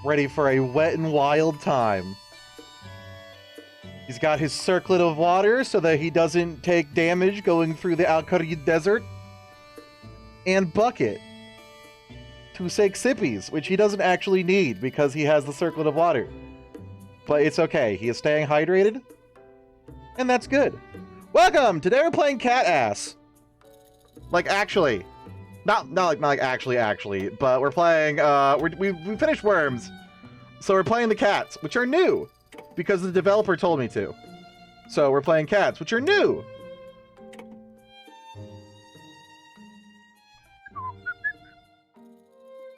ready for a wet and wild time. He's got his circlet of water so that he doesn't take damage going through the Al-Kharid Desert. And bucket to Sippies, which he doesn't actually need because he has the circlet of water. But it's okay. He is staying hydrated. And that's good. Welcome! Today we're playing Cat Ass. Like, actually. Not like actually, but we're playing, we finished Worms. So we're playing the cats, which are new. Because the developer told me to. So we're playing cats, which are new.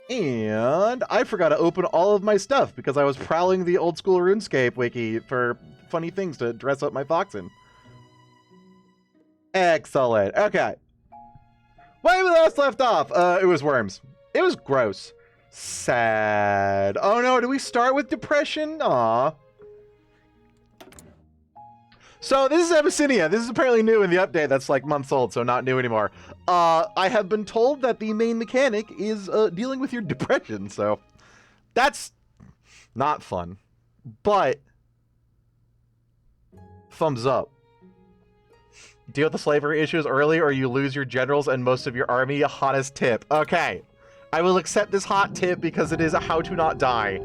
And I forgot to open all of my stuff because I was prowling the old school RuneScape wiki for funny things to dress up my fox in. Excellent. Okay. Where we last left off, it was Worms. It was gross. Sad. Oh no, do we start with depression? Aw. So this is Abyssinia. This is apparently new in the update that's like months old, so not new anymore. I have been told that the main mechanic is dealing with your depression, so that's not fun. But thumbs up. Deal with the slavery issues early or you lose your generals and most of your army. Hottest tip. Okay. I will accept this hot tip because it is a how to not die.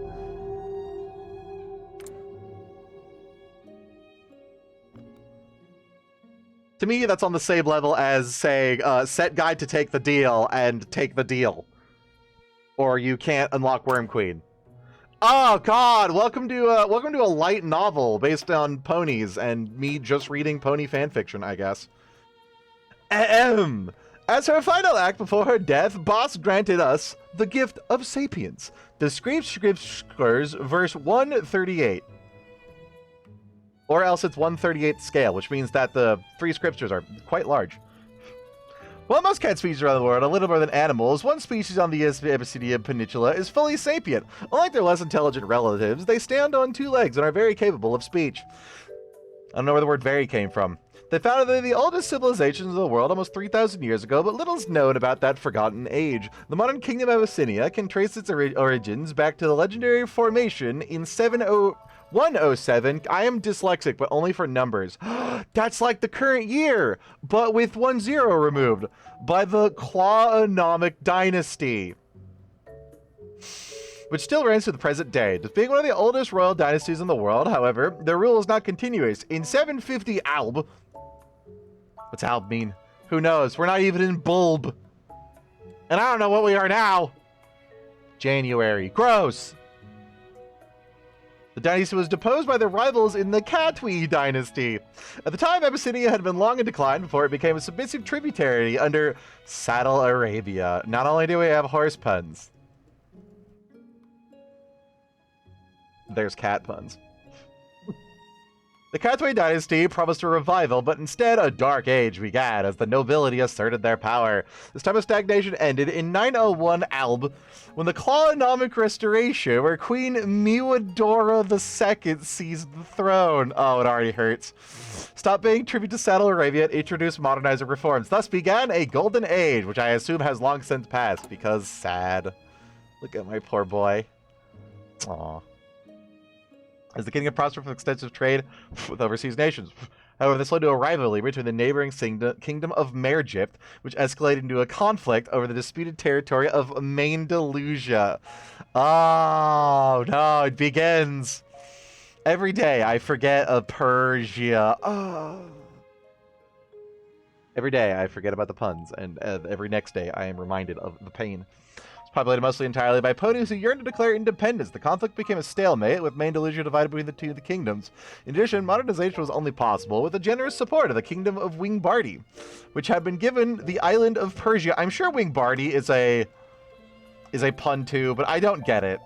To me, that's on the same level as saying, set guide to take the deal and take the deal. Or you can't unlock Worm Queen. Oh God! Welcome to a light novel based on ponies and me just reading pony fanfiction, I guess. Ahem. As her final act before her death, Boss granted us the gift of sapience. The Scriptures, verse 138. Or else it's 1/38 scale, which means that the three scriptures are quite large. While most cat species around the world are little more than animals, one species on the Abyssinia Peninsula is fully sapient. Unlike their less intelligent relatives, they stand on two legs and are very capable of speech. I don't know where the word very came from. They founded the oldest civilizations of the world almost 3,000 years ago, but little is known about that forgotten age. The modern kingdom of Abyssinia can trace its origins back to the legendary formation in 107. I am dyslexic, but only for numbers. That's like the current year, but with 10 removed, by the Clawonomic dynasty, which still reigns to the present day. Being one of the oldest royal dynasties in the world, however, their rule is not continuous. In 750 Alb, what's Alb mean? Who knows? We're not even in Bulb. And I don't know what we are now. January. Gross. The dynasty was deposed by their rivals in the Katwi dynasty. At the time, Abyssinia had been long in decline before it became a submissive tributary under Saddle Arabia. Not only do we have horse puns, there's cat puns. The Katwi dynasty promised a revival, but instead a dark age began as the nobility asserted their power. This time of stagnation ended in 901 Alb, when the Clawonomic Restoration, where Queen Miwadora II seized the throne. Oh, it already hurts. Stopped paying tribute to Saddle Arabia and introduced modernizing reforms. Thus began a golden age, which I assume has long since passed, because sad. Look at my poor boy. Aww. As the kingdom prospered from extensive trade with overseas nations. However, this led to a rivalry between the neighboring kingdom of Mergypt, which escalated into a conflict over the disputed territory of Maindalusia. Oh, no, it begins. Every day I forget of Persia. Oh. Every day I forget about the puns, and every next day I am reminded of the pain. Populated mostly entirely by ponies who yearned to declare independence. The conflict became a stalemate, with Maindalusia divided between the two kingdoms. In addition, modernization was only possible with the generous support of the kingdom of Wingbardi, which had been given the island of Persia. I'm sure Wingbardi is a pun too, but I don't get it.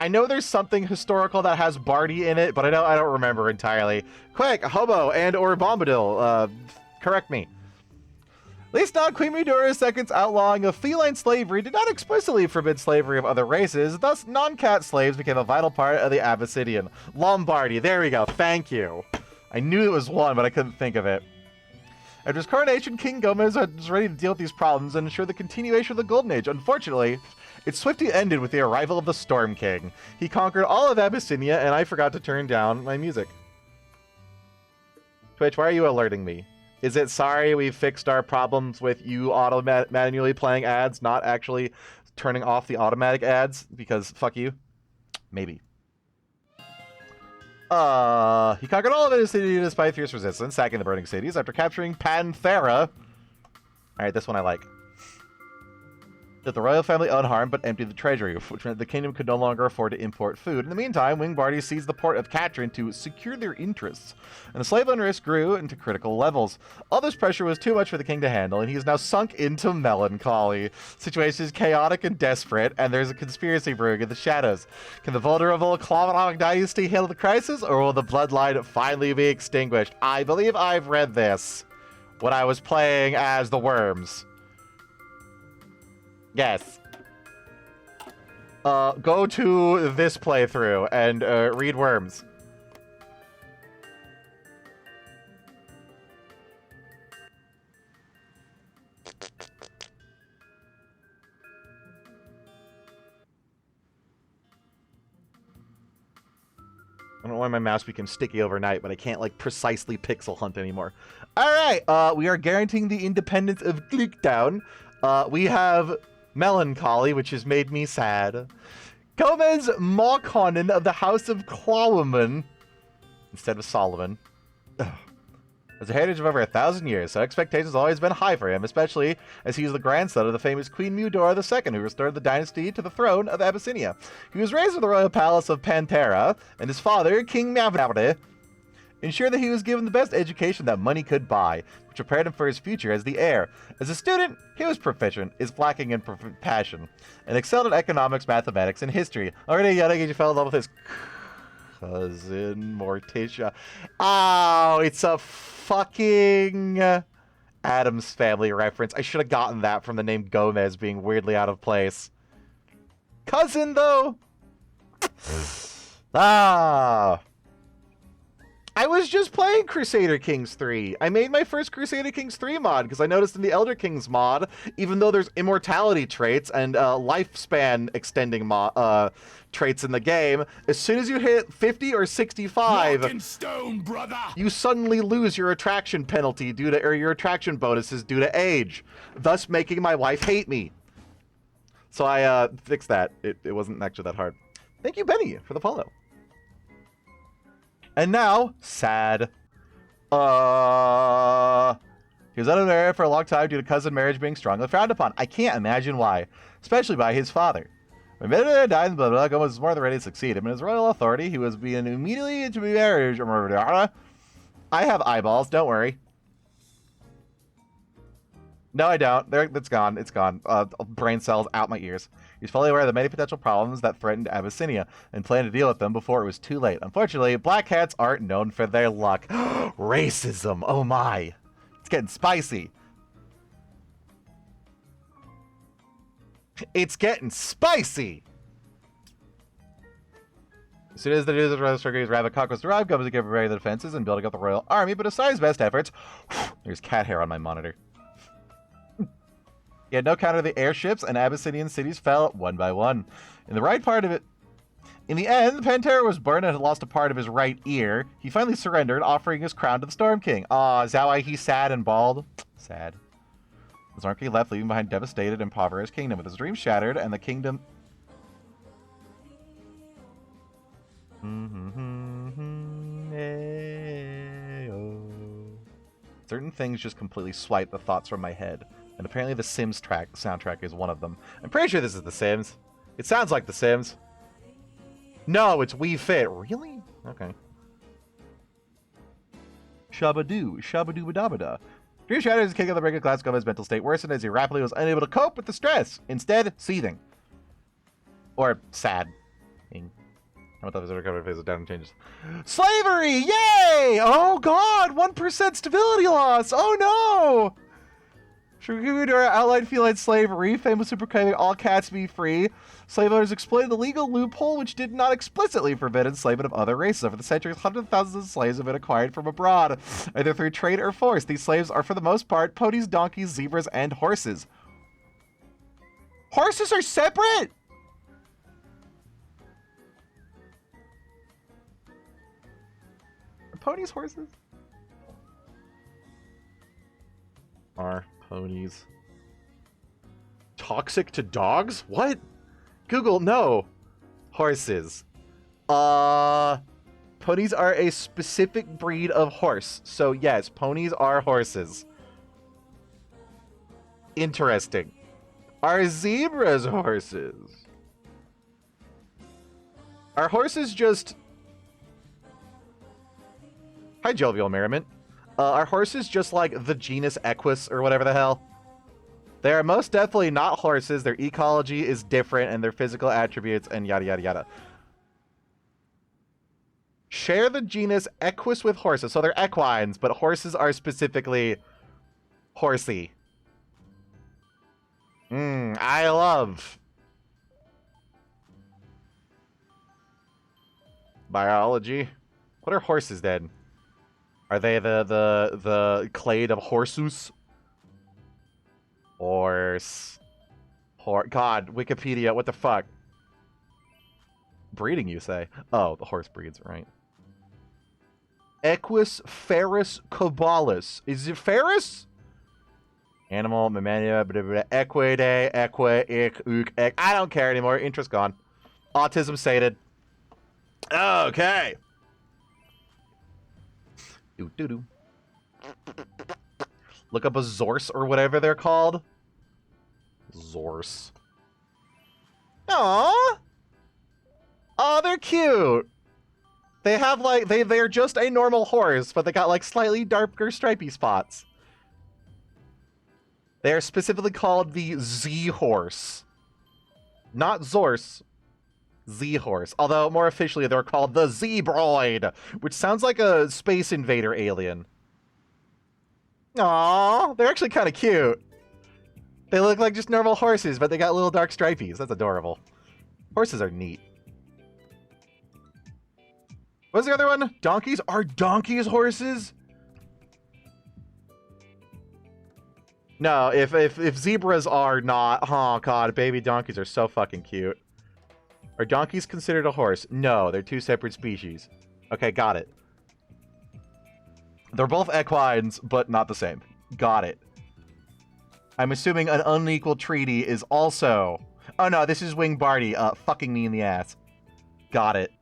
I know there's something historical that has Bardi in it, but I don't remember entirely. Quick, hobo and or bombadil, correct me. At least not Queen Midora II's outlawing of feline slavery did not explicitly forbid slavery of other races, thus non-cat slaves became a vital part of the Abyssinian. Lombardy, there we go, thank you. I knew it was one, but I couldn't think of it. After his coronation, King Gomez was ready to deal with these problems and ensure the continuation of the Golden Age. Unfortunately, It swiftly ended with the arrival of the Storm King. He conquered all of Abyssinia, and I forgot to turn down my music. Twitch, why are you alerting me? Is it sorry we fixed our problems with you manually playing ads, not actually turning off the automatic ads? Because fuck you. Maybe. He conquered all of Abyssinia despite fierce resistance, sacking the burning cities after capturing Panthera. Alright, this one I like. That the royal family unharmed but emptied the treasury, which meant the kingdom could no longer afford to import food. In the meantime, Wingbardi seized the port of Katrin to secure their interests, and the slave unrest grew into critical levels. All this pressure was too much for the king to handle, and he is now sunk into melancholy. The situation is chaotic and desperate, and there's a conspiracy brewing in the shadows. Can the vulnerable Klavanok dynasty handle the crisis, or will the bloodline finally be extinguished? I believe I've read this when I was playing as the Worms. Yes. Go to this playthrough and read Worms. I don't know why my mouse became sticky overnight, but I can't, like, precisely pixel hunt anymore. Alright, we are guaranteeing the independence of Glickdown. We have Melancholy, which has made me sad. Gomez Mawconnen of the House of Clawwoman, instead of Solomon. Has a heritage of over 1,000 years, so expectations have always been high for him, especially as he is the grandson of the famous Queen Mudora II, who restored the dynasty to the throne of Abyssinia. He was raised in the royal palace of Panthera, and his father, King Mavnabde, ensured that he was given the best education that money could buy, which prepared him for his future as the heir. As a student, he was proficient, is lacking in passion, and excelled in economics, mathematics, and history. Already, Yadagi fell in love with his cousin, Morticia. Oh, it's a fucking Addams Family reference. I should have gotten that from the name Gomez being weirdly out of place. Cousin, though? I was just playing Crusader Kings 3. I made my first Crusader Kings 3 mod because I noticed in the Elder Kings mod, even though there's immortality traits and lifespan extending traits in the game, as soon as you hit 50 or 65, Rock and stone, brother. You suddenly lose your attraction penalty or your attraction bonuses due to age, thus making my wife hate me. So I fixed that. It wasn't actually that hard. Thank you, Benny, for the follow. And now, sad. He was unmarried for a long time due to cousin marriage being strongly frowned upon. I can't imagine why, especially by his father. When Medina died, Gomez was more than ready to succeed him. In his royal authority, he was being immediately to be married. I have eyeballs, don't worry. No, I don't. It's gone. It's gone. Brain cells out my ears. He's fully aware of the many potential problems that threatened Abyssinia and planned to deal with them before it was too late. Unfortunately, black cats aren't known for their luck. Racism. Oh my. It's getting spicy. It's getting spicy. As soon as the news of the Circuit's Rabbit Conquest arrived, Gomez began preparing the defenses and building up the royal army, but aside his best efforts, there's cat hair on my monitor. He had no counter to the airships, and Abyssinian cities fell one by one. In the end, Panthera was burned and had lost a part of his right ear. He finally surrendered, offering his crown to the Storm King. Aw, is that why he's sad and bald? Sad. The Storm King left, leaving behind a devastated, impoverished kingdom. With his dreams shattered, and the kingdom... Certain things just completely swipe the thoughts from my head. And apparently the Sims soundtrack is one of them. I'm pretty sure this is The Sims. It sounds like The Sims. No, it's Wii Fit. Really? Okay. Shabadoo. Shabadoo-badabada. Dream shattered as king of the breaking class. Gomez's mental state worsened as he rapidly was unable to cope with the stress. Instead, seething. Or sad. I thought there was a recovery phase of down changes. Slavery! Yay! Oh god! 1% stability loss! Oh no! Shurikudara outlined feline slavery, famously proclaiming all cats be free. Slave owners exploited the legal loophole which did not explicitly forbid enslavement of other races. Over the centuries, hundreds of thousands of slaves have been acquired from abroad, either through trade or force. These slaves are, for the most part, ponies, donkeys, zebras, and horses. Horses are separate? Are ponies horses? Are ponies toxic to dogs? What? Google, no. Horses. Ponies are a specific breed of horse. So yes, ponies are horses. Interesting. Are zebras horses? Are horses just... Hi, Jovial Merriment. Are horses just like the genus Equus or whatever the hell? They are most definitely not horses. Their ecology is different and their physical attributes and yada yada yada. Share the genus Equus with horses. So they're equines, but horses are specifically horsey. I love biology. What are horses then? Are they the clade of horsus? Horse. God, Wikipedia, what the fuck? Breeding, you say? Oh, the horse breeds, right. Equus ferus cobalus. Is it ferus? Animal, mammalia, equidae, I don't care anymore. Interest gone. Autism sated. Okay. Doo-doo-doo. Look up a Zorse or whatever they're called. Zorse. Aww. Oh, they're cute. They have like they're just a normal horse, but they got like slightly darker stripy spots. They are specifically called the Z horse. Not Zorse. Z horse. Although more officially they're called the Zebroid, which sounds like a Space Invader alien. Aww, they're actually kind of cute. They look like just normal horses, but they got little dark stripies. That's adorable. Horses are neat. What's the other one? Donkeys? Are donkeys horses? No, if zebras are not... Oh, God, baby donkeys are so fucking cute. Are donkeys considered a horse? No, they're two separate species. Okay, got it. They're both equines, but not the same. Got it. I'm assuming an unequal treaty is also... Oh no, this is Wing Barty, fucking me in the ass. Got it.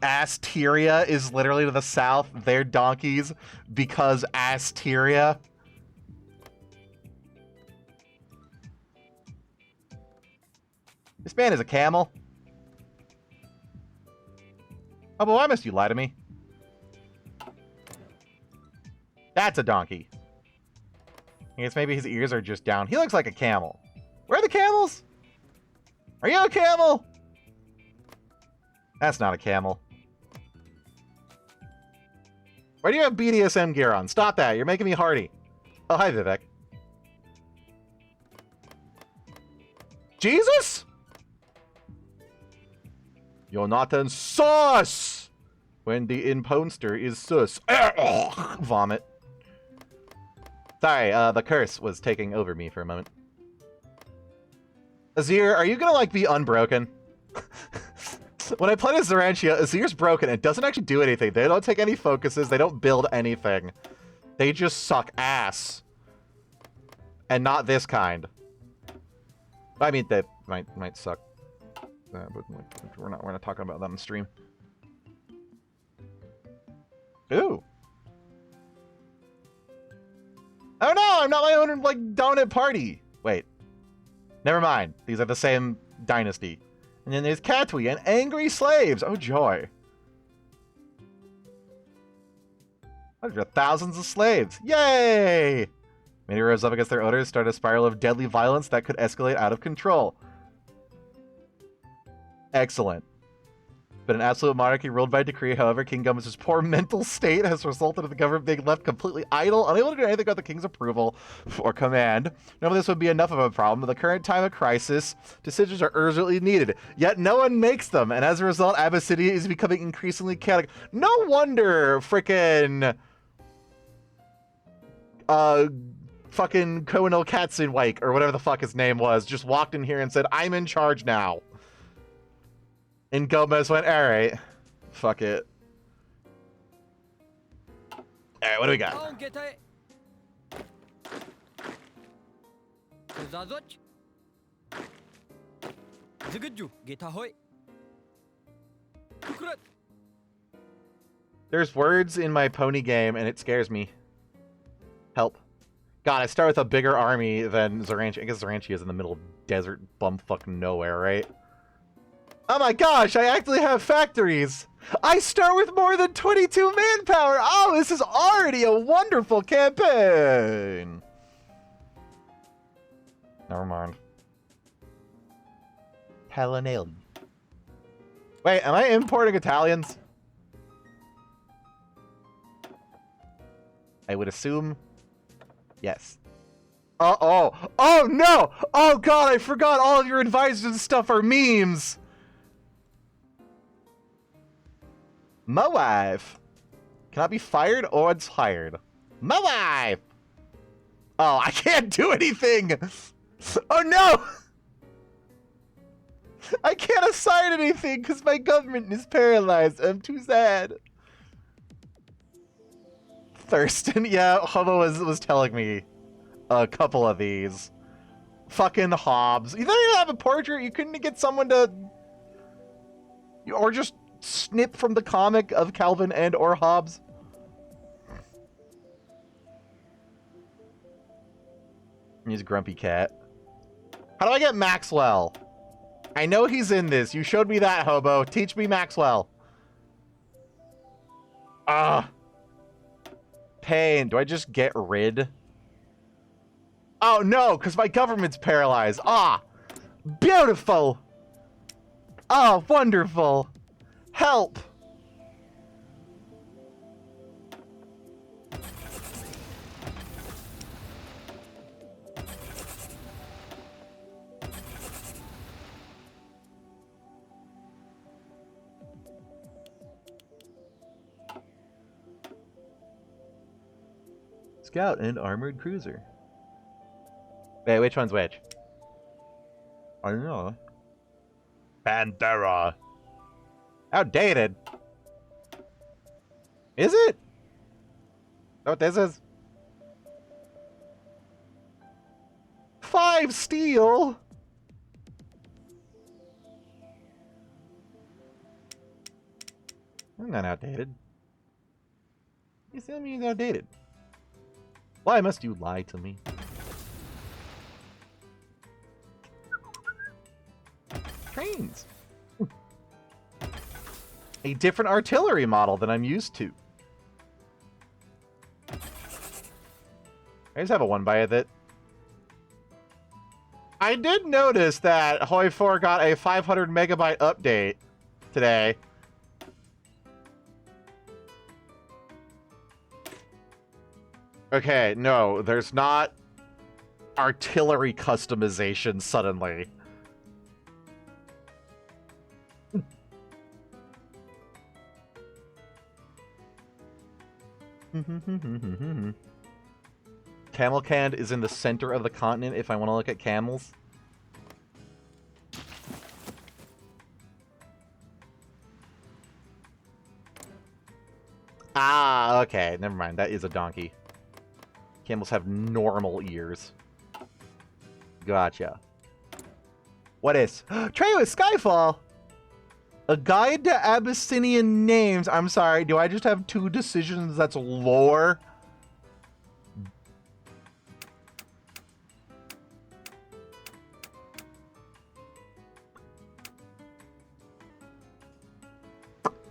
Asteria is literally to the south. They're donkeys because Asteria. This man is a camel. Oh, but why must you lie to me? That's a donkey. I guess maybe his ears are just down. He looks like a camel. Where are the camels? Are you a camel? That's not a camel. Why do you have BDSM gear on? Stop that. You're making me hardy. Oh, hi, Vivek. Jesus? You're not in sauce when the imposter is sus. Vomit. Sorry, the curse was taking over me for a moment. Azir, are you gonna, like, be unbroken? When I played as Zorantia, Azir's broken. It doesn't actually do anything. They don't take any focuses. They don't build anything. They just suck ass. And not this kind. I mean, they might suck. But we're not talking about that on stream. Ooh. Oh no, I'm not my own, like, dominant party. Wait. Never mind. These are the same dynasty. And then there's Katwi and Angry Slaves. Oh, joy. There are thousands of slaves. Yay! Many rose up against their owners, start a spiral of deadly violence that could escalate out of control. Excellent. But an absolute monarchy ruled by decree, however, King Gummis's poor mental state has resulted in the government being left completely idle, unable to do anything without the king's approval or command. None of this would be enough of a problem. At the current time of crisis, decisions are urgently needed, yet no one makes them, and as a result, Abyssinia is becoming increasingly chaotic. No wonder frickin' fucking Koenel Katzenweik, or whatever the fuck his name was, just walked in here and said, I'm in charge now. And Gomez went, alright. Fuck it. Alright, what do we got? There's words in my pony game, and it scares me. Help. God, I start with a bigger army than Zoranchi. I guess Zoranchi is in the middle of desert bumfuck nowhere, right? Oh my gosh, I actually have factories! I start with more than 22 manpower! Oh, this is already a wonderful campaign! Never mind. Hellenelli. Wait, am I importing Italians? I would assume yes. Uh-oh. Oh, no! Oh, God, I forgot all of your advisors and stuff are memes! My wife. Can I be fired or it's hired? My wife! Oh, I can't do anything! Oh, no! I can't assign anything because my government is paralyzed. I'm too sad. Thurston, yeah, Hobo was telling me a couple of these. Fucking Hobbes. You don't even have a portrait. You couldn't get someone to... Or just snip from the comic of Calvin and or Hobbes. He's Grumpy Cat. How do I get Maxwell? I know he's in this. You showed me that, Hobo. Teach me Maxwell. Pain. Do I just get rid? Oh, no, because my government's paralyzed. Ah, beautiful. Oh, wonderful. Help. Scout and armored cruiser. Wait, which one's which? I don't know. Pantera. Outdated. Is it? Is that what this is? 5 steel. I'm not outdated. You tell me you're outdated. Why must you lie to me? Trains. A different artillery model than I'm used to. I just have a one by it. I did notice that Hoi 4 got a 500 megabyte update today. Okay, no, there's not artillery customization suddenly. Camelcand is in the center of the continent if I want to look at camels. Ah, okay, never mind. That is a donkey. Camels have normal ears. Gotcha. What is? Trey with Skyfall! A guide to Abyssinian names. I'm sorry, do I just have 2 decisions that's lore?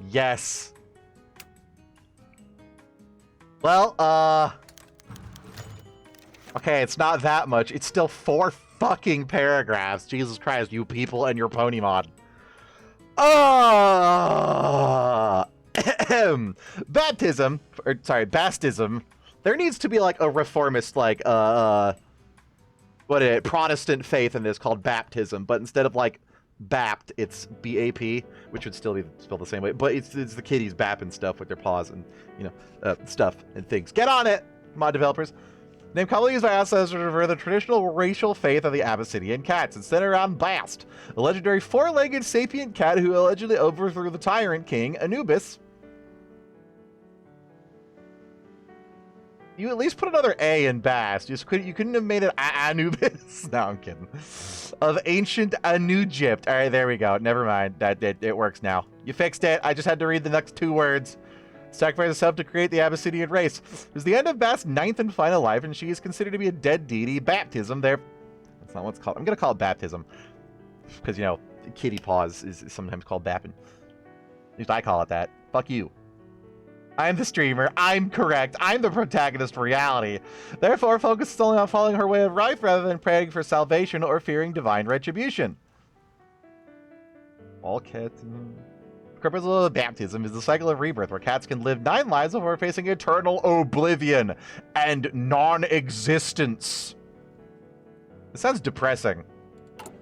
Yes. Well, okay, it's not that much. It's still 4 fucking paragraphs. Jesus Christ, you people and your pony mod. Baptism, or sorry, Bastism. There needs to be like a reformist, like Protestant faith in this called baptism, but instead of like bapt, it's BAP, which would still be spelled the same way. But it's the kiddies bapping stuff with their paws and stuff and things. Get on it, mod developers. The name commonly used by outsiders to refer to the traditional racial faith of the Abyssinian cats and centered around Bast, a legendary four-legged sapient cat who allegedly overthrew the tyrant king Anubis. You at least put another A in Bast. You couldn't have made it Anubis. No, I'm kidding. Of ancient Anugypt. All right, there we go. Never mind. It works now. You fixed it. I just had to read the next two words. Sacrificed herself to create the Abyssinian race. It was the end of Bast's ninth and final life, and she is considered to be a dead deity. Baptism, there. That's not what it's called. I'm going to call it baptism. Because, you know, kitty paws is sometimes called bapping. At least I call it that. Fuck you. I'm the streamer. I'm correct. I'm the protagonist of reality. Therefore, focus solely on following her way of life rather than praying for salvation or fearing divine retribution. All cats. Purpose of baptism is the cycle of rebirth, where cats can live 9 lives before facing eternal oblivion and non-existence. This sounds depressing.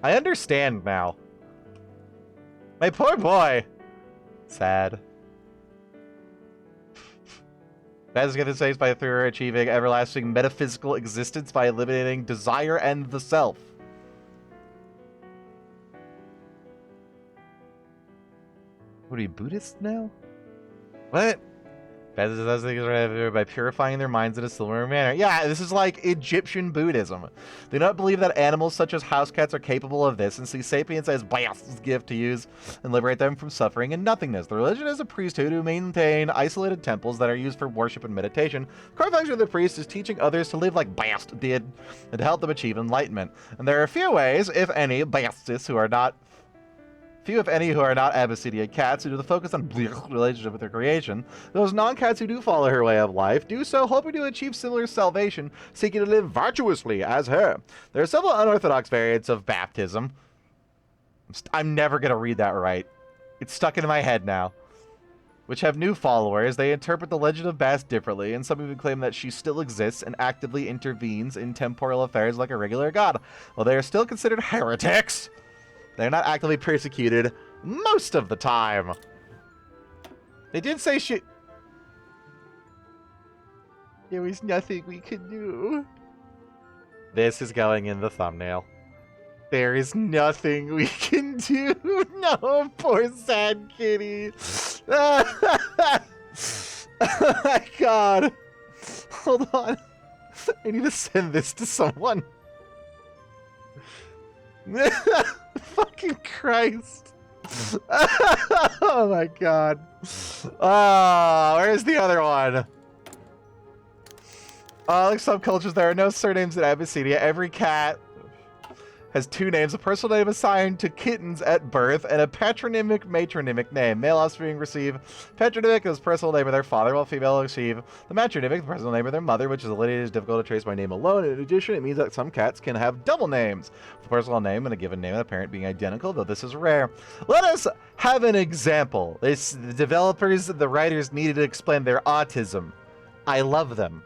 I understand now. My poor boy. Sad. That is going to say by through achieving everlasting metaphysical existence by eliminating desire and the self. What are you, Buddhist now? What? By purifying their minds in a similar manner. Yeah, this is like Egyptian Buddhism. They don't believe that animals such as house cats are capable of this and see sapience as Bast's gift to use and liberate them from suffering and nothingness. The religion is a priesthood who maintain isolated temples that are used for worship and meditation. The core function of the priest is teaching others to live like Bast did and to help them achieve enlightenment. And there are a few ways, if any, Bastists who are not few, if any, who are not Abyssinia cats who do the focus on relationship with their creation. Those non-cats who do follow her way of life do so hoping to achieve similar salvation, seeking to live virtuously as her. There are several unorthodox variants of baptism. I'm never going to read that right. It's stuck into my head now. Which have new followers. They interpret the legend of Bast differently, and some even claim that she still exists and actively intervenes in temporal affairs like a regular god. While they are still considered heretics, they're not actively persecuted most of the time. They did say there was nothing we could do. This is going in the thumbnail. There is nothing we can do. No, poor sad kitty. Oh my god. Hold on. I need to send this to someone. Fucking Christ. Oh my god. Oh, where's the other one? Like some cultures, there are no surnames in Abyssinia. Every cat has 2 names, a personal name assigned to kittens at birth, and a patronymic matronymic name. Male offspring receive patronymic as personal name of their father, while female receive the matronymic, the personal name of their mother, which is a lineage difficult to trace by name alone. In addition, it means that some cats can have double names, the personal name and a given name of the parent being identical, though this is rare. Let us have an example. The developers, the writers needed to explain their autism. I love them.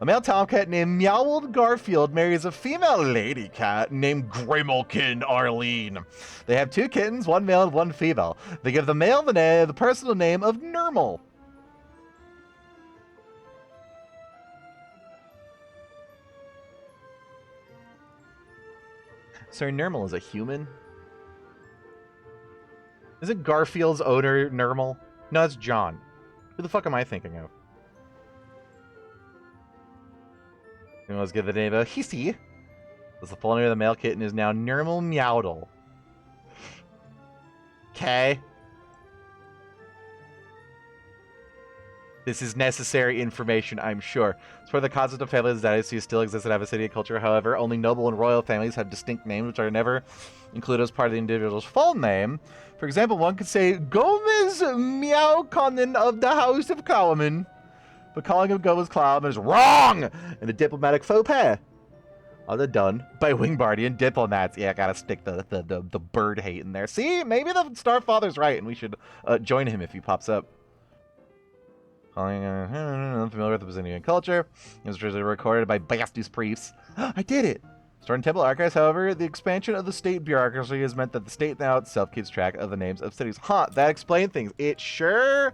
A male tomcat named Meowald Garfield marries a female lady cat named Grimalkin Arlene. They have 2 kittens, 1 male and 1 female. They give the male the personal name of Nermal. Sorry, Nermal is a human? Isn't Garfield's owner Nermal? No, it's John. Who the fuck am I thinking of? Let's give the name of Hissy. The full name of the male kitten is now Nermal Meowdle. Okay. This is necessary information, I'm sure. As for the concept of family dynasty still exists in Abyssinian culture, however, only noble and royal families have distinct names which are never included as part of the individual's full name. For example, one could say Gomez Meowconnen of the House of Clowerman. But calling him Gomez Clowerman is wrong and a diplomatic faux pas. Other done by Wingbardian diplomats. Yeah, I gotta stick the bird hate in there. See, maybe the Starfather's right, and we should join him if he pops up. Unfamiliar with the Abyssinian culture. It was originally recorded by Bastus priests. I did it! Stored in temple archives, however, the expansion of the state bureaucracy has meant that the state now itself keeps track of the names of cities. Huh, that explains things. It sure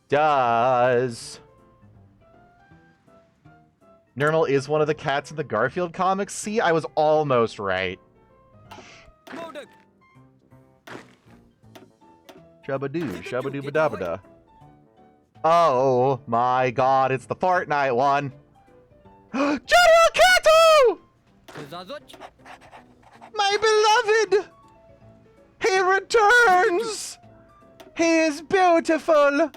does. Nermal is one of the cats in the Garfield comics. See, I was almost right. Shabadoo, shabadoo-ba-da-ba-da. Oh my god, it's the Fortnite one. General Kato! My beloved! He returns! He is beautiful!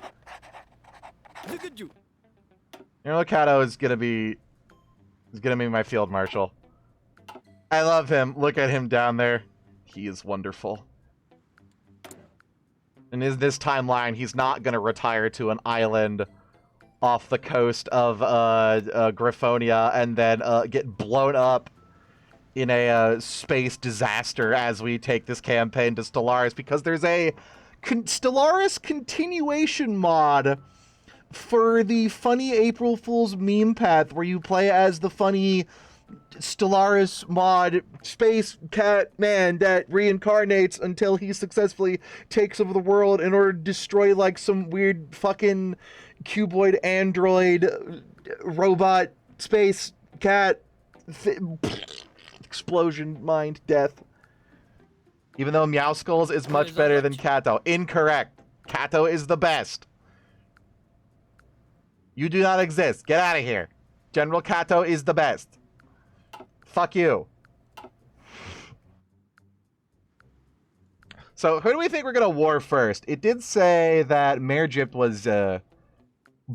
General Kato is gonna be my field marshal. I love him. Look at him down there. He is wonderful. And in this timeline, he's not gonna retire to an island off the coast of Griffonia and then get blown up in a space disaster as we take this campaign to Stellaris, because there's a Stellaris continuation mod for the funny April Fool's meme path where you play as the funny Stellaris mod space cat man that reincarnates until he successfully takes over the world in order to destroy like some weird fucking cuboid android robot space cat explosion mind death. Even though Meowskulls is much better than Kato. Incorrect. Kato is the best. You do not exist. Get out of here. General Kato is the best. Fuck you. So, who do we think we're gonna war first? It did say that Mergypt was,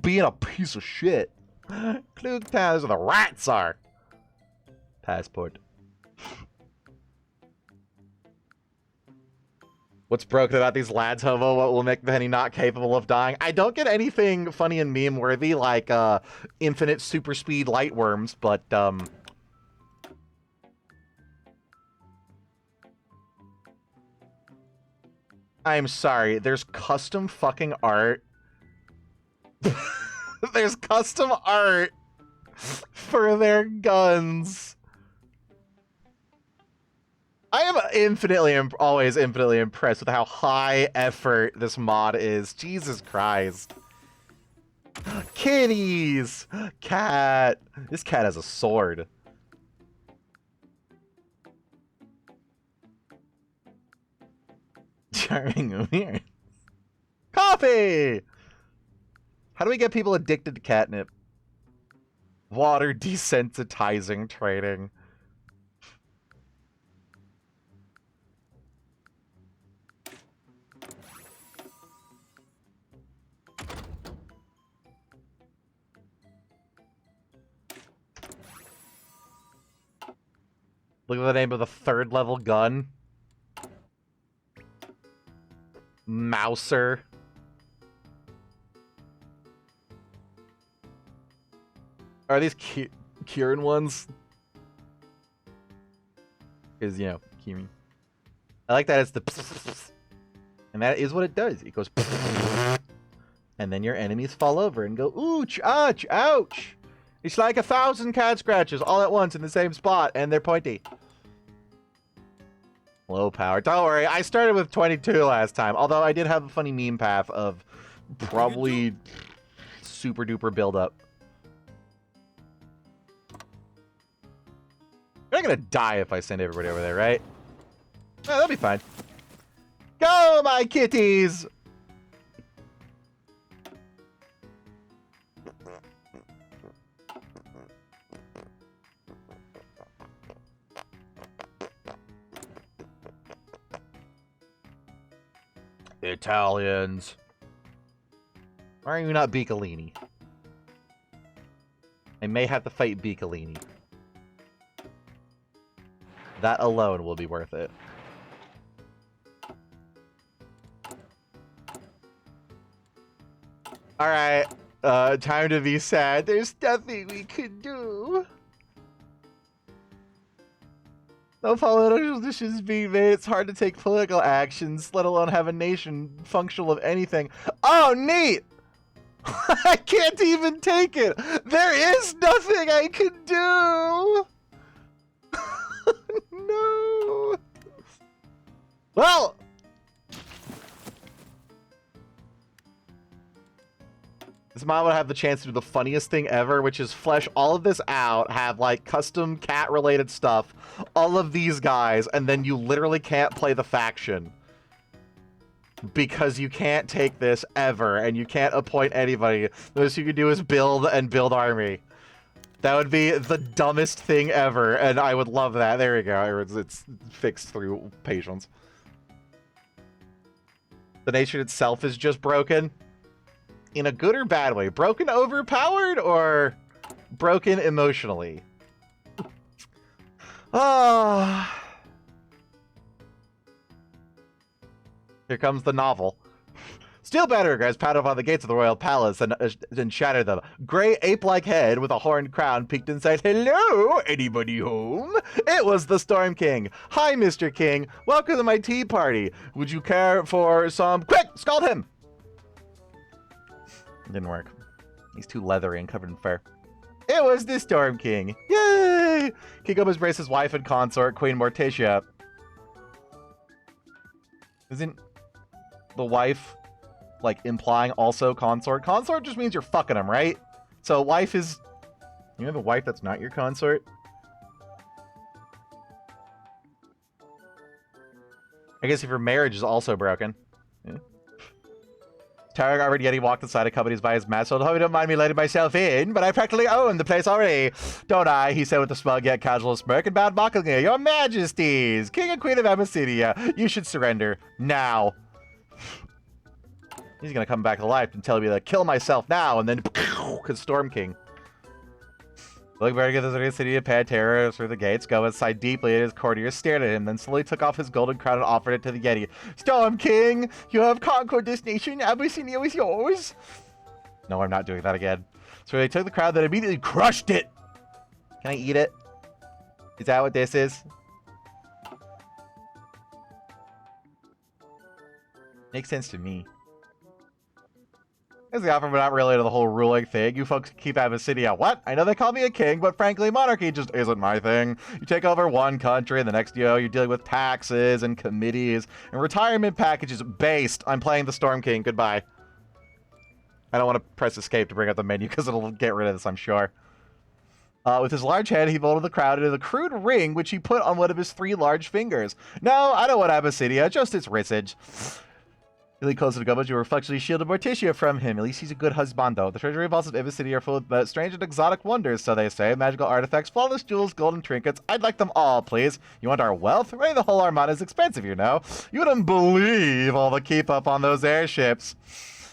being a piece of shit. Klugtown is where the rats are. Passport. What's broken about these lads, Homo? What will make Penny not capable of dying? I don't get anything funny and meme-worthy like, infinite super speed light worms, but, I'm sorry, there's custom fucking art. There's custom art for their guns. I am always infinitely impressed with how high effort this mod is. Jesus Christ. Kitties! Cat! This cat has a sword. Charming appearance. Coffee! How do we get people addicted to catnip? Water desensitizing training. Look at the name of the 3rd level gun. Mouser. Are these Kieran ones? Because, you know, Kieran. I like that it's the and that is what it does. It goes and then your enemies fall over and go, ouch, ouch, ouch. It's like 1,000 cat scratches all at once in the same spot, and they're pointy. Low power. Don't worry, I started with 22 last time, although I did have a funny meme path of probably super duper build-up. You're not gonna die if I send everybody over there, right? Oh, that'll be fine. Go, my kitties! Italians. Why are you not Biccolini? I may have to fight Biccolini. That alone will be worth it. Alright, time to be sad. There's nothing we could do. No political decisions being made. It's hard to take political actions, let alone have a nation functional of anything. Oh, neat! I can't even take it! There is nothing I can do! No! Well! This mod would have the chance to do the funniest thing ever, which is flesh all of this out, have like custom cat-related stuff, all of these guys, and then you literally can't play the faction. Because you can't take this ever, and you can't appoint anybody. The most you can do is build and build army. That would be the dumbest thing ever, and I would love that. There we go. It's fixed through patience. The nation itself is just broken. In a good or bad way? Broken overpowered or broken emotionally? Ah. Here comes the novel. Steel batterer guards padded upon the gates of the royal palace and shattered them. Gray ape-like head with a horned crown peeked inside. Hello, anybody home? It was the Storm King. Hi, Mr. King. Welcome to my tea party. Would you care for some? Quick, scald him. Didn't work. He's too leathery and covered in fur. It was the Storm King. Yay! King Gomez embraced his wife and consort, Queen Morticia. Isn't the wife, like, implying also consort? Consort just means you're fucking him, right? So wife is... You have a wife that's not your consort? I guess if your marriage is also broken. Yeah. Tarek already Yeti walked inside accompanied by his master. I hope you don't mind me letting myself in, but I practically own the place already. Don't I? He said with a smug yet casual smirk and bowed mockingly. Your Majesties, King and Queen of Abyssinia, you should surrender now. He's gonna come back to life and tell me to kill myself now, and then because Storm King. Looking very good as the city of Pantera through the gates, Gomez sighed deeply at his courtiers, stared at him, then slowly took off his golden crown and offered it to the Yeti. Storm King, you have conquered this nation. Abyssinia is yours. No, I'm not doing that again. So they took the crown, then immediately crushed it. Can I eat it? Is that what this is? Makes sense to me. As the offer, but not really to the whole ruling thing. You folks keep Abyssinia. What? I know they call me a king, but frankly, monarchy just isn't my thing. You take over one country, and the next, you're dealing with taxes and committees and retirement packages based on playing the Storm King. Goodbye. I don't want to press escape to bring up the menu because it'll get rid of this, I'm sure. With his large head, he molded the crowd into the crude ring, which he put on one of his 3 large fingers. No, I don't want Abyssinia, just its risage. Really close to the Gomez, you reflexively shielded Morticia from him. At least he's a good husbando. The treasury vaults of Abyssinia are full of strange and exotic wonders, so they say. Magical artifacts, flawless jewels, golden trinkets. I'd like them all, please. You want our wealth? Running the whole armada is expensive, you know. You wouldn't believe all the keep up on those airships.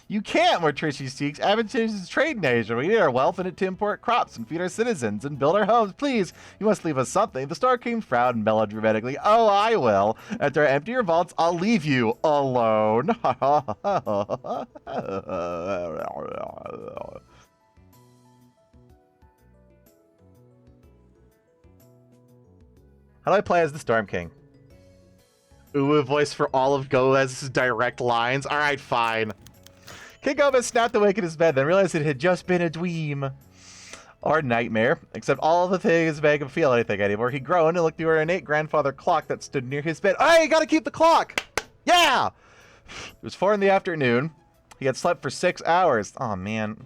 You can't, Morticia seeks. Abyssinia is a trade nation. We need our wealth in it to import crops and feed our citizens and build our homes. Please, you must leave us something. The Star King frowned melodramatically. Oh, I will. After I empty your vaults, I'll leave you alone. How do I play as the Storm King? Ooh, a voice for all of Gomez's direct lines. All right, fine. King Gomez snapped awake in his bed, then realized it had just been a dream. Or nightmare. Except all the things make him feel anything anymore. He groaned and looked through an ornate grandfather clock that stood near his bed. Hey, you gotta keep the clock! Yeah! It was 4 in the afternoon. He had slept for 6 hours. Oh, man.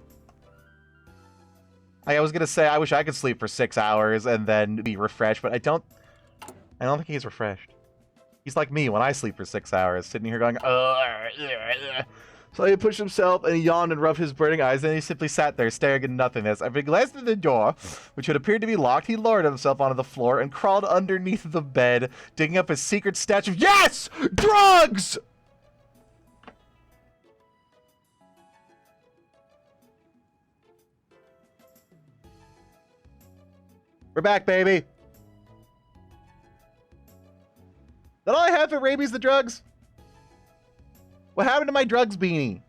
I was gonna say, I wish I could sleep for 6 hours and then be refreshed, but I don't think he's refreshed. He's like me when I sleep for 6 hours, sitting here going, So he pushed himself and he yawned and rubbed his burning eyes, and he simply sat there staring into nothingness. After he glanced at the door, which had appeared to be locked, he lowered himself onto the floor and crawled underneath the bed, digging up his secret stash of yes! Drugs! We're back, baby. Is that all I have for rabies, the drugs? What happened to my drugs beanie?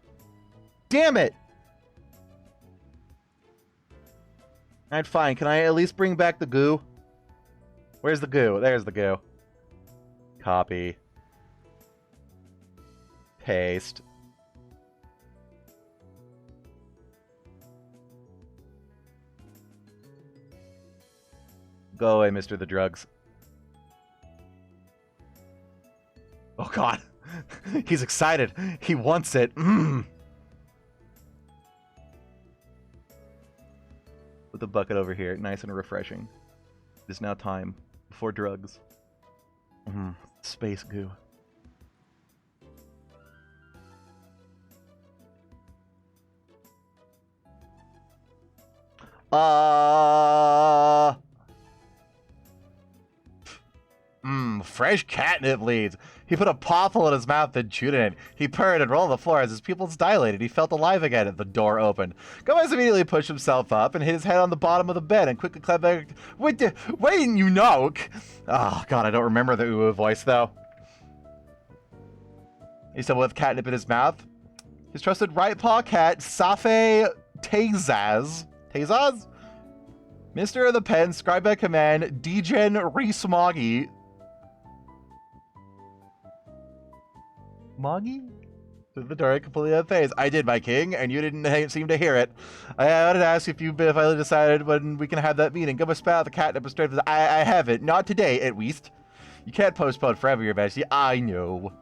Damn it! Alright, fine. Can I at least bring back the goo? Where's the goo? There's the goo. Copy. Paste. Go away, Mr. The Drugs. Oh, God. He's excited. He wants it. the bucket over here. Nice and refreshing. It is now time for drugs. Space goo. Fresh catnip leads. He put a pawful in his mouth and chewed in it. He purred and rolled on the floor as his pupils dilated. He felt alive again as the door opened. Gomez immediately pushed himself up and hit his head on the bottom of the bed and quickly climbed back. Wait, didn't you know? Oh, God, I don't remember the ooh voice, though. He said with catnip in his mouth. His trusted right paw cat, Safe Tezaz. Tezaz? Minister of the Pen, scribe by command, Degen Rees-Moggy. Moggy? The door completely unfazed. I did, my king, and you didn't seem to hear it. I wanted to ask if you finally decided when we can have that meeting. Go spat out the catnip straight. I haven't. Not today, at least. You can't postpone forever, your majesty. I know.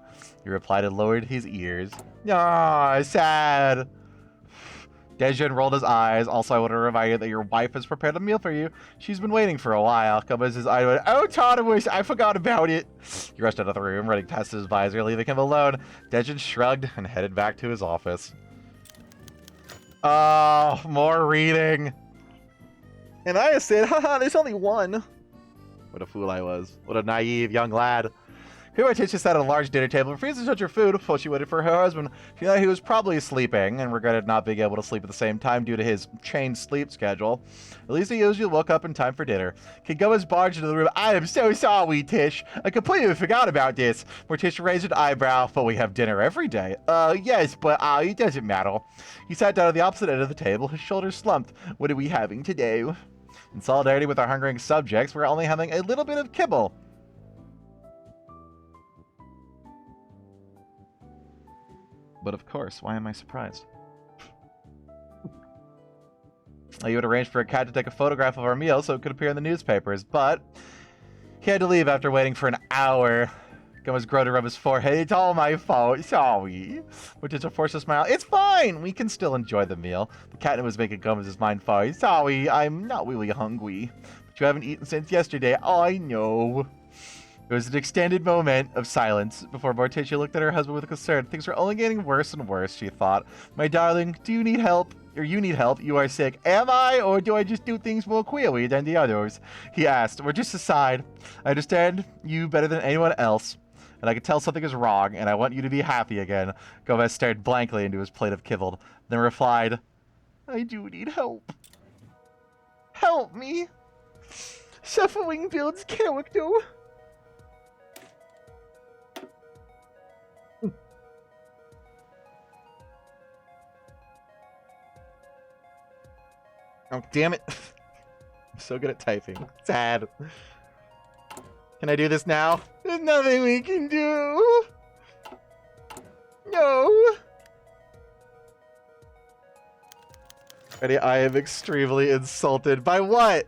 He replied and lowered his ears. Ah, sad. Dejan rolled his eyes. Also, I want to remind you that your wife has prepared a meal for you. She's been waiting for a while. Gomez's eye went, oh, Tartarus, I forgot about it. He rushed out of the room, running past his visor, leaving him alone. Dejan shrugged and headed back to his office. Oh, more reading. And I said, haha, there's only one. What a fool I was. What a naive young lad. Titia sat at a large dinner table, refused to touch her food while she waited for her husband. She thought he was probably sleeping and regretted not being able to sleep at the same time due to his changed sleep schedule. At least he usually woke up in time for dinner. King Gomez barged into the room. I am so sorry, Tish. I completely forgot about this. Morticia raised an eyebrow, but we have dinner every day. Yes, but it doesn't matter. He sat down at the opposite end of the table, his shoulders slumped. What are we having today? In solidarity with our hungering subjects, we're only having a little bit of kibble. But of course, why am I surprised? You had arranged for a cat to take a photograph of our meal so it could appear in the newspapers, but he had to leave after waiting for an hour. Gomez groaned to rub his forehead. It's all my fault. Sorry. Morticia forced a smile. It's fine. We can still enjoy the meal. The catnip was making Gomez's mind fuzzy. Sorry, I'm not really hungry. But you haven't eaten since yesterday. I know. There was an extended moment of silence before Morticia looked at her husband with concern. Things were only getting worse and worse, she thought. My darling, do you need help? Or you need help? You are sick. Am I? Or do I just do things more queerly than the others? He asked. Morticia sighed. I understand you better than anyone else. And I can tell something is wrong, and I want you to be happy again. Gomez stared blankly into his plate of kibble, then replied, I do need help. Help me. Suffering builds character. Oh, damn it. I'm so good at typing. Sad. Can I do this now? There's nothing we can do. No. Ready? I am extremely insulted. By what?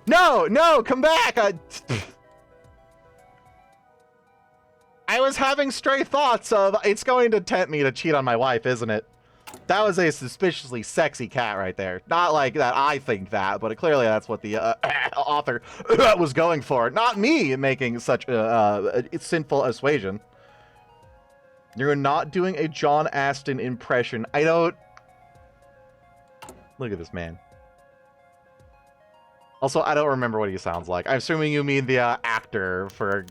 No, no, come back. I was having stray thoughts of it's going to tempt me to cheat on my wife, isn't it? That was a suspiciously sexy cat right there. Not like that I think that, but clearly that's what the author was going for. Not me making such a sinful assuasion. You're not doing a John Aston impression. I don't... Look at this man. Also, I don't remember what he sounds like. I'm assuming you mean the actor for...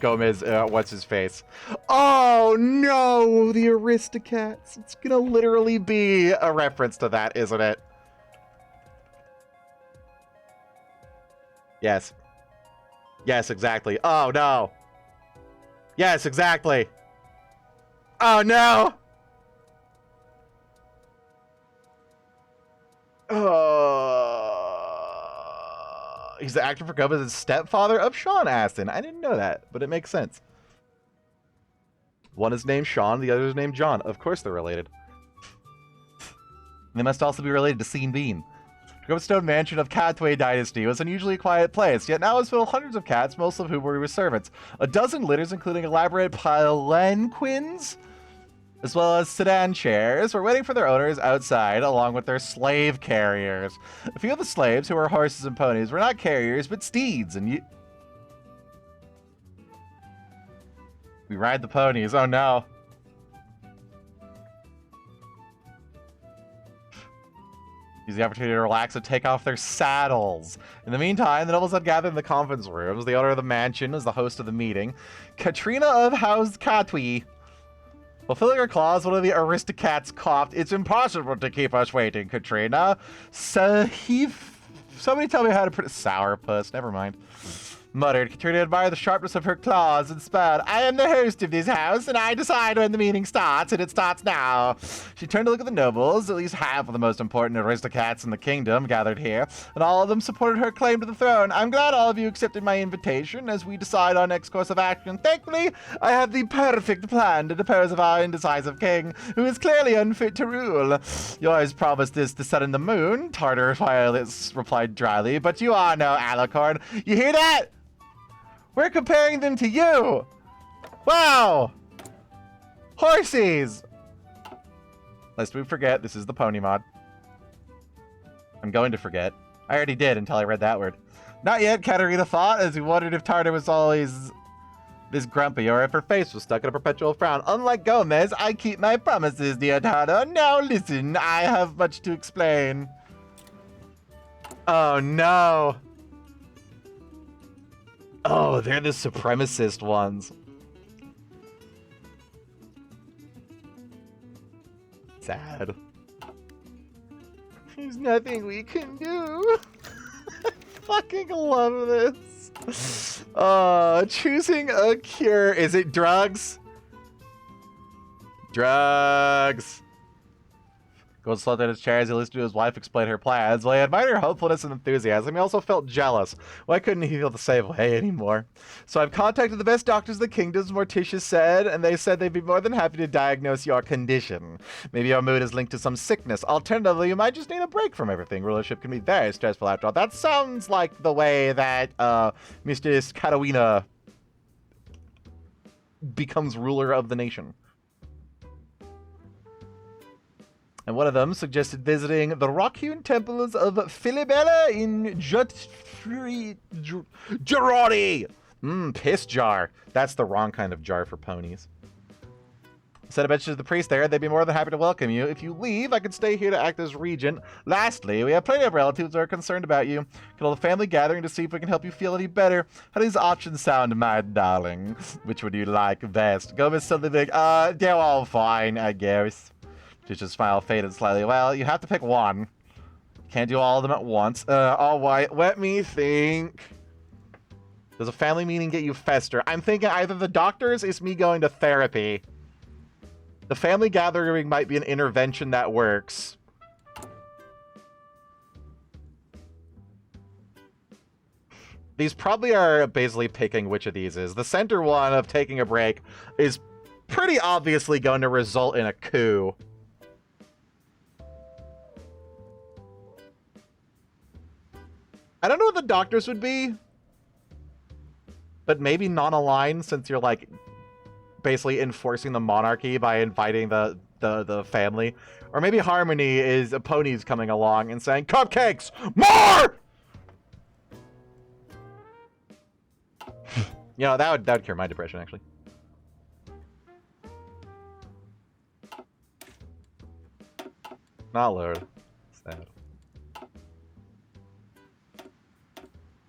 Gomez, what's his face? Oh no, the Aristocats. It's gonna literally be a reference to that, isn't it? Yes. Yes, exactly. Oh no. Yes, exactly. Oh no. He's the actor for Gomez's stepfather of Sean Astin. I didn't know that, but it makes sense. One is named Sean, the other is named John. Of course they're related. They must also be related to Scene Bean. Grimstone Mansion of Catway Dynasty was an unusually quiet place, yet now it's filled with hundreds of cats, most of whom were servants. A dozen litters, including elaborate palanquins, as well as sedan chairs, were waiting for their owners outside along with their slave carriers. A few of the slaves, who were horses and ponies, were not carriers but steeds, and we ride the ponies. Oh no. Use the opportunity to relax and take off their saddles. In the meantime, the nobles had gathered in the conference rooms. The owner of the mansion was the host of the meeting, Katrina of House Katwi. Fulfilling her clause, one of the aristocrats coughed. "It's impossible to keep us waiting, Katrina. Somebody tell me how to put it. Sourpuss. Never mind. Muttered. Katrina admired the sharpness of her claws and spelled, "I am the host of this house, and I decide when the meeting starts, and it starts now." She turned to look at the nobles. At least half of the most important aristocrats in the kingdom gathered here, and all of them supported her claim to the throne. "I'm glad all of you accepted my invitation as we decide our next course of action. Thankfully, I have the perfect plan to depose of our indecisive king, who is clearly unfit to rule." "You always promised this to sun and the moon," Tartar Violet replied dryly, "but you are no alicorn. You hear that? We're comparing them to you! Wow! Horsies! Lest we forget, this is the pony mod. I'm going to forget. I already did until I read that word. Not yet, Katerina thought, as he wondered if Tartar was always this grumpy or if her face was stuck in a perpetual frown. "Unlike Gomez, I keep my promises, dear Tartar. Now listen, I have much to explain." Oh no! Oh, they're the supremacist ones. Sad. There's nothing we can do. I fucking love this. Choosing a cure. Is it drugs? Drugs. Gold slumped in his chair as he listened to his wife explain her plans. While he admired her hopefulness and enthusiasm, he also felt jealous. Why couldn't he feel the same way anymore? "So I've contacted the best doctors in the kingdom," Morticia said, "and they said they'd be more than happy to diagnose your condition. Maybe your mood is linked to some sickness. Alternatively, you might just need a break from everything. Rulership can be very stressful after all." That sounds like the way that Mistress Katarina becomes ruler of the nation. And one of them suggested visiting the rock-hewn temples of Filibella in Gironi. Piss jar. That's the wrong kind of jar for ponies. Said a mention to the priest there, they'd be more than happy to welcome you. If you leave, I can stay here to act as regent. Lastly, we have plenty of relatives that are concerned about you. Could hold a family gathering to see if we can help you feel any better. How do these options sound, my darling? Which would you like best? Gomez suddenly think, they're all fine, I guess. Just smile faded slightly. Well, you have to pick one. Can't do all of them at once. All right, let me think. Does a family meeting get you fester? I'm thinking either the doctors is me going to therapy. The family gathering might be an intervention that works. These probably are basically picking which of these is. The center one of taking a break is pretty obviously going to result in a coup. I don't know what the doctors would be, but maybe non-aligned, since you're like basically enforcing the monarchy by inviting the family. Or maybe harmony is ponies coming along and saying, "Cupcakes! More!" You know, that would cure my depression, actually. Not load. Sad.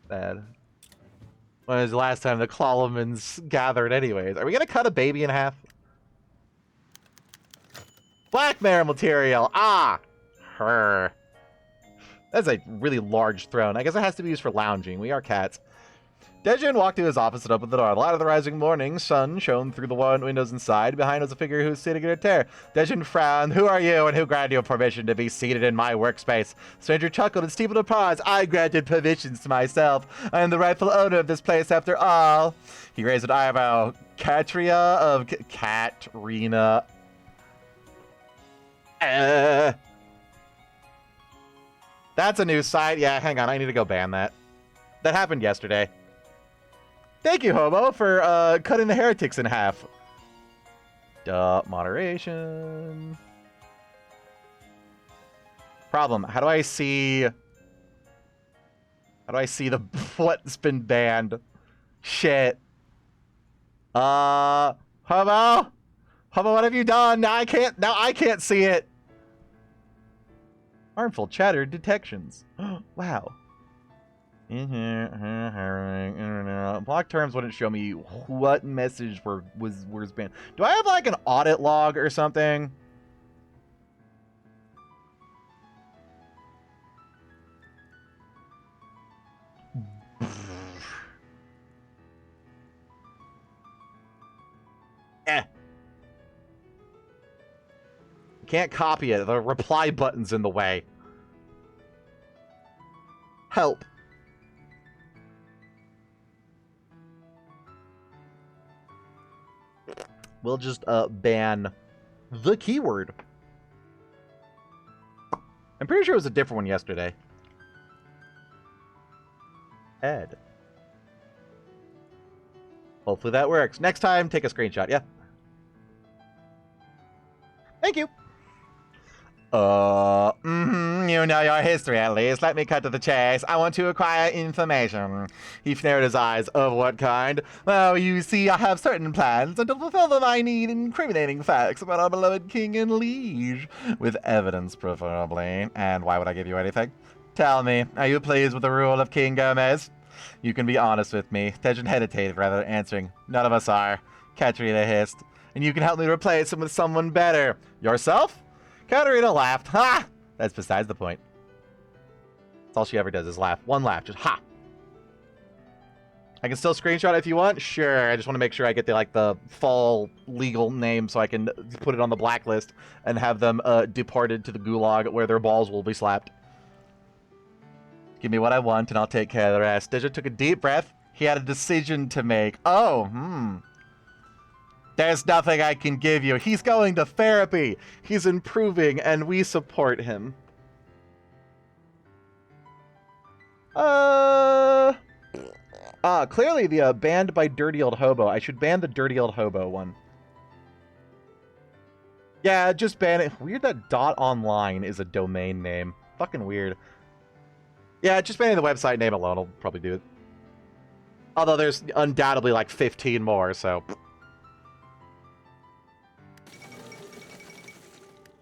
Sad. When was the last time the Clolomans gathered anyways? Are we gonna cut a baby in half? Blackmare material! Ah! Her. That's a really large throne. I guess it has to be used for lounging. We are cats. Dejin walked to his office and opened the door. The light of the rising morning sun shone through the windows inside. Behind was a figure who was sitting in a chair. Dejin frowned. "Who are you, and who granted you permission to be seated in my workspace?" Stranger chuckled and steepled a pause. "I granted permissions to myself. I am the rightful owner of this place after all." He raised an eyebrow. Katria of Katrina. That's a new site. Yeah, hang on. I need to go ban that. That happened yesterday. Thank you, Hobo, for cutting the heretics in half. Moderation. Problem. How do I see the what's been banned? Shit. Hobo? Hobo, what have you done? Now I can't see it. Harmful chatter detections. Wow. Block terms wouldn't show me what message was banned. Do I have like an audit log or something? Can't copy it. The reply button's in the way. Help. We'll just ban the keyword. I'm pretty sure it was a different one yesterday. Ed. Hopefully that works. Next time, take a screenshot, yeah? Thank you. You know your history at least. Let me cut to the chase. I want to acquire information. He flared his eyes. Of what kind? Well, you see, I have certain plans, and to fulfill them I need incriminating facts about our beloved king and liege. With evidence, preferably. And why would I give you anything? Tell me, are you pleased with the rule of King Gomez? You can be honest with me. Tejan hesitated rather than answering. None of us are. Katerina hissed. And you can help me replace him with someone better. Yourself? Katerina laughed. Ha! That's besides the point. That's all she ever does is laugh. One laugh. Just ha! I can still screenshot it if you want. Sure. I just want to make sure I get the full legal name so I can put it on the blacklist and have them deported to the gulag where their balls will be slapped. Give me what I want and I'll take care of the rest. Deja took a deep breath. He had a decision to make. Oh, There's nothing I can give you. He's going to therapy. He's improving, and we support him. Clearly the banned by Dirty Old Hobo. I should ban the Dirty Old Hobo one. Yeah, just ban it. Weird that .online is a domain name. Fucking weird. Yeah, just banning the website name alone will probably do it. Although there's undoubtedly like 15 more, so...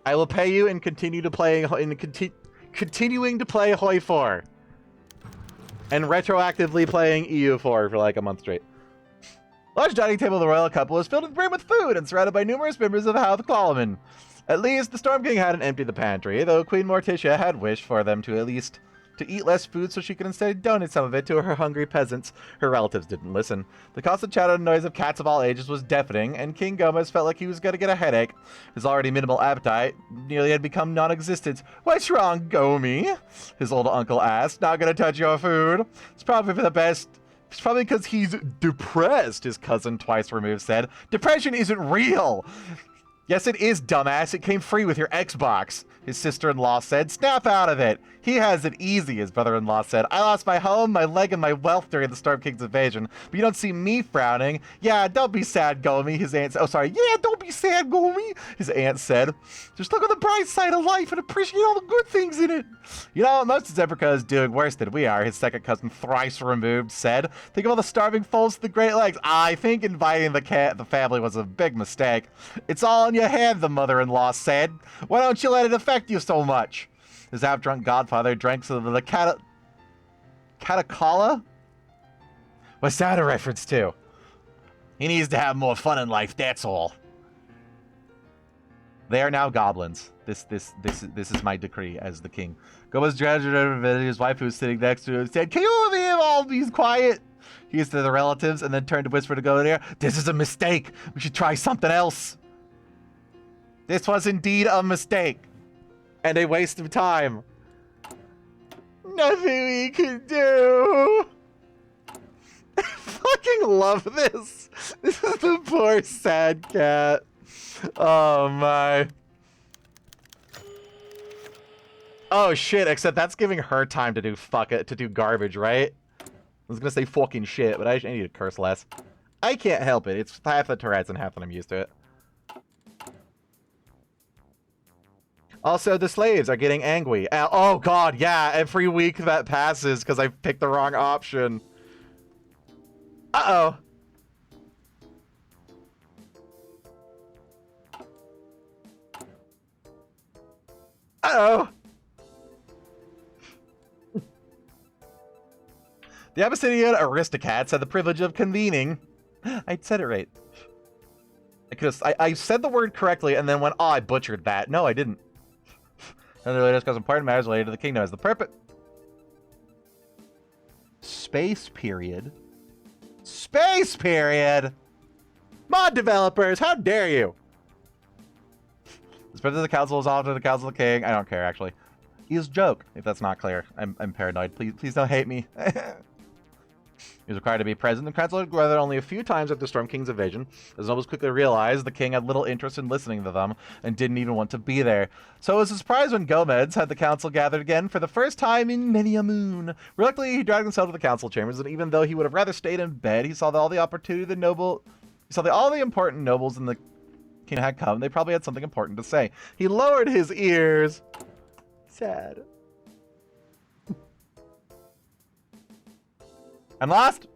I will pay you and continue to play continuing to play Hoi 4. And retroactively playing EU4 for like a month straight. Large dining table of the royal couple was filled with brim with food and surrounded by numerous members of the House of Colliman. At least the Storm King hadn't emptied the pantry, though Queen Morticia had wished for them to at least to eat less food so she could instead donate some of it to her hungry peasants. Her relatives didn't listen. The constant chatter and noise of cats of all ages was deafening, and King Gomez felt like he was going to get a headache. His already minimal appetite nearly had become non-existent. "What's wrong, Gomi?" his old uncle asked. "Not going to touch your food?" "It's probably for the best." "It's probably because he's depressed," his cousin twice removed said. "Depression isn't real." "Yes, it is, dumbass. It came free with your Xbox," his sister-in-law said. "Snap out of it." "He has it easy," his brother-in-law said. "I lost my home, my leg, and my wealth during the Storm King's invasion, but you don't see me frowning." "Yeah, don't be sad, Gomi," his aunt said. "Oh, sorry. Yeah, don't be sad, Gomi," his aunt said. "Just look on the bright side of life and appreciate all the good things in it." "You know, most of Zebreca is doing worse than we are," his second cousin, thrice removed, said. "Think of all the starving foals to the Great Lakes." "I think inviting the family was a big mistake." "It's all in your head," the mother-in-law said. "Why don't you let it affect you so much?" His half-drunk godfather drank some of the Catacala? What's that a reference to? "He needs to have more fun in life, that's all." They are now goblins. This is my decree as the king. Gomez graduated over his wife, who was sitting next to him, said, "Can you leave all these quiet?" He used to the relatives and then turned to whisper to Gomer, "This is a mistake. We should try something else." This was indeed a mistake. And a waste of time. Nothing we could do. I fucking love this. This is the poor sad cat. Oh my. Oh shit, except that's giving her time to do garbage, right? I was gonna say fucking shit, but I need to curse less. I can't help it. It's half the Tourette's and half that I'm used to it. Also, the slaves are getting angry. Oh god, yeah, every week that passes because I picked the wrong option. Uh-oh. Uh-oh. The Abyssinian aristocrats had the privilege of convening. I said it right. I said the word correctly and then went, oh, I butchered that. No, I didn't. And they discuss important matters related to the kingdom as the purpose. Space period. Space period! Mod developers, how dare you! The president of the council is off to the council of the king. I don't care, actually. He's a joke, if that's not clear. I'm paranoid. Please don't hate me. He was required to be present in the council rather only a few times after Storm King's invasion, as nobles quickly realized the king had little interest in listening to them and didn't even want to be there. So it was a surprise when Gomez had the council gathered again for the first time in many a moon. Reluctantly, he dragged himself to the council chambers, and even though he would have rather stayed in bed, he saw that all the important nobles in the king had come. They probably had something important to say. He lowered his ears. Sad. I'm lost.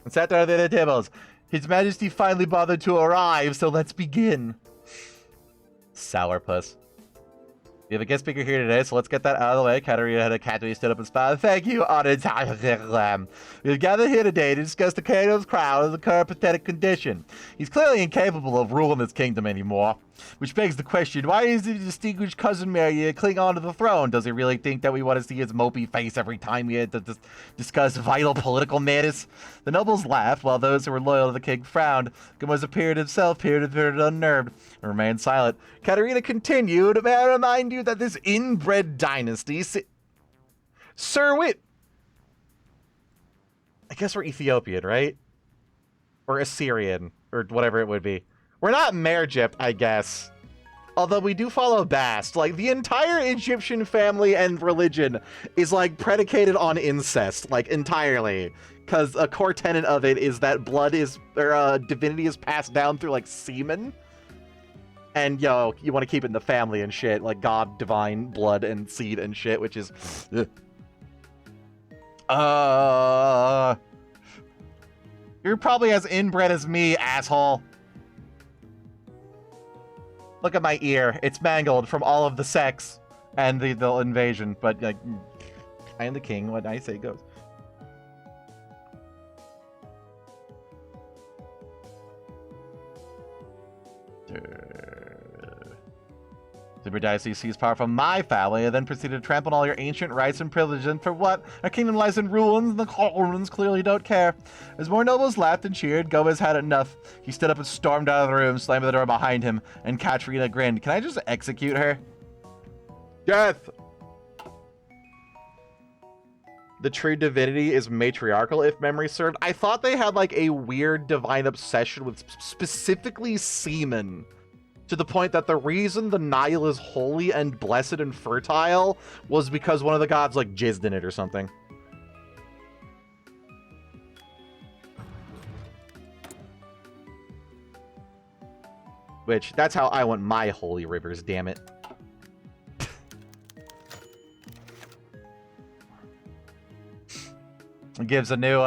And sat down at the other tables. His Majesty finally bothered to arrive, so let's begin. Sourpuss. We have a guest speaker here today, so let's get that out of the way. Katerina had a cat stood up and smiled. Thank you, honored Lamb. We've gathered here today to discuss the kingdom's crown and the current pathetic condition. He's clearly incapable of ruling this kingdom anymore. Which begs the question, why is the distinguished cousin Mary cling on to the throne? Does he really think that we want to see his mopey face every time we had to discuss vital political matters? The nobles laughed, while those who were loyal to the king frowned. Gomez appeared unnerved, and remained silent. Katerina continued, may I remind you that this inbred dynasty... Sir Wit... I guess we're Ethiopian, right? Or Assyrian, or whatever it would be. We're not Merjip, I guess. Although we do follow Bast. Like, the entire Egyptian family and religion is, like, predicated on incest. Like, entirely. Because a core tenet of it is that blood is, or divinity is passed down through, like, semen. And, yo, you want to keep it in the family and shit. Like, God, divine, blood, and seed and shit, which is... You're probably as inbred as me, asshole. Look at my ear. It's mangled from all of the sex and the invasion. But, like, I am the king. What I say goes. Super Dynasty seized power from my family and then proceeded to trample on all your ancient rights and privileges. And for what? Our kingdom lies in ruins, and the Colons clearly don't care. As more nobles laughed and cheered, Gomez had enough. He stood up and stormed out of the room, slamming the door behind him, and Katrina grinned. Can I just execute her? Death! The true divinity is matriarchal, if memory served. I thought they had, like, a weird divine obsession with specifically semen. To the point that the reason the Nile is holy and blessed and fertile was because one of the gods, like, jizzed in it or something. Which, that's how I want my holy rivers, damn it. It gives a new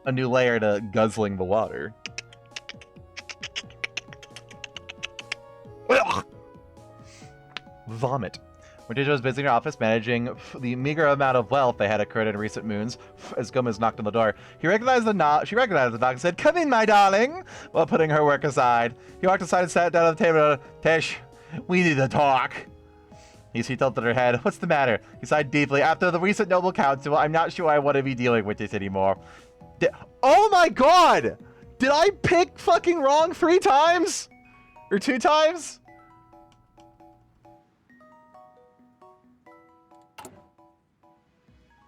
layer to guzzling the water. Vomit. Morticia was busy in her office managing the meager amount of wealth they had accrued in recent moons. As Gomez knocked on the door, she recognized the knock and said, "Come in, my darling," while putting her work aside. He walked aside and sat down at the table. "Tish, we need to talk." He tilted her head. "What's the matter?" He sighed deeply. "After the recent noble council, I'm not sure I want to be dealing with this anymore." Oh my god! Did I pick fucking wrong 3 times? Or 2 times?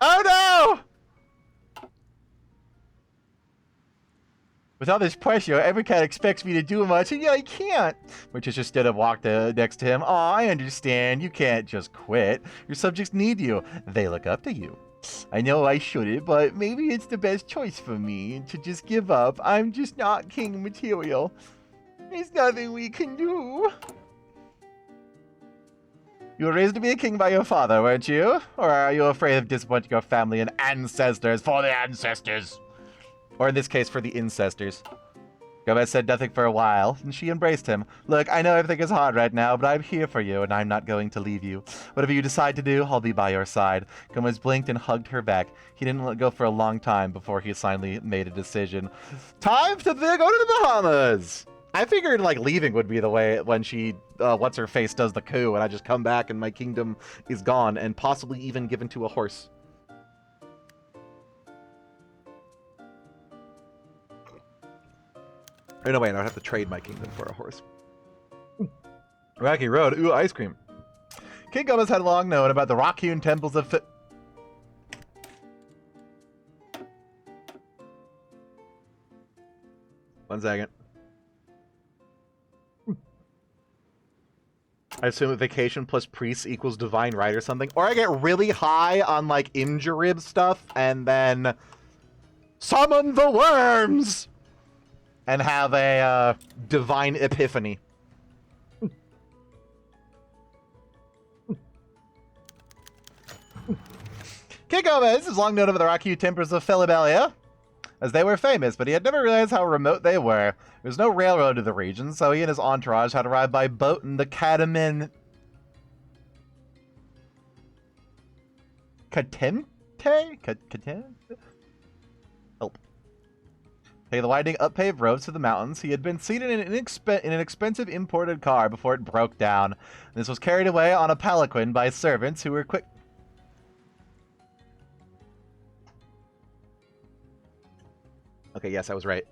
Oh no! With all this pressure, every cat expects me to do much, and yeah, I can't. Morticia stood up, walked next to him. "Oh, I understand. You can't just quit. Your subjects need you. They look up to you. I know I shouldn't, but maybe it's the best choice for me to just give up. I'm just not king material." There's nothing we can do. You were raised to be a king by your father, weren't you? Or are you afraid of disappointing your family and ancestors for the ancestors? Or in this case, for the incestors. Gomez said nothing for a while, and she embraced him. Look, I know everything is hard right now, but I'm here for you, and I'm not going to leave you. Whatever you decide to do, I'll be by your side. Gomez blinked and hugged her back. He didn't let go for a long time before he finally made a decision. Time to go to the Bahamas! I figured, like, leaving would be the way when she, what's-her-face does the coup, and I just come back and my kingdom is gone, and possibly even given to a horse. Oh, no, wait, I'd have to trade my kingdom for a horse. Rocky Road. Ooh, ice cream. King Gomez had long known about the rock-hewn temples of... One second. I assume that vacation plus priest equals divine right or something. Or I get really high on, like, Imjarib stuff, and then... summon the worms! And have a, divine epiphany. King Gomez is long known about the rocky temples of Philibelia, as they were famous, but he had never realized how remote they were. There was no railroad to the region, so he and his entourage had arrived by boat in the Katemte? Help. Taking the winding, up-paved roads to the mountains, he had been seated in an expensive imported car before it broke down. This was carried away on a palanquin by servants who were quick... Okay, yes, I was right.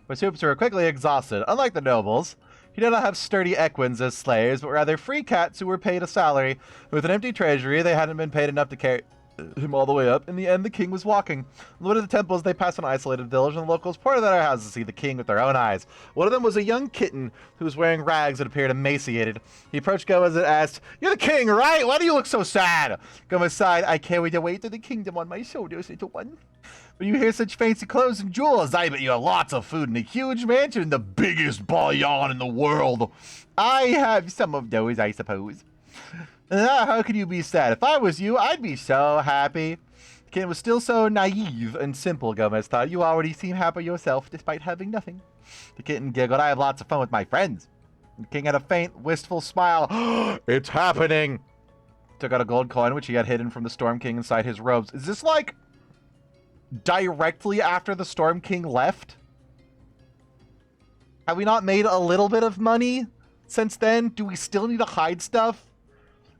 Pursuits were quickly exhausted. Unlike the nobles, he did not have sturdy equins as slaves, but rather free cats who were paid a salary. With an empty treasury, they hadn't been paid enough to carry him all the way up. In the end, the king was walking. On one of the temples, they passed an isolated village, and the locals poured out of their houses to see the king with their own eyes. One of them was a young kitten who was wearing rags and appeared emaciated. He approached Gomez and asked, "You're the king, right? Why do you look so sad?" Gomez sighed, "I carry the weight of the kingdom on my shoulders, little one. When you hear such fancy clothes and jewels, I bet you have lots of food and a huge mansion and the biggest bouillon in the world. I have some of those, I suppose. How could you be sad? If I was you, I'd be so happy." The king was still so naive and simple, Gomez thought. "You already seem happy yourself, despite having nothing." The kitten giggled, "I have lots of fun with my friends." The king had a faint, wistful smile. "It's happening!" Took out a gold coin, which he had hidden from the Storm King inside his robes. Is this like directly after the Storm King left? Have we not made a little bit of money since then? Do we still need to hide stuff?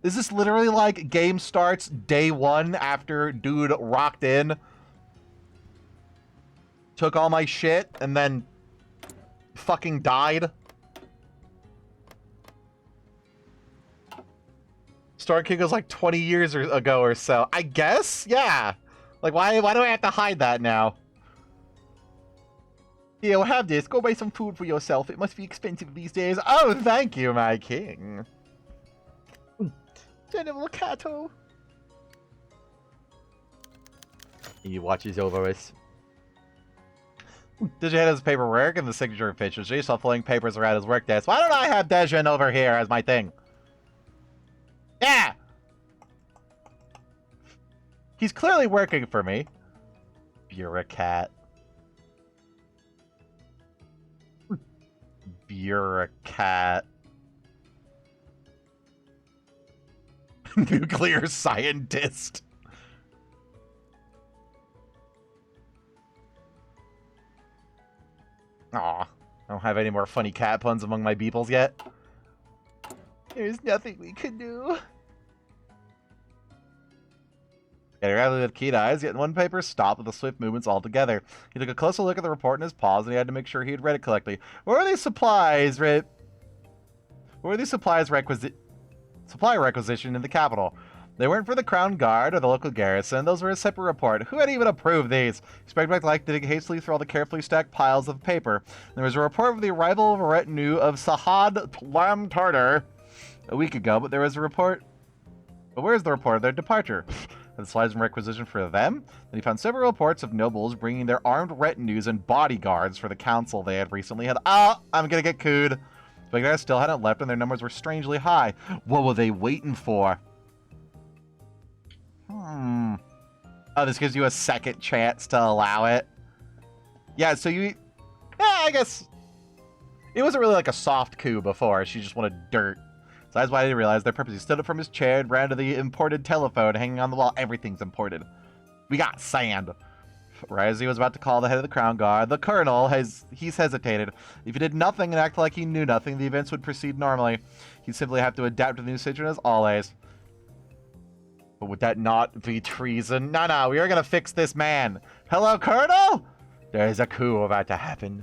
Is this literally like game starts day one after dude rocked in, took all my shit, and then fucking died? Storm King was like 20 years ago or so. I guess? Yeah. Like, why do I have to hide that now? Here, have this. Go buy some food for yourself. It must be expensive these days. Oh, thank you, my king. Little catto. He watches over us. Dejan has his paperwork and the signature of pictures. She's shuffling papers around his work desk. Why don't I have Dejan over here as my thing? Yeah! He's clearly working for me. Bureaucrat. Bureaucrat. Nuclear scientist. Aw, I don't have any more funny cat puns among my beeples yet. There's nothing we can do. Yeah, rather with keen eyes, yet in one paper stopped with the swift movements altogether. He took a closer look at the report in his paws, and he had to make sure he had read it correctly. Where are these supplies, supply requisition in the capital? They weren't for the Crown Guard or the local garrison. Those were a separate report. Who had even approved these? Spectre liked to dig hastily through all the carefully stacked piles of paper. There was a report of the arrival of a retinue of Sahad Lam Tartar a week ago, but there was a report. But where's the report of their departure? Had supplies and requisition for them. Then he found several reports of nobles bringing their armed retinues and bodyguards for the council they had recently had. Ah, I'm gonna get cooed. The guys still hadn't left, and their numbers were strangely high. What were they waiting for? Oh, this gives you a second chance to allow it. Yeah, so you... Yeah, I guess... It wasn't really like a soft coup before. She just wanted dirt. So that's why I didn't realize their purpose. He stood up from his chair and ran to the imported telephone hanging on the wall. Everything's imported. We got sand. Right as he was about to call the head of the Crown Guard, the Colonel he's hesitated. If he did nothing and acted like he knew nothing, the events would proceed normally. He'd simply have to adapt to the new situation as always. But would that not be treason? No, we are gonna fix this man. Hello, Colonel? There's a coup about to happen.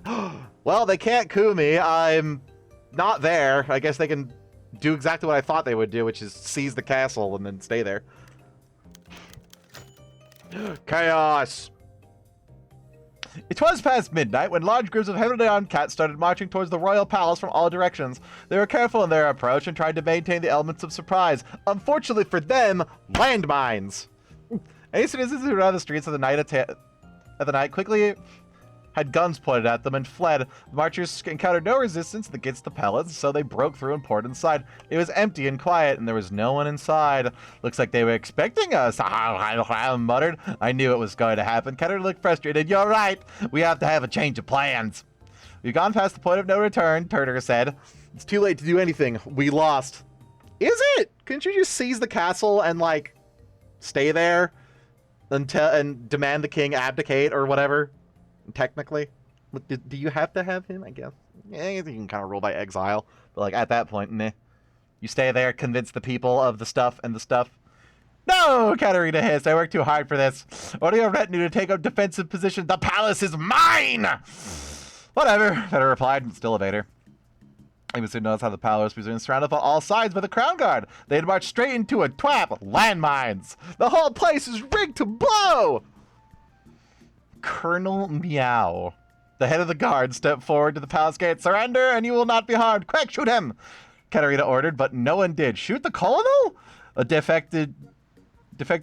Well, they can't coup me. I'm not there. I guess they can do exactly what I thought they would do, which is seize the castle and then stay there. Chaos! It was past midnight when large groups of heavily armed cats started marching towards the royal palace from all directions. They were careful in their approach and tried to maintain the elements of surprise. Unfortunately for them, landmines! Any citizens who ran the streets of the night quickly had guns pointed at them and fled. The marchers encountered no resistance against the pellets, so they broke through and poured inside. It was empty and quiet, and there was no one inside. Looks like they were expecting us, I muttered. I knew it was going to happen. Ketter looked frustrated. You're right. We have to have a change of plans. We've gone past the point of no return, Turner said. It's too late to do anything. We lost. Is it? Couldn't you just seize the castle and, like, stay there until and demand the king abdicate or whatever? Technically, do you have to have him? I guess. Yeah, you can kind of rule by exile, but like at that point, meh. You stay there, convince the people of the stuff and the stuff. No, Katarina hissed. I worked too hard for this. Order your retinue to take up defensive position. The palace is mine. Whatever. Better replied. Still evade her. I even soon noticed how the palace was being surrounded on all sides by the Crown Guard. They had marched straight into a twap. Landmines. The whole place is rigged to blow. Colonel Meow, the head of the guard, stepped forward to the palace gate. Surrender, and you will not be harmed. Quick, shoot him! Katarina ordered, but no one did. Shoot the colonel? A defected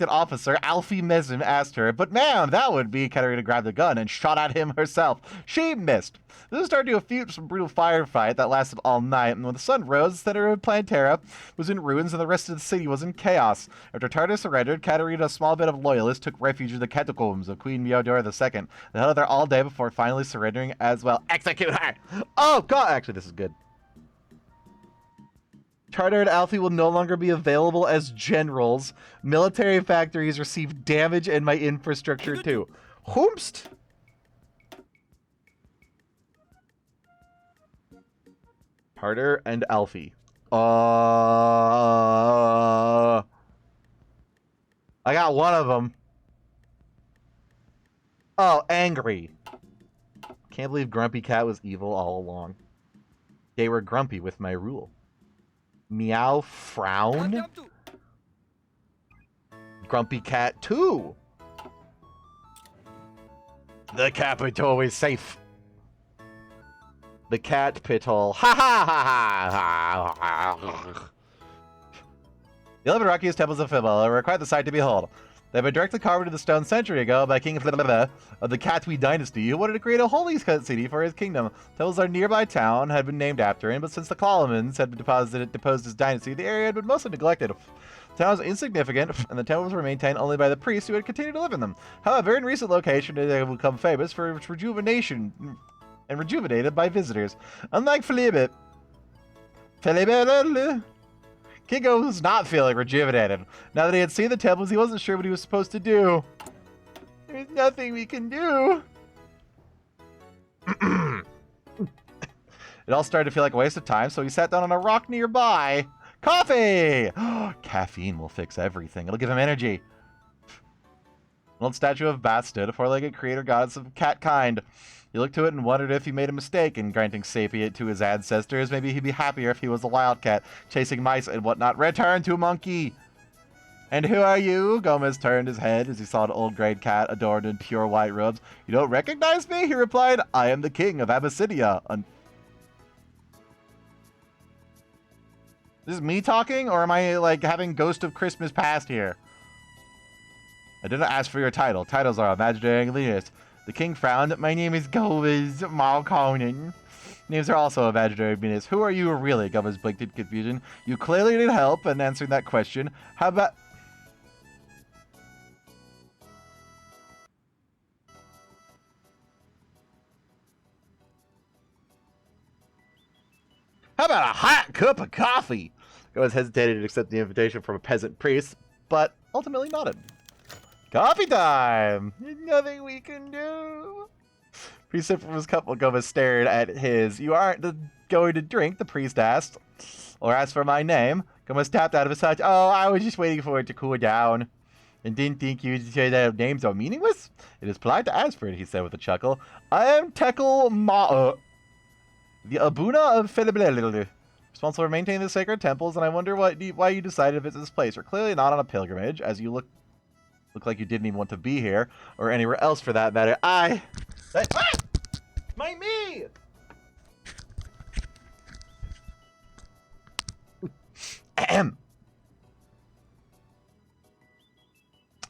officer, Alfie Mezim, asked her. But ma'am, that would be... Katarina grabbed the gun and shot at him herself. She missed. This started a fierce, brutal firefight that lasted all night, and when the sun rose, the center of Plantera was in ruins and the rest of the city was in chaos. After Tartar surrendered, Katarina, a small bit of loyalists, took refuge in the catacombs of Queen Meodora II. They held there all day before finally surrendering as well. Execute her! Oh, God! Actually, this is good. Tartar and Alfie will no longer be available as generals. Military factories receive damage and my infrastructure too. Whoomst! Tartar and Alfie. I got one of them. Oh, angry. Can't believe Grumpy Cat was evil all along. They were grumpy with my rule. Meow frown. Grumpy Cat 2. The capital is safe. The cat pittle. Ha ha ha ha. The 11 rockiest temples of Fibble are quite the sight to behold. They've been directly carved into the stone a century ago by King of the Katwi dynasty, who wanted to create a holy city for his kingdom. Temples our nearby town had been named after him, but since the Colomans had deposed his dynasty, the area had been mostly neglected. The town was insignificant, and the temples were maintained only by the priests who had continued to live in them. However, in recent location, they have become famous for its rejuvenation and rejuvenated by visitors. Unlike Felipe, Kingo was not feeling rejuvenated. Now that he had seen the temples, he wasn't sure what he was supposed to do. There's nothing we can do. It all started to feel like a waste of time, so he sat down on a rock nearby. Coffee! Caffeine will fix everything. It'll give him energy. An old statue of Bath stood, a four-legged creator goddess of cat kind. He looked to it and wondered if he made a mistake in granting sapient to his ancestors. Maybe he'd be happier if he was a wildcat, chasing mice and whatnot. Return to monkey! And who are you? Gomez turned his head as he saw an old grey cat adorned in pure white robes. You don't recognize me? He replied. I am the king of Abyssinia. Is this me talking, or am I, like, having Ghost of Christmas Past here? I did not ask for your title. Titles are imaginary elitist. The king frowned. My name is Gomez Malconin. Names are also imaginary meanings. Who are you really? Gomez blinked in confusion. You clearly need help in answering that question. How about... How about a hot cup of coffee? Gomez hesitated to accept the invitation from a peasant priest, but ultimately nodded. Coffee time! Nothing we can do. Priest sipped from his cup while Gomez stared at his. You aren't going to drink, the priest asked. Or asked for my name. Gomez tapped out of his hutch. Oh, I was just waiting for it to cool down. And didn't think you'd say that names are meaningless? It is polite to ask for it, he said with a chuckle. I am Tekel Ma... the Abuna of Felibilil, responsible for maintaining the sacred temples, and I wonder why you decided to visit this place. You're clearly not on a pilgrimage, as you look like you didn't even want to be here, or anywhere else for that matter. My me! Ahem.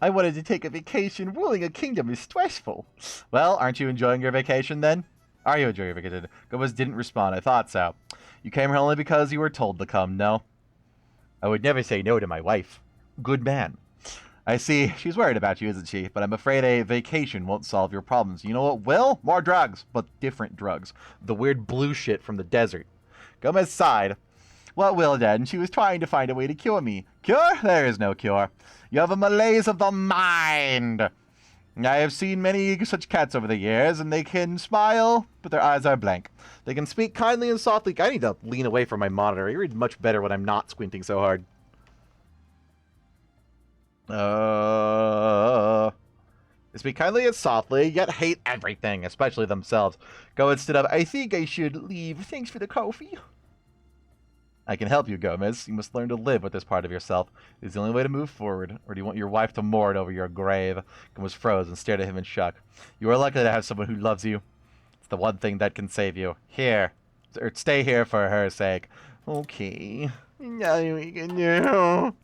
I wanted to take a vacation. Ruling a kingdom is stressful. Well, aren't you enjoying your vacation then? Are you enjoying your vacation? Gomez didn't respond. I thought so. You came here only because you were told to come, no? I would never say no to my wife. Good man. I see. She's worried about you, isn't she? But I'm afraid a vacation won't solve your problems. You know what will? More drugs, but different drugs. The weird blue shit from the desert. Gomez sighed. What will then? She was trying to find a way to cure me. Cure? There is no cure. You have a malaise of the mind. I have seen many such cats over the years, and they can smile, but their eyes are blank. They can speak kindly and softly. I need to lean away from my monitor. I read much better when I'm not squinting so hard. They speak kindly and softly, yet hate everything, especially themselves. Go and stood up. I think I should leave. Thanks for the coffee. I can help you, Gomez. You must learn to live with this part of yourself. It's the only way to move forward. Or do you want your wife to mourn over your grave? Gomez froze and stared at him in shock. You are lucky to have someone who loves you. It's the one thing that can save you. Here. Or stay here for her sake. Okay. Nothing we can do.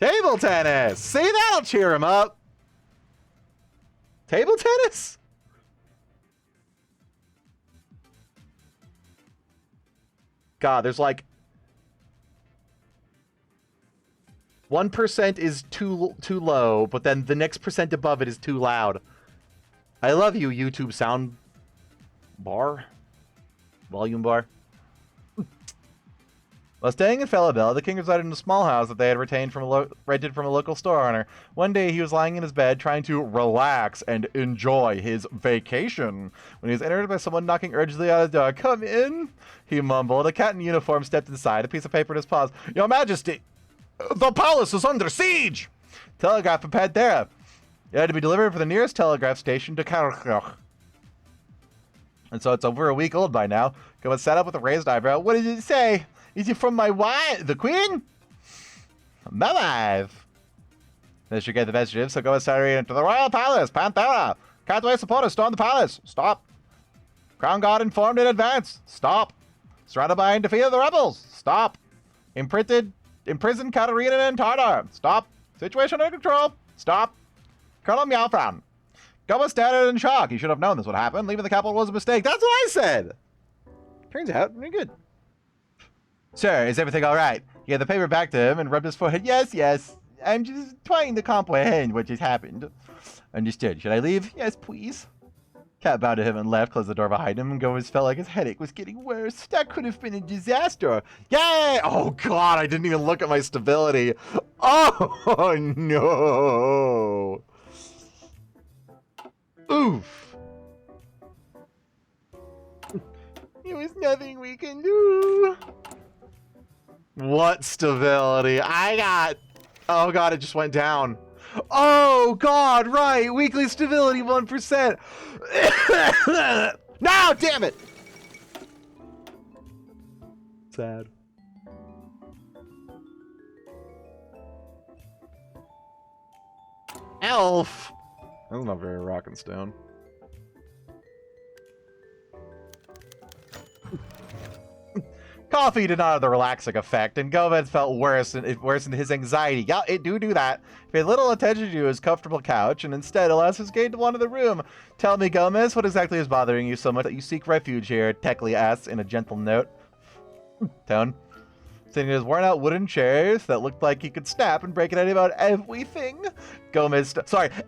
Table tennis! See, that'll cheer him up. Table tennis? God, there's like 1% is too low, but then the next percent above it is too loud. I love you, YouTube sound bar, volume bar. While staying in Felabella, the king resided in a small house that they had rented from a local store owner. One day, he was lying in his bed, trying to relax and enjoy his vacation, when he was entered by someone knocking urgently on the door. Come in, he mumbled. A cat in uniform stepped inside, a piece of paper in his paws. Your Majesty, the palace is under siege! Telegraph from Pantera. It had to be delivered from the nearest telegraph station to Karlsruhe. And so it's over a week old by now. Gomez sat up with a raised eyebrow. What did it say? Is it from my wife, the queen? My wife. Then she gave the messages, so Gomez started into the royal palace, Pantera. Catway supporters storm the palace. Stop. Crown Guard informed in advance. Stop. Surrounded by and defeated the rebels. Stop. Imprisoned Katarina and Tartar. Stop. Situation under control. Stop. Colonel Meowfrown. Gomez stared in shock. He should have known this would happen. Leaving the capital was a mistake. That's what I said. Turns out, you're good. Sir, is everything all right? He gave the paper back to him and rubbed his forehead. Yes, yes. I'm just trying to comprehend what just happened. Understood. Should I leave? Yes, please. Cat bowed to him and left, closed the door behind him, and Gomez felt like his headache was getting worse. That could have been a disaster. Yay! Oh, God, I didn't even look at my stability. Oh, no. Oof. There was nothing we can do. What stability? I got... Oh, God, it just went down. Oh, God, right. Weekly stability, 1%. No, damn it. Sad. Elf. That's not very rock and stone. coffee did not have the relaxing effect, and Gomez felt worse and it worsened his anxiety. Yeah, it do that. He paid little attention to his comfortable couch, and instead allows his gaze to wander the room. Tell me, Gomez, what exactly is bothering you so much that you seek refuge here? Techley asks in a gentle tone. Sitting in his worn-out wooden chairs that looked like he could snap and break at any about everything.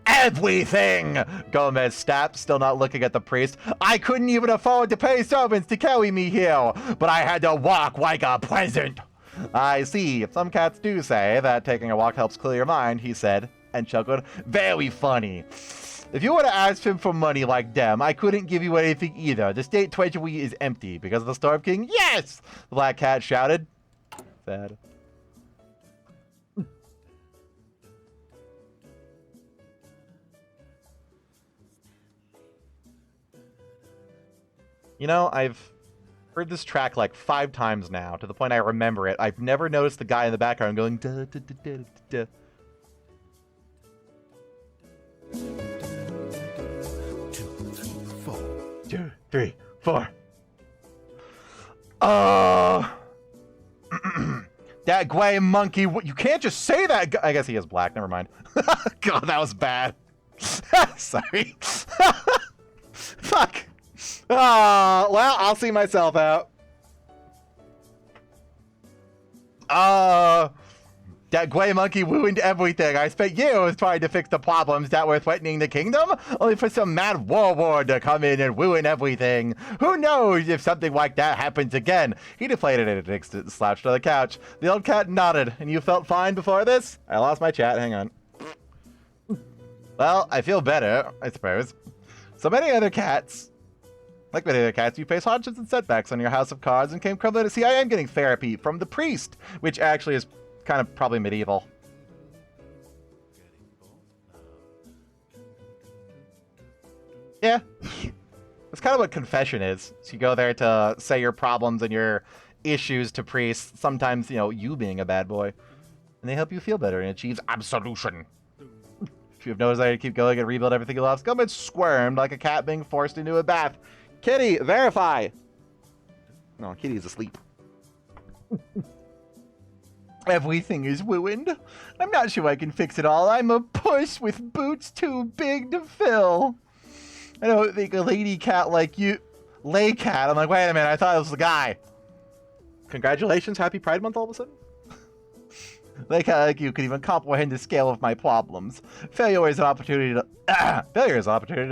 Everything! Gomez snapped, still not looking at the priest. I couldn't even afford to pay servants to carry me here, but I had to walk like a peasant. I see. Some cats do say that taking a walk helps clear your mind, he said, and chuckled. Very funny. If you would have asked him for money like them, I couldn't give you anything either. The state treasury is empty because of the Storm King. Yes! The black cat shouted. Sad. You know, I've heard this track like 5 times now, to the point I remember it. I've never noticed the guy in the background going da da da da da da. 2, 3, 4. That gray monkey, you can't just say that. I guess he is black, never mind. God, that was bad. Sorry. Fuck. Well, I'll see myself out. That gray monkey ruined everything. I spent years trying to fix the problems that were threatening the kingdom, only for some mad warlord to come in and ruin everything. Who knows if something like that happens again? He deflated it and slouched on the couch. The old cat nodded. And you felt fine before this? I lost my chat. Hang on. Well, I feel better, I suppose. So many other cats. Like many other cats, you face hardships and setbacks on your house of cards and came crumbling to see I am getting therapy from the priest, which actually is kind of probably medieval. Yeah. That's kind of what confession is. So you go there to say your problems and your issues to priests, sometimes, you know, you being a bad boy. And they help you feel better and achieves absolution. If you have no desire to keep going and rebuild everything you lost, Gomez squirmed like a cat being forced into a bath. Kitty, verify! No, Kitty's asleep. Everything is ruined. I'm not sure I can fix it all. I'm a puss with boots too big to fill. I don't think a lady cat like you... Lay cat. I'm like, wait a minute, I thought it was the guy. Congratulations, happy Pride Month all of a sudden? Lay cat like you can even comprehend the scale of my problems. Failure is an opportunity to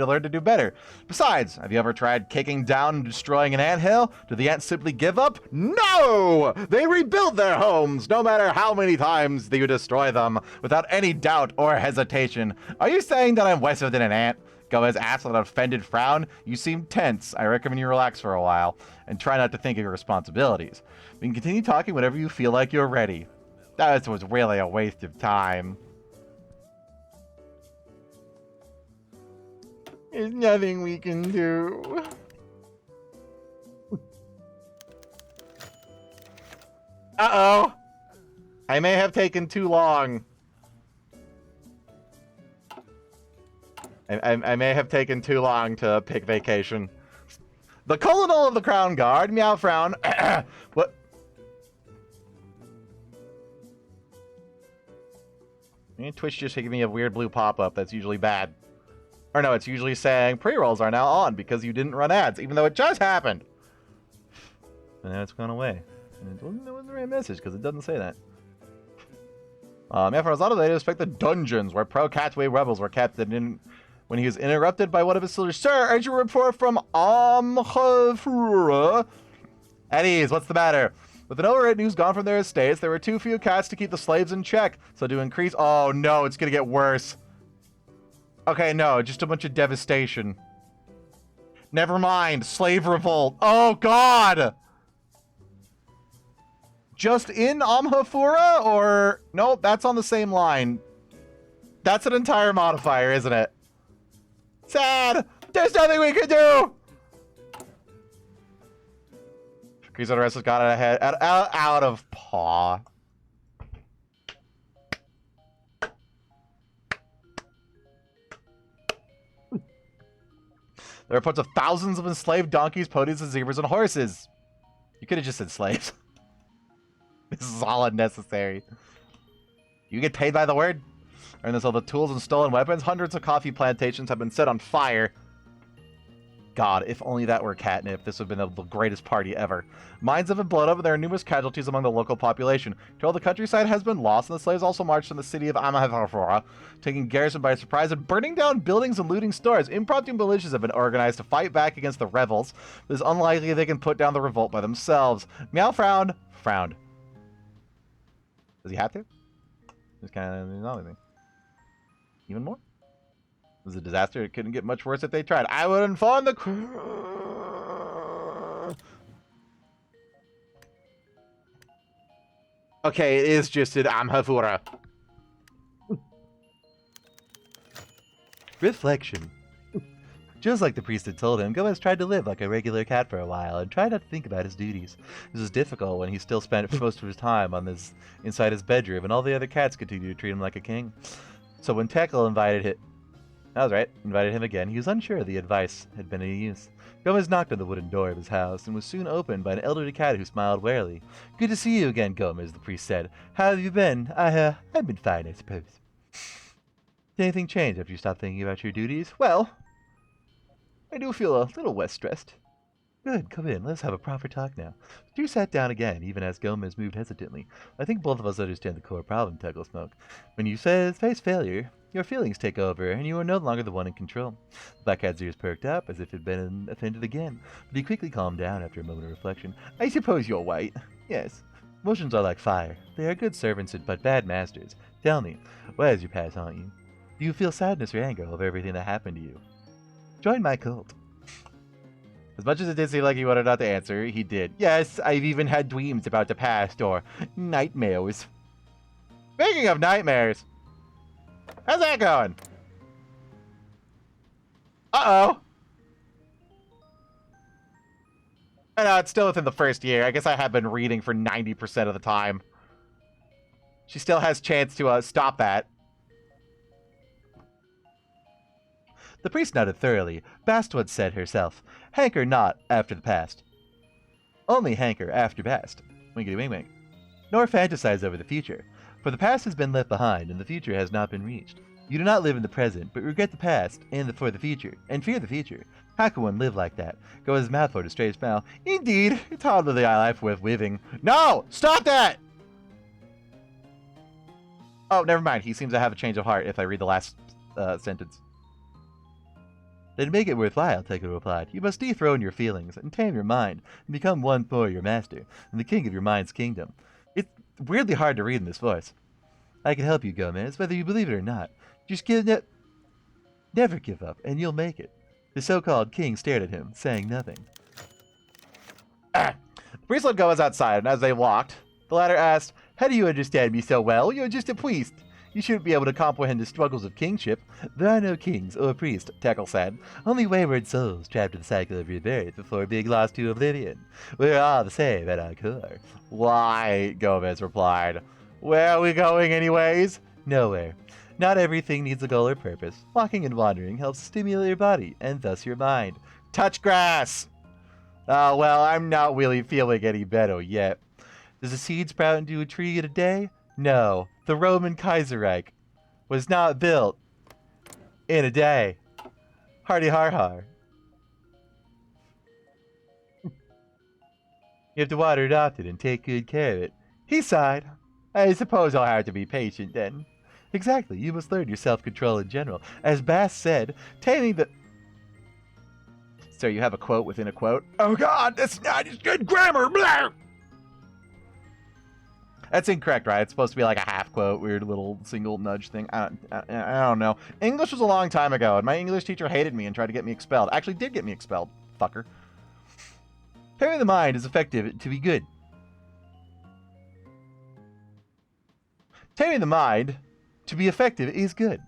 learn to do better. Besides, have you ever tried kicking down and destroying an anthill? Do the ants simply give up? No! They rebuild their homes, no matter how many times you destroy them, without any doubt or hesitation. Are you saying that I'm wiser than an ant? Gomez asked with an offended frown. You seem tense. I recommend you relax for a while, and try not to think of your responsibilities. We can continue talking whenever you feel like you're ready. That was really a waste of time. There's nothing we can do. Uh-oh. I may have taken too long. I may have taken too long to pick vacation. The Colonel of the Crown Guard, meow frown. What? Twitch just gave me a weird blue pop-up that's usually bad. Or no, it's usually saying pre-rolls are now on because you didn't run ads, even though it just happened. And now it's gone away. And it wasn't the right message because it doesn't say that. After a lot of they expect the dungeons where pro-Catway rebels were kept and when he was interrupted by one of his soldiers. Sir, urgent report from Amhafura. At ease, what's the matter? With the overridden who's gone from their estates, there were too few cats to keep the slaves in check. So to increase... Oh, no, it's gonna get worse. Okay, no, just a bunch of devastation. Never mind. Slave revolt. Oh, God! Just in Amhafura, or... Nope, that's on the same line. That's an entire modifier, isn't it? Sad! There's nothing we can do! Grease on the rest has got ahead out of paw. There are reports of thousands of enslaved donkeys, ponies, and zebras, and horses. You could have just said slaves. This is all unnecessary. You get paid by the word? Earn this all the tools and stolen weapons. Hundreds of coffee plantations have been set on fire. God, if only that were catnip, this would have been the greatest party ever. Mines have been blown up and there are numerous casualties among the local population. Till the countryside has been lost and the slaves also marched on the city of Amahafara, taking garrison by surprise and burning down buildings and looting stores. Impromptu militias have been organized to fight back against the rebels. It is unlikely they can put down the revolt by themselves. Meow frowned. Frowned. Does he have to? Just kind of not anything. Even more? It was a disaster. It couldn't get much worse if they tried. I would inform the Okay, it is just an Amhavura. Reflection. Just like the priest had told him, Gomez tried to live like a regular cat for a while and tried not to think about his duties. This was difficult when he still spent most of his time on inside his bedroom and all the other cats continued to treat him like a king. So when Tekel invited him again, he was unsure the advice had been any use. Gomez knocked on the wooden door of his house and was soon opened by an elderly cat who smiled warily. Good to see you again, Gomez, the priest said. How have you been? I've been fine, I suppose. Did anything change after you stopped thinking about your duties? Well, I do feel a little less stressed. Good, come in. Let's have a proper talk now. Drew sat down again, even as Gomez moved hesitantly. I think both of us understand the core problem, Tekel smoked. When you face failure, your feelings take over, and you are no longer the one in control. The black cat's ears perked up, as if he'd been offended again, but he quickly calmed down after a moment of reflection. I suppose you're right. Yes. Emotions are like fire. They are good servants, but bad masters. Tell me, why is your past haunt you? Do you feel sadness or anger over everything that happened to you? Join my cult. As much as it did seem like he wanted not to answer, he did. Yes, I've even had dreams about the past, or nightmares. Speaking of nightmares, how's that going? Uh-oh. I know, it's still within the first year. I guess I have been reading for 90% of the time. She still has chance to stop that. The priest nodded thoroughly. Bast once said herself, hanker not after the past. Only hanker after past. Winkety wink wink. Nor fantasize over the future. For the past has been left behind, and the future has not been reached. You do not live in the present, but regret the past, and for the future, and fear the future. How can one live like that? Go his mouth for a straight smile. Indeed, it's hardly the life worth living. No! Stop that! Oh, never mind. He seems to have a change of heart if I read the last sentence. Then to make it worthwhile, Tekel replied, you must dethrone your feelings, and tame your mind, and become once more your master, and the king of your mind's kingdom. It's weirdly hard to read in this voice. I can help you, Gomez, whether you believe it or not. Just never give up, and you'll make it. The so-called king stared at him, saying nothing. The priest let Gomez outside, and as they walked, the latter asked, how do you understand me so well? You're just a priest. You shouldn't be able to comprehend the struggles of kingship. There are no kings or priests, Tekel said. Only wayward souls trapped in the cycle of rebirth before being lost to oblivion. We're all the same at our core. Why? Gomez replied. Where are we going anyways? Nowhere. Not everything needs a goal or purpose. Walking and wandering helps stimulate your body, and thus your mind. Touch grass! Oh, well, I'm not really feeling any better yet. Does a seed sprout into a tree in a day? No. The Roman Kaiserreich was not built in a day. Hardy har har. You have to water it often and take good care of it. He sighed. I suppose I'll have to be patient then. Exactly. You must learn your self-control in general. As Bass said, taming the... So you have a quote within a quote? Oh god, that's not just good grammar! Blah! That's incorrect, right? It's supposed to be like a half quote, weird little single nudge thing. I don't know. English was a long time ago, and my English teacher hated me and tried to get me expelled. Actually did get me expelled, fucker. Taming the mind is effective to be good. Taming the mind to be effective is good.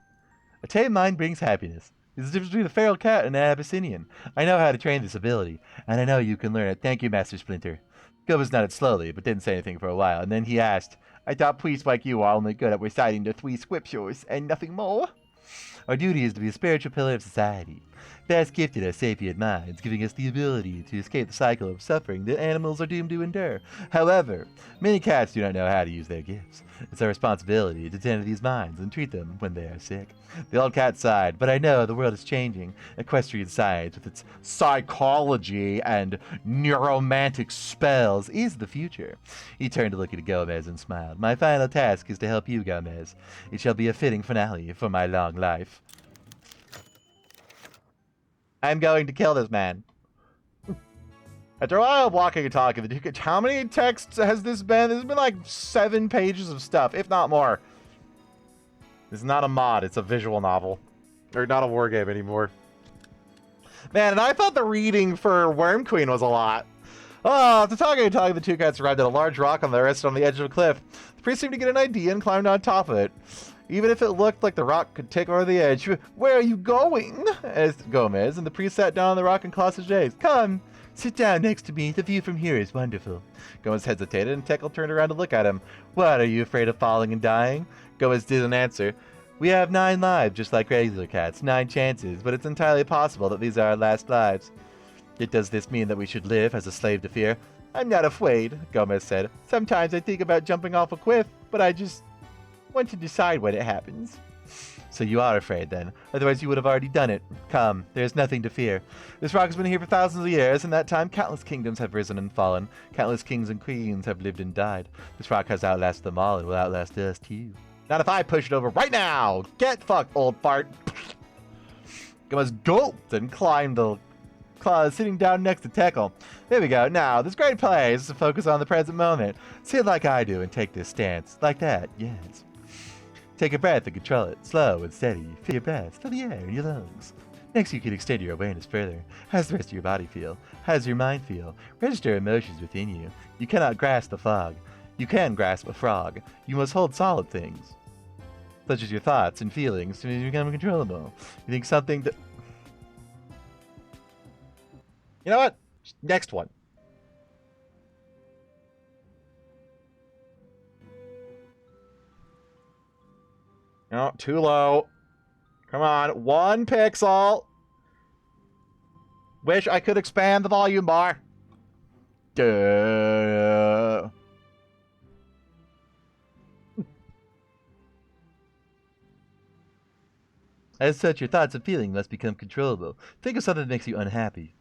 A tamed mind brings happiness. There's the difference between a feral cat and an Abyssinian. I know how to train this ability, and I know you can learn it. Thank you, Master Splinter. Gomez nodded slowly, but didn't say anything for a while, and then he asked, I thought priests like you are only good at reciting the 3 scriptures and nothing more. Our duty is to be a spiritual pillar of society. Vast gifted are sapient minds, giving us the ability to escape the cycle of suffering that animals are doomed to endure. However, many cats do not know how to use their gifts. It's our responsibility to tend to these minds and treat them when they are sick. The old cat sighed, but I know the world is changing. Equestrian science, with its psychology and neuromantic spells, is the future. He turned to look at Gomez and smiled. My final task is to help you, Gomez. It shall be a fitting finale for my long life. I'm going to kill this man. After a while of walking and talking, how many texts has this been? This has been like 7 pages of stuff, if not more. It's not a mod, it's a visual novel. Or not a war game anymore. Man, and I thought the reading for Worm Queen was a lot. Oh, after talking and talking, the two cats arrived at a large rock on the rested on the edge of a cliff. The priest seemed to get an idea and climbed on top of it. Even if it looked like the rock could take over the edge. Where are you going? Asked Gomez, and the priest sat down on the rock and crossed his legs. Come, sit down next to me. The view from here is wonderful. Gomez hesitated, and Tekel turned around to look at him. What, are you afraid of falling and dying? Gomez didn't answer. We have 9 lives, just like regular cats. 9 chances, but it's entirely possible that these are our last lives. Does this mean that we should live as a slave to fear? I'm not afraid, Gomez said. Sometimes I think about jumping off a cliff, but I just want to decide when it happens. So you are afraid, then. Otherwise you would have already done it. Come, there's nothing to fear. This rock has been here for thousands of years. In that time, countless kingdoms have risen and fallen. Countless kings and queens have lived and died. This rock has outlasted them all and will outlast us, too. Not if I push it over right now! Get fucked, old fart! Gomez gulped and climbed the claws, sitting down next to Tekel. There we go. Now, this great play is to focus on the present moment. See it like I do and take this stance. Like that, yes. Take a breath and control it. Slow and steady. Feel your breath. Feel the air in your lungs. Next, you can extend your awareness further. How does the rest of your body feel? How does your mind feel? Register emotions within you. You cannot grasp the fog. You can grasp a frog. You must hold solid things, such as your thoughts and feelings, to become controllable. You think something that... You know what? Next one. No, too low. Come on, 1 pixel. Wish I could expand the volume bar. Duh. As such, your thoughts and feelings must become controllable. Think of something that makes you unhappy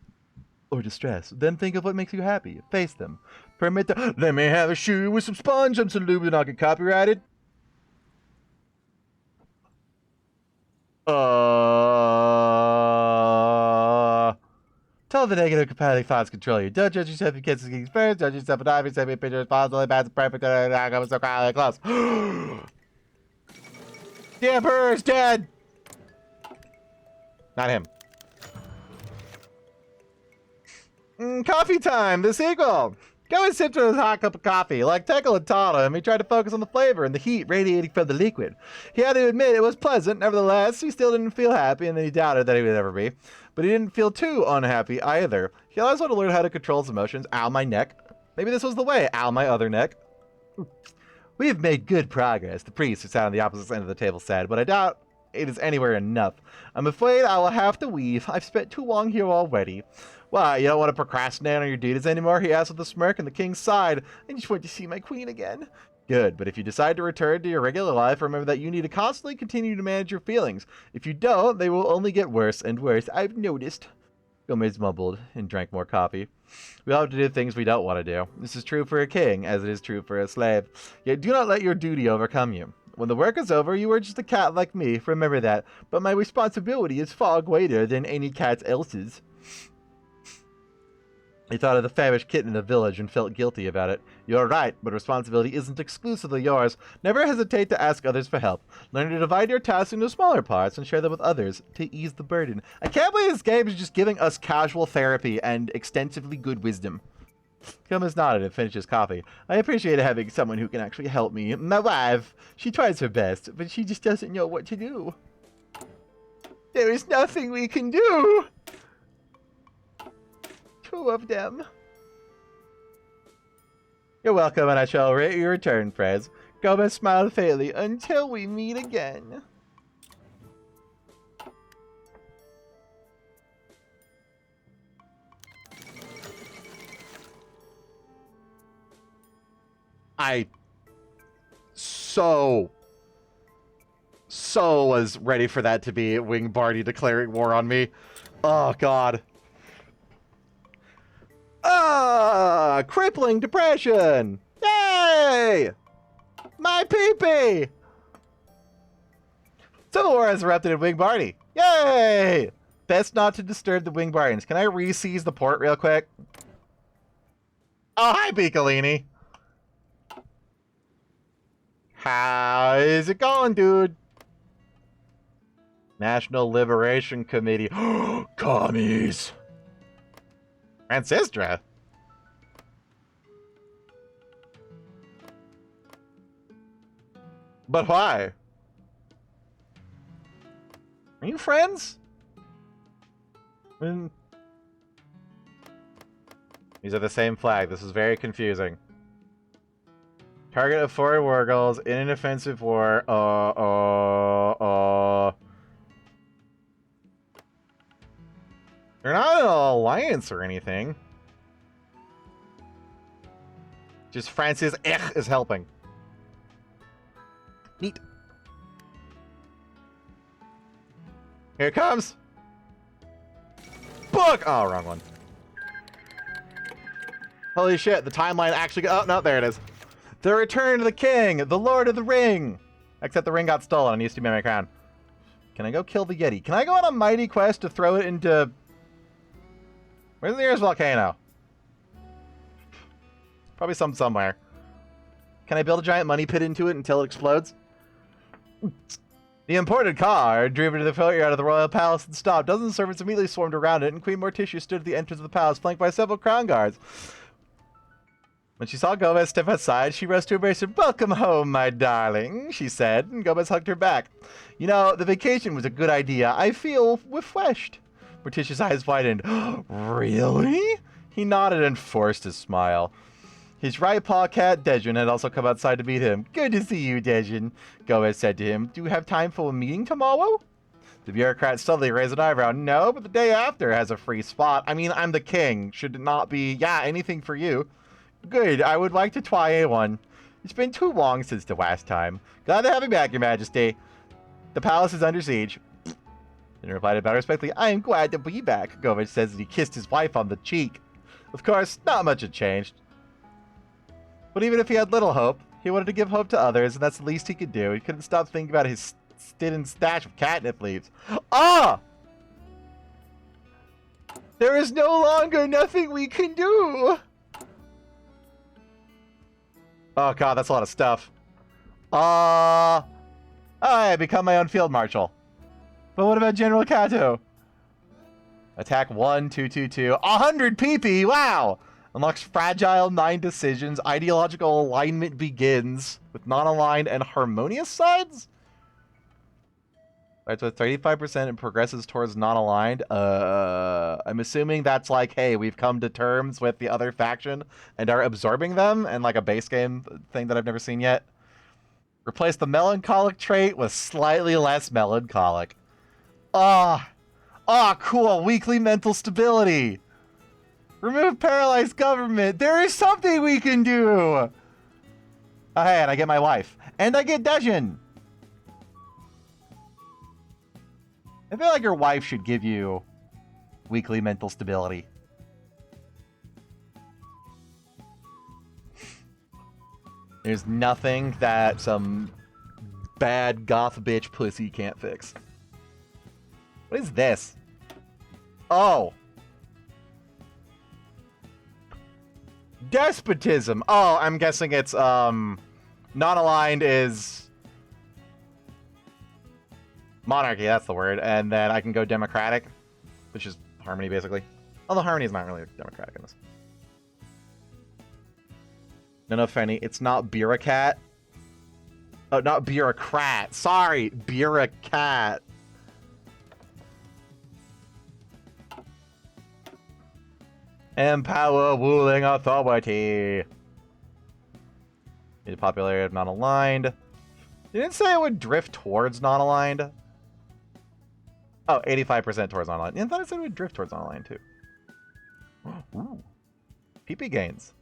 or distressed. Then think of what makes you happy. Face them. Permit the... Let me have a shoe with some sponge and some lube and not get copyrighted. Tell the negative compelling thoughts control you. Don't judge yourself in cases getting first. Judge yourself in diving. Send me a picture responsibly. Bad and perfect. I was so close. The Emperor is dead. Not him. Coffee time. The sequel. Go and sip to his hot cup of coffee. Like Tekel had taught him, he tried to focus on the flavor and the heat radiating from the liquid. He had to admit it was pleasant. Nevertheless, he still didn't feel happy, and then he doubted that he would ever be. But he didn't feel too unhappy either. He always wanted to learn how to control his emotions. Ow, my neck. Maybe this was the way. Ow, my other neck. We have made good progress, the priest, who sat on the opposite end of the table, said, but I doubt it is anywhere enough. I'm afraid I will have to leave. I've spent too long here already. Why, you don't want to procrastinate on your duties anymore? He asked with a smirk, and the king sighed. I just want to see my queen again. Good, but if you decide to return to your regular life, remember that you need to constantly continue to manage your feelings. If you don't, they will only get worse and worse. I've noticed. Gomez mumbled and drank more coffee. We all have to do things we don't want to do. This is true for a king, as it is true for a slave. Yet do not let your duty overcome you. When the work is over, you are just a cat like me, remember that. But my responsibility is far greater than any cat else's. He thought of the famished kitten in the village and felt guilty about it. You're right, but responsibility isn't exclusively yours. Never hesitate to ask others for help. Learn to divide your tasks into smaller parts and share them with others to ease the burden. I can't believe this game is just giving us casual therapy and extensively good wisdom. Gomez nodded and finished his coffee. I appreciate having someone who can actually help me. My wife, she tries her best, but she just doesn't know what to do. There is nothing we can do. 2 of them. You're welcome, and I shall await your return, Frez. Gomez smiled faintly. Until we meet again. I so was ready for that to be Wing Barty declaring war on me. Oh, God. Crippling depression! Yay! My pee-pee! Civil War has erupted in Wing Barty. Yay! Best not to disturb the Wing Bartons. Can I re-seize the port real quick? Oh, hi, Piccolini. How is it going, dude? National Liberation Committee. Commies! Francistra? But why? Are you friends? These are the same flag. This is very confusing. Target of foreign war goals in an offensive war. They're not in an alliance or anything. Just Francis is helping. Neat. Here it comes. Book! Oh, wrong one. Holy shit, the timeline actually... Oh, no, there it is. The Return of the King, the Lord of the Ring. Except the ring got stolen and used to be my crown. Can I go kill the Yeti? Can I go on a mighty quest to throw it into... Where's the nearest volcano? Probably somewhere. Can I build a giant money pit into it until it explodes? The imported car, driven to the courtyard of the royal palace and stopped. Dozens of servants immediately swarmed around it, and Queen Morticia stood at the entrance of the palace, flanked by several crown guards. When she saw Gomez step outside, she rushed to embrace her. "Welcome home, my darling," she said, and Gomez hugged her back. "You know, the vacation was a good idea. I feel refreshed." Morticia's eyes widened. "Really?" He nodded and forced a smile. His right paw cat, Dejun, had also come outside to meet him. "Good to see you, Dejun," Gomez said to him. "Do you have time for a meeting tomorrow?" The bureaucrat suddenly raised an eyebrow. "No, but the day after has a free spot. I mean, I'm the king. Should it not be, yeah, anything for you?" "Good. I would like to try a one. It's been too long since the last time. Glad to have you back, Your Majesty. The palace is under siege." Then replied about respectfully, "I am glad to be back," Gomez says as he kissed his wife on the cheek. Of course, not much had changed. But even if he had little hope, he wanted to give hope to others, and that's the least he could do. He couldn't stop thinking about his hidden stash of catnip leaves. Ah! There is no longer nothing we can do! Oh god, that's a lot of stuff. I become my own field marshal. But what about General Kato? Attack 1-2-2-2. 100 PP! Wow! Unlocks fragile 9 decisions. Ideological alignment begins with non-aligned and harmonious sides? Starts with 35% and progresses towards non-aligned. I'm assuming that's like, hey, we've come to terms with the other faction and are absorbing them, and like a base game thing that I've never seen yet. Replace the melancholic trait with slightly less melancholic. Cool. Weekly mental stability. Remove paralyzed government. There is something we can do. Oh, hey, and I get my wife. And I get Dejun. I feel like your wife should give you weekly mental stability. There's nothing that some bad goth bitch pussy can't fix. What is this? Oh. Despotism. Oh, I'm guessing it's, non-aligned is monarchy, that's the word. And then I can go democratic, which is harmony, basically. Although harmony is not really democratic in this. No, Fenny, it's not bureaucrat. Oh, not bureaucrat. Sorry, bureaucrat. Empower ruling authority. The popularity of non-aligned. You didn't say it would drift towards non-aligned. Oh, 85% towards non-aligned. I thought it said it would drift towards non-aligned too. Ooh. PP gains.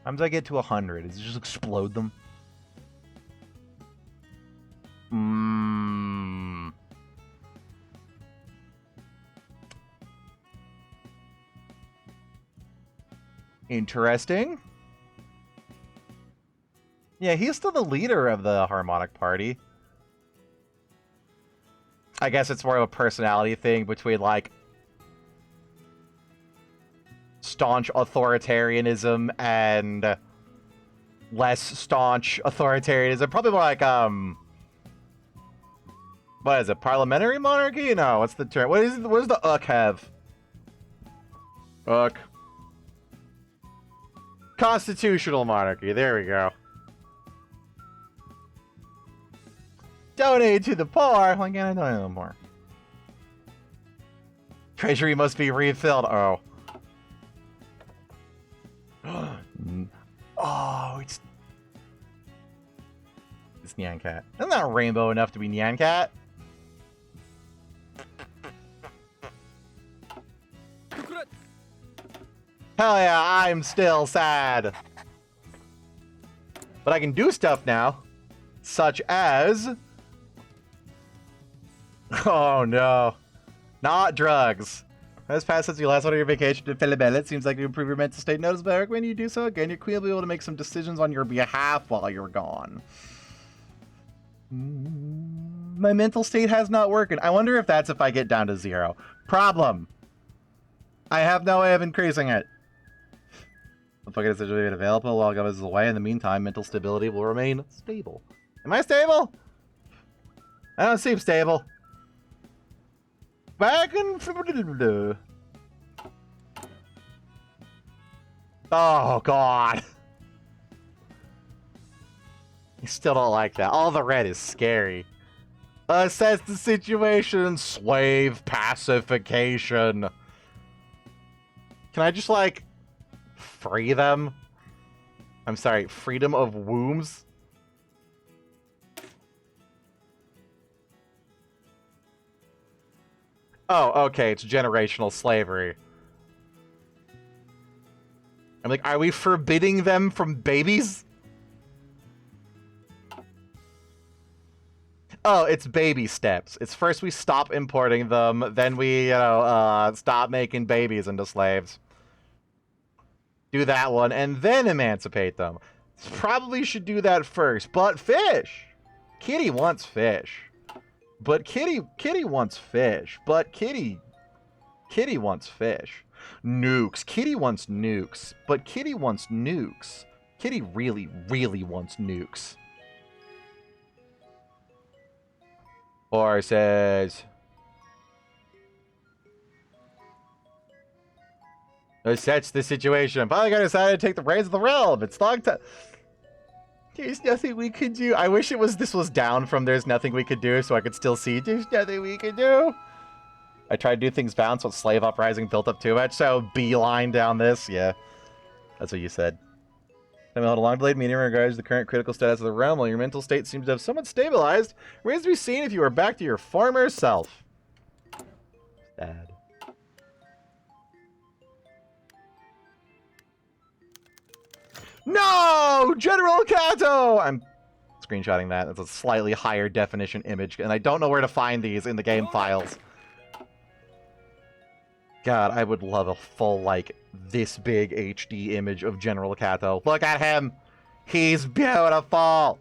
Sometimes I get to 100. Does it just explode them? Interesting. Yeah, he's still the leader of the Harmonic Party. I guess it's more of a personality thing between, like, staunch authoritarianism and less staunch authoritarianism. Probably more like, what is it? Parliamentary monarchy? No, what's the term? What does the UK have? UK. Constitutional monarchy. There we go. Donate to the poor. Why can't I donate no more? Treasury must be refilled. Oh. Oh, it's Nyan Cat. Isn't that rainbow enough to be Nyan Cat? Hell yeah, I'm still sad. But I can do stuff now. Such as... Oh no. Not drugs. Has passed since you last went on your vacation to Philibel. It seems like you improve your mental state noticeably. I recommend you do so again. Your queen will be able to make some decisions on your behalf while you're gone. My mental state has not worked. I wonder if that's if I get down to 0. Problem. I have no way of increasing it. The fucking decision will be available while government is away. In the meantime, mental stability will remain stable. Am I stable? I don't seem stable. Back and... Oh, God. I still don't like that. All the red is scary. Assess the situation. Slave pacification. Can I just, like, free them? I'm sorry, freedom of wombs? Oh, okay, it's generational slavery. I'm like, are we forbidding them from babies? Oh, it's baby steps. It's first we stop importing them, then we, stop making babies into slaves. Do that one, and then emancipate them. Probably should do that first, but fish! Kitty wants fish. But Kitty wants fish. But Kitty wants fish. Nukes. Kitty wants nukes. But Kitty wants nukes. Kitty really, really wants nukes. Horses. Assess the situation. Finally got decided to take the reins of the realm. It's long time. There's nothing we could do. I wish this was down from there's nothing we could do so I could still see there's nothing we could do. I tried to do things balanced, but slave uprising built up too much, so beeline down this. Yeah, that's what you said. Time held a long delayed meeting in regards to the current critical status of the realm. While your mental state seems to have somewhat stabilized, it remains to be seen if you are back to your former self. Sad. No! General Kato! I'm screenshotting that. It's a slightly higher definition image, and I don't know where to find these in the game files. God, I would love a full, like, this big HD image of General Kato. Look at him! He's beautiful!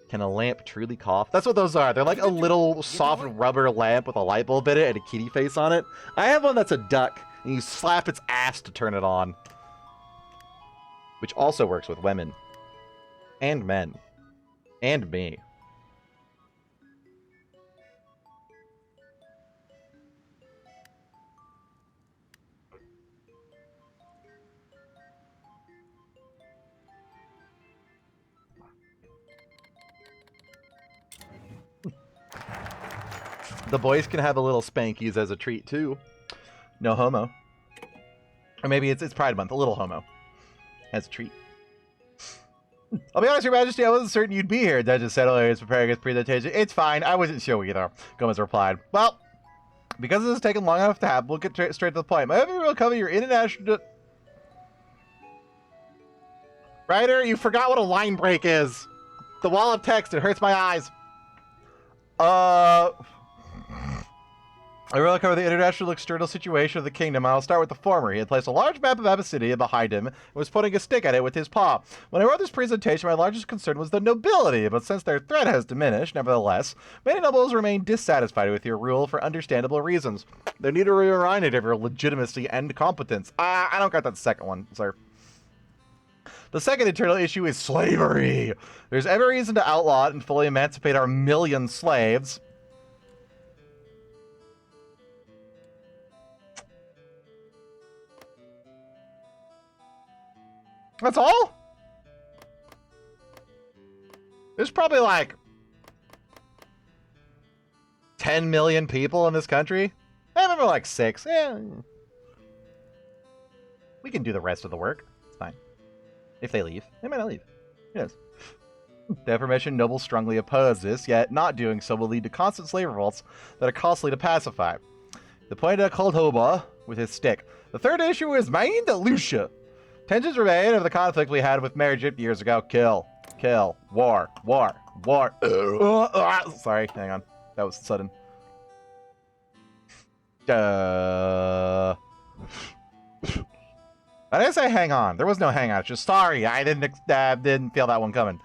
Can a lamp truly cough? That's what those are. They're like a little soft rubber lamp with a light bulb in it and a kitty face on it. I have one that's a duck, and you slap its ass to turn it on. Which also works with women. And men. And me. The boys can have a little spankies as a treat, too. No homo. Or maybe it's Pride Month. A little homo. As a treat. I'll be honest, Your Majesty, I wasn't certain you'd be here. Duchess said earlier, it's preparing his presentation. It's fine. I wasn't sure either. Gomez replied, well, Because this has taken long enough to happen, we'll get straight to the point. My overview will cover your international... Ryder, you forgot what a line break is. The wall of text, it hurts my eyes. I will cover the international external situation of the kingdom. I'll start with the former. He had placed a large map of Abyssinia behind him and was pointing a stick at it with his paw. When I wrote this presentation, my largest concern was the nobility, but since their threat has diminished, nevertheless, many nobles remain dissatisfied with your rule for understandable reasons. They need to be reminded of your legitimacy and competence. I don't got that second one, sir. The second internal issue is slavery. There's every reason to outlaw it and fully emancipate our million slaves. That's all? There's probably like 10 million people in this country. I remember like 6. Yeah. We can do the rest of the work. It's fine. If they leave. They might not leave. Who knows? The aforementioned nobles strongly oppose this, yet not doing so will lead to constant slave revolts that are costly to pacify. The pointed at Koltoba with his stick. The third issue is Main de Lucia. Tensions remain of the conflict we had with Mary 50 years ago. Kill. Kill. War. War. War. Sorry, hang on. That was sudden. I didn't say hang on. There was no hang on. It's just sorry. I didn't feel that one coming.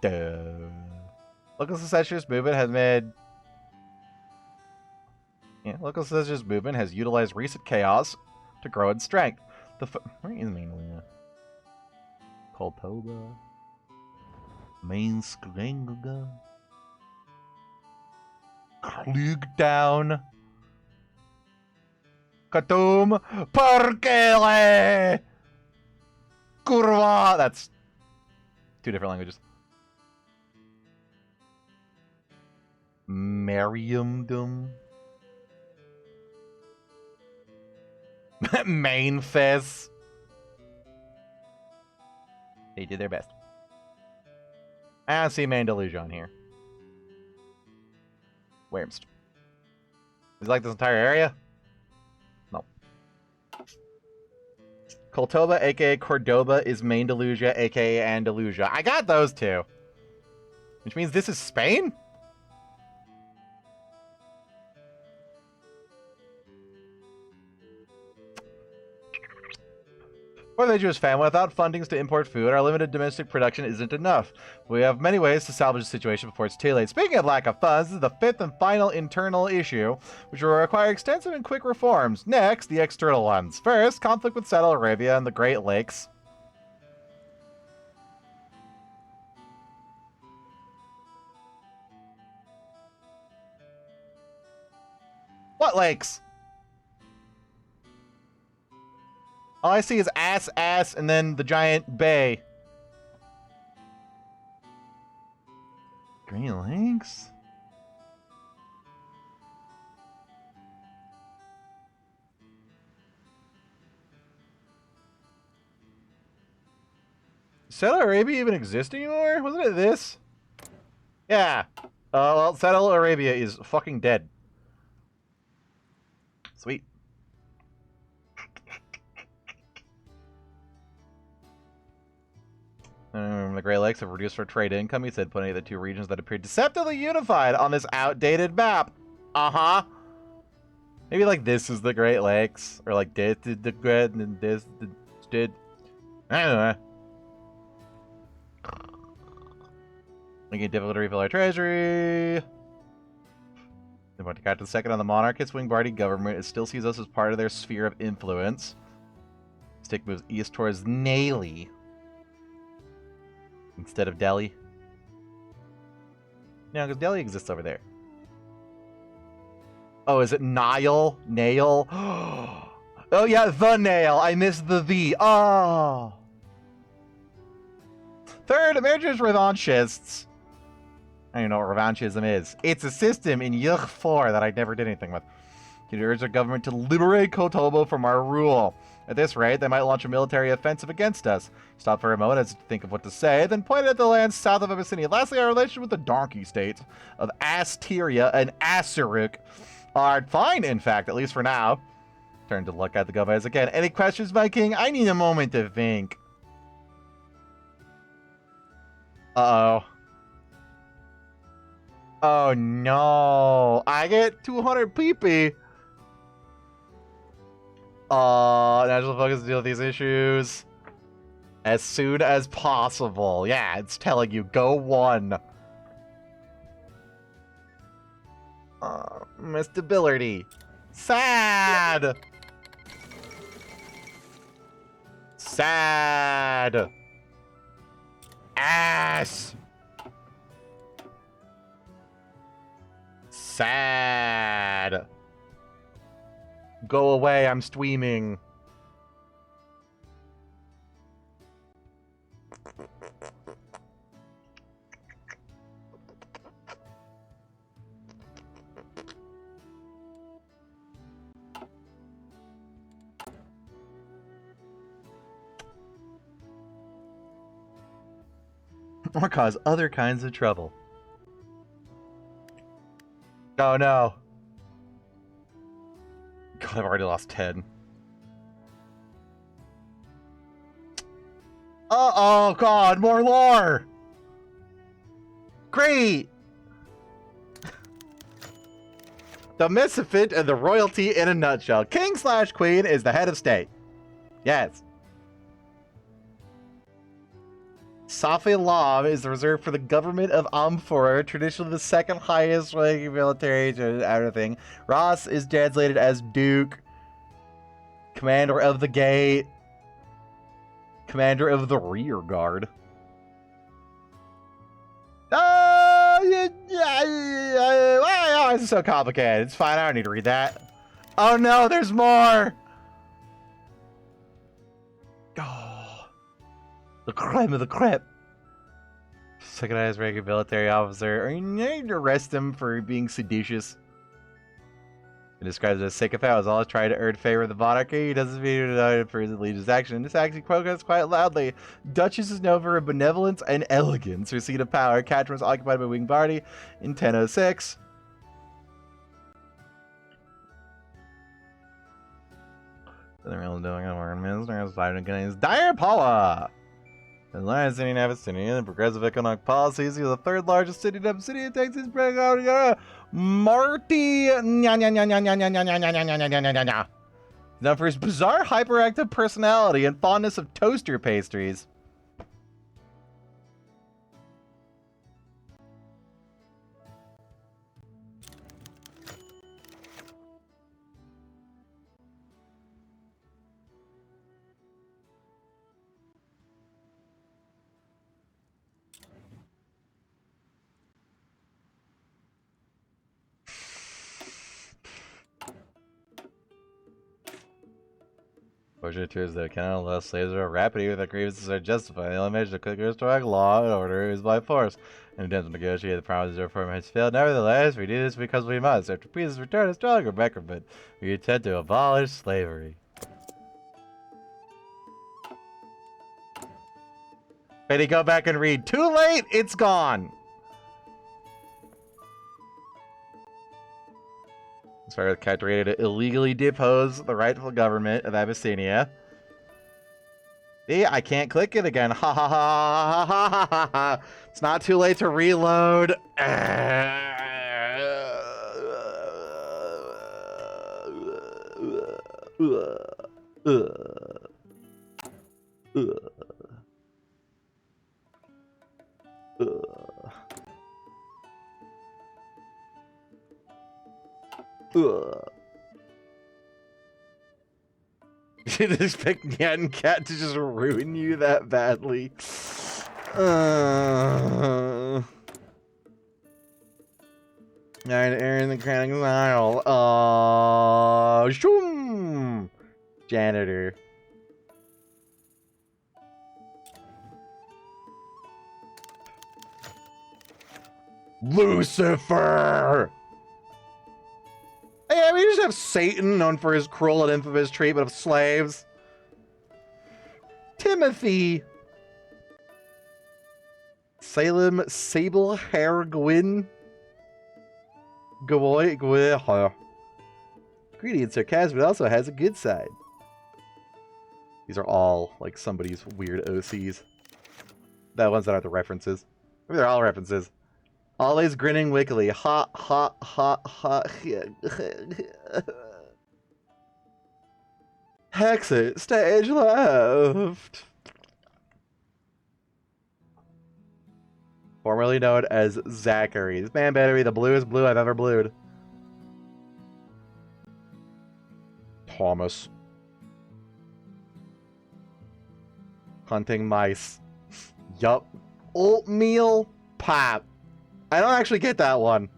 Local secessionist movement has made... Yeah, local secessionist movement has utilized recent chaos to grow in strength. Where is Mainland? Koltoba. Mainskrenga. Klugdown. Khatum. Perkele. Kurva. That's 2 different languages. Merriamdom. Main Fizz. They did their best. I don't see Main Deluge on here. Where's? Is it like this entire area? No. Koltoba, aka Cordoba, is Main Delusia, aka Andalusia. I got those 2. Which means this is Spain? For the Jewish family, without fundings to import food, our limited domestic production isn't enough. We have many ways to salvage the situation before it's too late. Speaking of lack of funds, this is the 5th and final internal issue, which will require extensive and quick reforms. Next, the external ones. First, conflict with Saudi Arabia and the Great Lakes. What lakes? All I see is ass, and then the giant bay. Green Lakes? Does Saudi Arabia even exist anymore? Wasn't it this? Yeah. Well, Saudi Arabia is fucking dead. Sweet. The Great Lakes have reduced our trade income, he said, putting the 2 regions that appeared deceptively unified on this outdated map. Uh-huh. Maybe like this is the Great Lakes, or like this is the Great, and this did. I don't know. Making it difficult to refill our treasury. They want to got to the second on the monarchist wing party government. It still sees us as part of their sphere of influence. Stick moves east towards Nayli instead of Delhi. No, because Delhi exists over there. Oh, is it Nile? Nail? Oh yeah, the nail. I missed the V. Oh. Third, America's revanchists. I don't even know what revanchism is. It's a system in Yuh 4 that I never did anything with. Can urge our government to liberate Kotobo from our rule. At this rate, they might launch a military offensive against us. Stop for a moment as to think of what to say, then pointed at the lands south of Abyssinia. Lastly, our relationship with the donkey states of Asteria and Asaruk. are fine, in fact, at least for now. Turn to look at the governors again. Any questions, my king? I need a moment to think. Uh-oh. Oh, no. I get 200 PP. National focus to deal with these issues as soon as possible. Yeah, it's telling you, go 1. Stability. Sad. Sad. Ass. Sad. Go away, I'm streaming. Or cause other kinds of trouble. Oh no. God, I've already lost 10. Oh God, more lore! Great! The Misfit and the royalty in a nutshell. King/Queen is the head of state. Yes. Safi-Lav is reserved for the government of Amphora, traditionally the second highest ranking military to everything. Ross is translated as Duke, Commander of the Gate, Commander of the Rear Guard. Why is it so complicated? It's fine, I don't need to read that. Oh no, there's more! Oh, the crime of the crap. Second highest ranking military officer. You need to arrest him for being seditious. He describes it as sycophant, was always trying to earn favor of the monarchy. He doesn't mean to for his allegiance action. This action protests quite loudly. Duchess is known for her benevolence and elegance. Her seat of power, Catherine, was occupied by Wing Barty in 1006. The real doing on minister is fighting against dire power. The largest city in Abyssinia, the progressive economic policies, he was the third largest city in Abyssinia, takes his break out. Marty. Known for his bizarre hyperactive personality and fondness of toaster pastries. Fortunate truth is that cannot allow slaves or rapidly with their grievances are justified. The only measure to restore law and order is by force. And attempts to negotiate the promises of reform has failed. Nevertheless, we do this because we must. After peace is returned, a stronger recruitment. We intend to abolish slavery. Betty, go back and read. Too late! It's gone! As far as calculated to illegally depose the rightful government of Abyssinia. See, I can't click it again. Ha ha ha ha ha ha ha. It's not too late to reload. You didn't expect Nyan and Cat to just ruin you that badly. Alright, Aaron the Crowning Isle. Shoom! Janitor. Lucifer! Yeah, we just have Satan, known for his cruel and infamous treatment of slaves. Timothy. Salem Sable Hair Gwyn. Goy. greedy and sarcastic, but also has a good side. These are all, like, somebody's weird OCs. The ones that are the references. Maybe they're all references. Always grinning wickedly. Ha, ha, ha, ha. Exit stage left. Formerly known as Zachary. This man better be the bluest blue I've ever blued. Thomas. Hunting mice. Yup. Oatmeal pop. I don't actually get that one.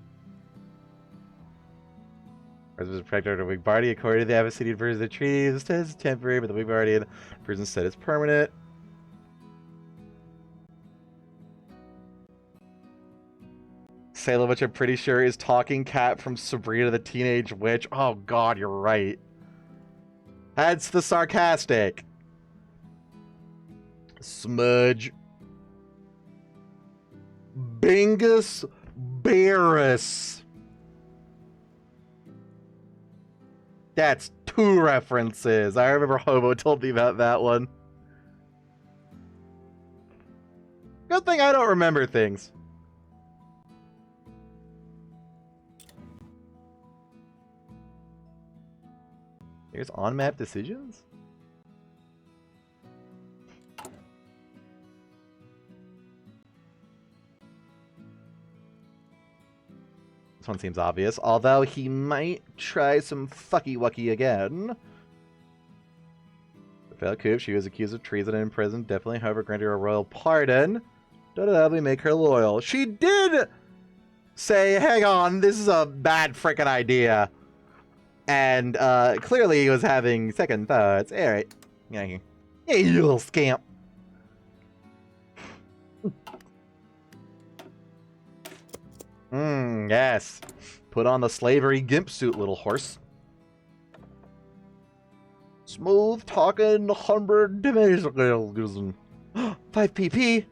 Resident protector of the Big Barty, according to the Abyssinian version of the treaty, this is temporary, but the Big Barty version said it's permanent. Salem, which I'm pretty sure is Talking Cat from Sabrina the Teenage Witch. Oh god, you're right. That's the sarcastic. Smudge. Bingus Barris. That's 2 references. I remember Hobo told me about that one. Good thing I don't remember things. There's on-map decisions? This one seems obvious, although he might try some fucky-wucky again. The failed coup, she was accused of treason and imprisoned. Definitely, however, granted her a royal pardon. We make her loyal. She did say, hang on, this is a bad frickin' idea. And clearly he was having second thoughts. Alright. Yeah, hey, you little scamp. Yes. Put on the slavery gimp suit, little horse. Smooth talking 100 damage. 5 PP.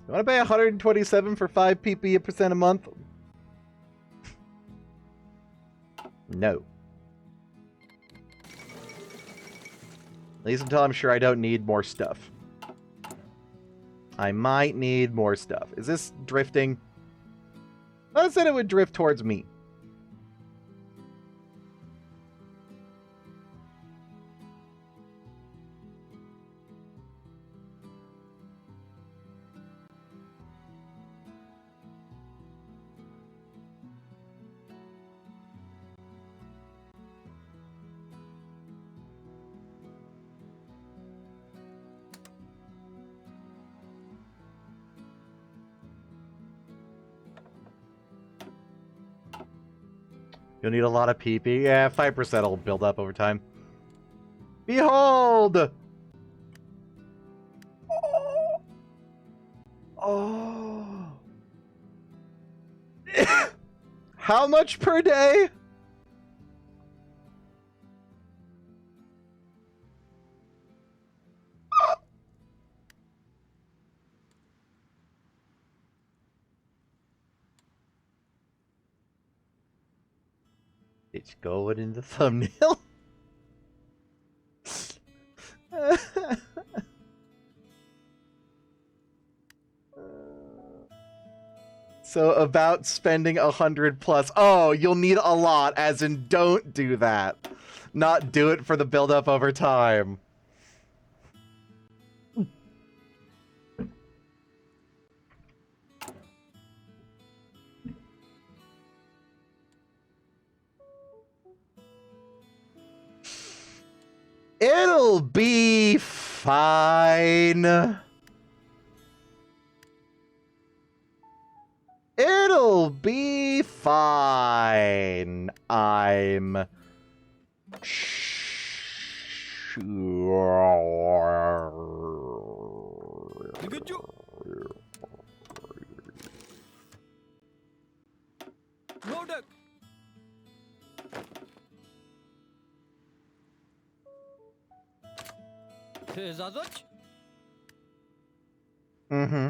You want to pay 127 for 5 PP % a month? No. At least until I'm sure I don't need more stuff. I might need more stuff. Is this drifting? I said it would drift towards me. You'll need a lot of PP. Yeah, 5% will build up over time. Behold! Oh. How much per day? It's going in the thumbnail. So about spending 100 plus. Oh, you'll need a lot, as in don't do that. Not do it for the build-up over time. It'll be fine. It'll be fine. I'm sure. Mm-hmm.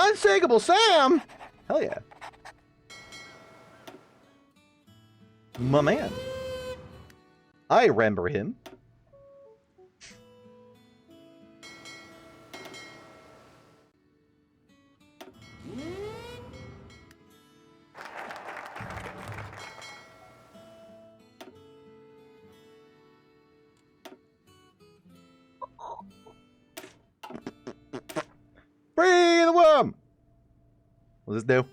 Unsinkable Sam! Hell yeah. My man. I remember him. Free the worm! What's this do?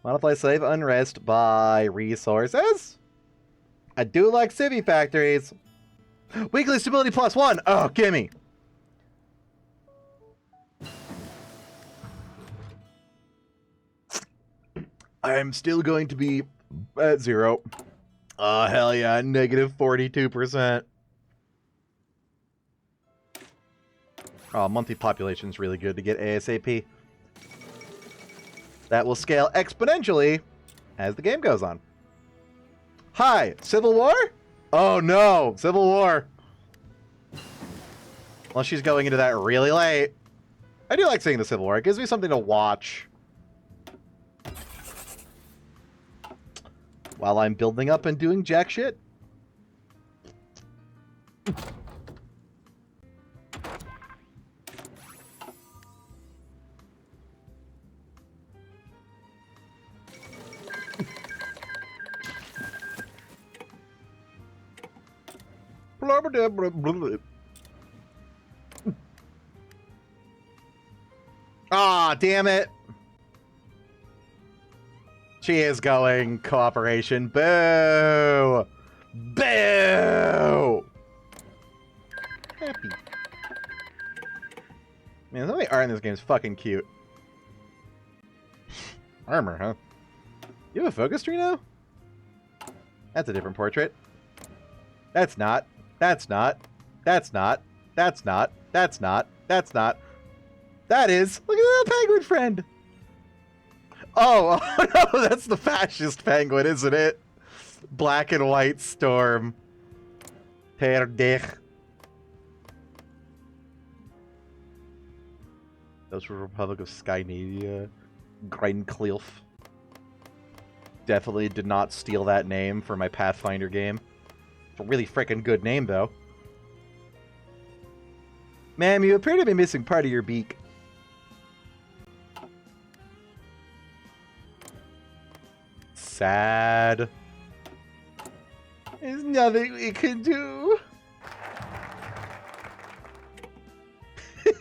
Modify save unrest by resources? I do like civvy factories. Weekly stability +1. Oh, gimme. I'm still going to be at 0. Hell yeah, negative 42%. Oh, monthly population is really good to get ASAP. That will scale exponentially as the game goes on. Hi, Civil War? Oh no, Civil War. Unless she's going into that really late. I do like seeing the Civil War. It gives me something to watch while I'm building up and doing jack shit. Ah, damn it. She is going cooperation. Boo! Boo! Happy. Man, some of the art in this game is fucking cute. Armor, huh? You have a focus tree now? That's a different portrait. That's not. That's not. That's not. That's not. That's not. That's not. That is. Look at that penguin friend. Oh, oh no, that's the fascist penguin, isn't it? Black and white storm. Per dich. Those were Republic of Skynadia. Greincliff. Definitely did not steal that name for my Pathfinder game. It's a really freaking good name, though. Ma'am, you appear to be missing part of your beak. Sad. There's nothing we can do.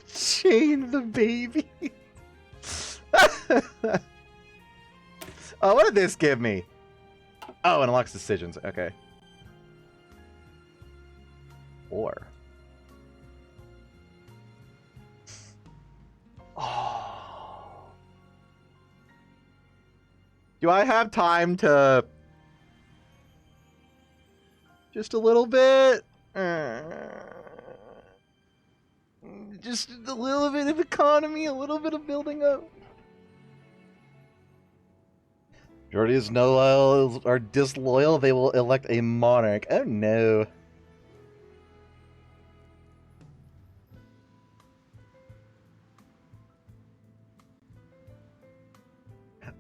Chain the baby. Oh, what did this give me? Oh, it unlocks decisions. Okay. 4. Oh. Do I have time to... Just a little bit? Just a little bit of economy, a little bit of building up. Majority is loyal or disloyal, they will elect a monarch. Oh no.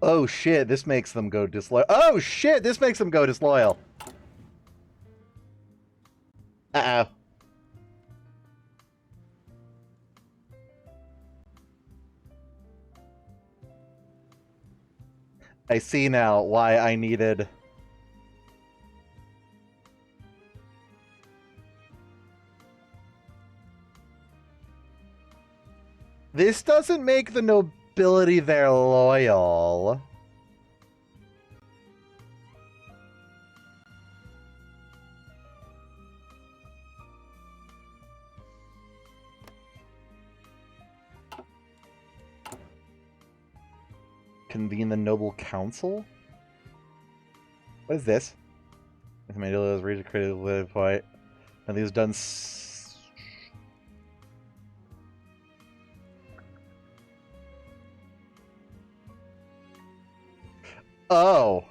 Oh shit, this makes them go disloyal. Oh shit, this makes them go disloyal. Uh-oh. I see now why I needed... This doesn't make the nobility there loyal. Convene the noble council? What is this? If Mandela has reached a critical point, and these done. Oh.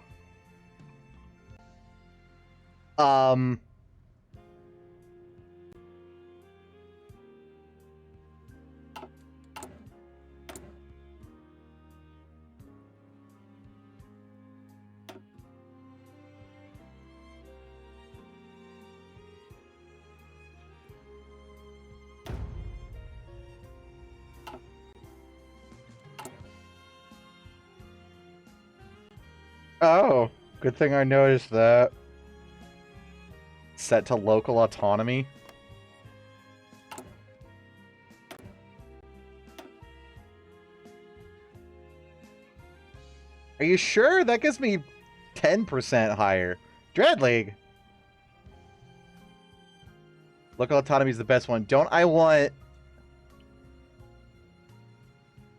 Oh, good thing I noticed that. Set to local autonomy. Are you sure? That gives me 10% higher. Dread League. Local autonomy is the best one. Don't I want